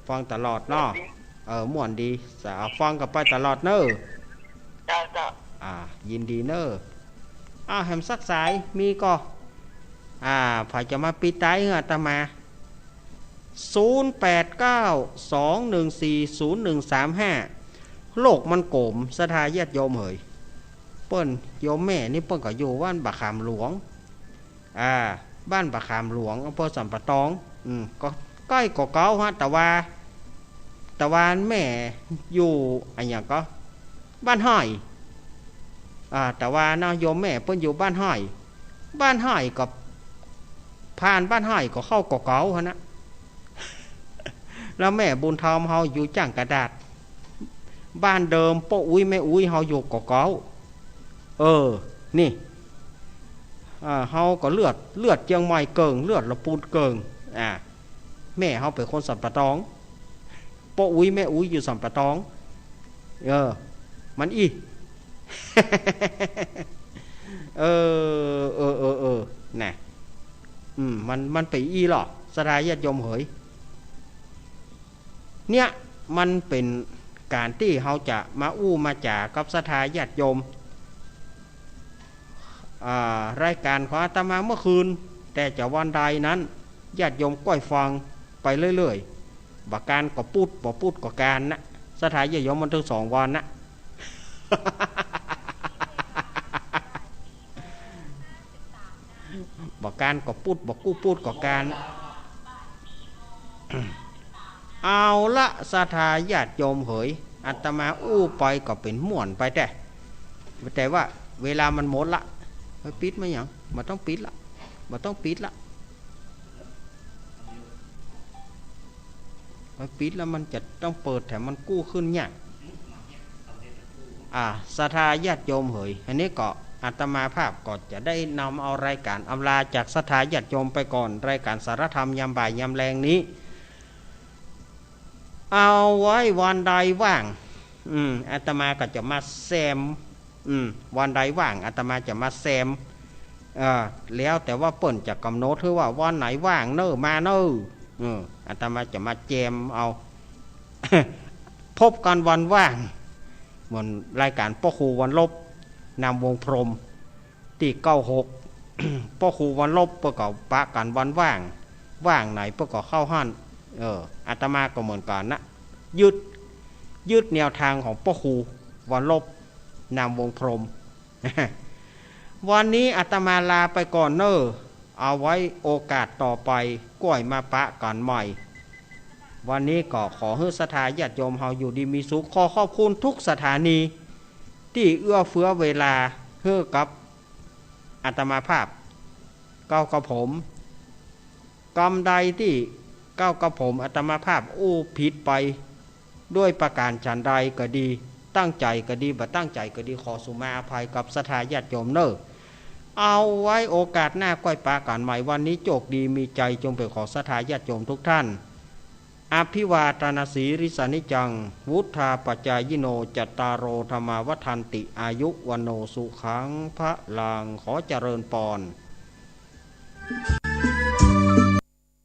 ฟังตลอดเนาะม่วนดีสาฟังกับไปตลอดเนอะยินดีเนอะแหมสักสายมีก็ฝ่ายจะมาปิดท้ายอาตมา0892140135โลกมันโกมสถาญาติโยมเหยเปิ้นโยมแม่นี่เปิ้นก็อยู่บ้านบะขามหลวงบ้านบะขามหลวงอำเภอสัมปะตองก็ใกล้กว่าเก่าฮะแต่ว่าแม่อยู่อันอย่างก็บ้านห้อยแต่ว่านะโยมแม่เปิ้นอยู่บ้านห้อยกับผ่านบ้านห้อยก็เข้ากว่าเก่าฮะนะแล้วแม่บุญธรรมเฮาอยู่จังกระดาษบ้านเดิมป้าอุ้ยแม่อุ้ยเฮาอยู่กว่าเก่านี่เฮาก็เลือดเจียงใหม่เกิงเลือดละปูนเกิงแม่เฮาเป็นคนสัมปะตองป้าอุ้ยแม่อุ้ยอยู่สัมปะตองมันน่ะมันไปหรอสดายญาติโยมเหยเนี่ยมันเป็นการที่เฮาจะมามาจ่ากับสถาญาติโยมรายการของอาตมาเมื่อคืนแต่จะวันใดนั้นญาติโยมก้อยฟังไปเรื่อยๆบักการก็พูดก็การนะสถาญาติโยมมันถึง2 วันนะ บักการก็พูดก็การเอาละสถาญาติโยมเหยอาตมาไปก็เป็นม่วนไปแต่ว่าเวลามันหมดละปิดไหมยังมันต้องปิดละปิดแล้วมันจะต้องเปิดแถมมันกู้ขึ้นเนี่ยสถาญาติโยมเหยอันนี้ก็อาตมาภาพก็จะได้นำเอารายการอำลาจากสถาญาติโยมไปก่อนรายการสารธรรมยามบ่ายยามแรงนี้เอาไว้วันใดว่างอาตมาก็จะมาแซมวันใดว่างอาตมาจะมาแซมแล้วแต่ว่าเปิ่นจะกำหนดคือว่าวันไหนว่างเนอมาเนออาตมาจะมาแจมเอา พบกันวันว่างเหมือนรายการพ่อครูวันลบนำวงพรมที่96 พ่อครูวันลบเพื่อก่อปะกันวันว่างไหนเพื่อก่อเข้าหั่นอาตมาก็เหมือนกันนะยึดแนวทางของพ่อครูวันลบนำวงพรม วันนี้อาตมาลาไปก่อนเนอะเอาไว้โอกาสต่อไปก้อยมาปะกันใหม่วันนี้ก็ขอให้สถาญาติโยมเฮาอยู่ดีมีสุขขอขอบคุณทุกสถานีที่เอื้อเฟื้อเวลาให้กับอาตมาภาพก้าวกับผมกรรมใดที่ก้าวกับผมอาตมาภาพผิดไปด้วยประการฉันใดก็ดีตั้งใจก็ดีบ่ตั้งใจก็ดีขอสุมาอภัยกับสถาญาติโยมเนอะเอาไว้โอกาสหน้าก้อยปากันใหม่วันนี้โชคดีมีใจจงเป็นของสถาญาติโยมทุกท่านอภิวาทนาสีริสานิจังวุธาปัจจายโนจัตตารโอธรรมาวัฏันติอายุวโนสุขังพระลังขอเจริญปอน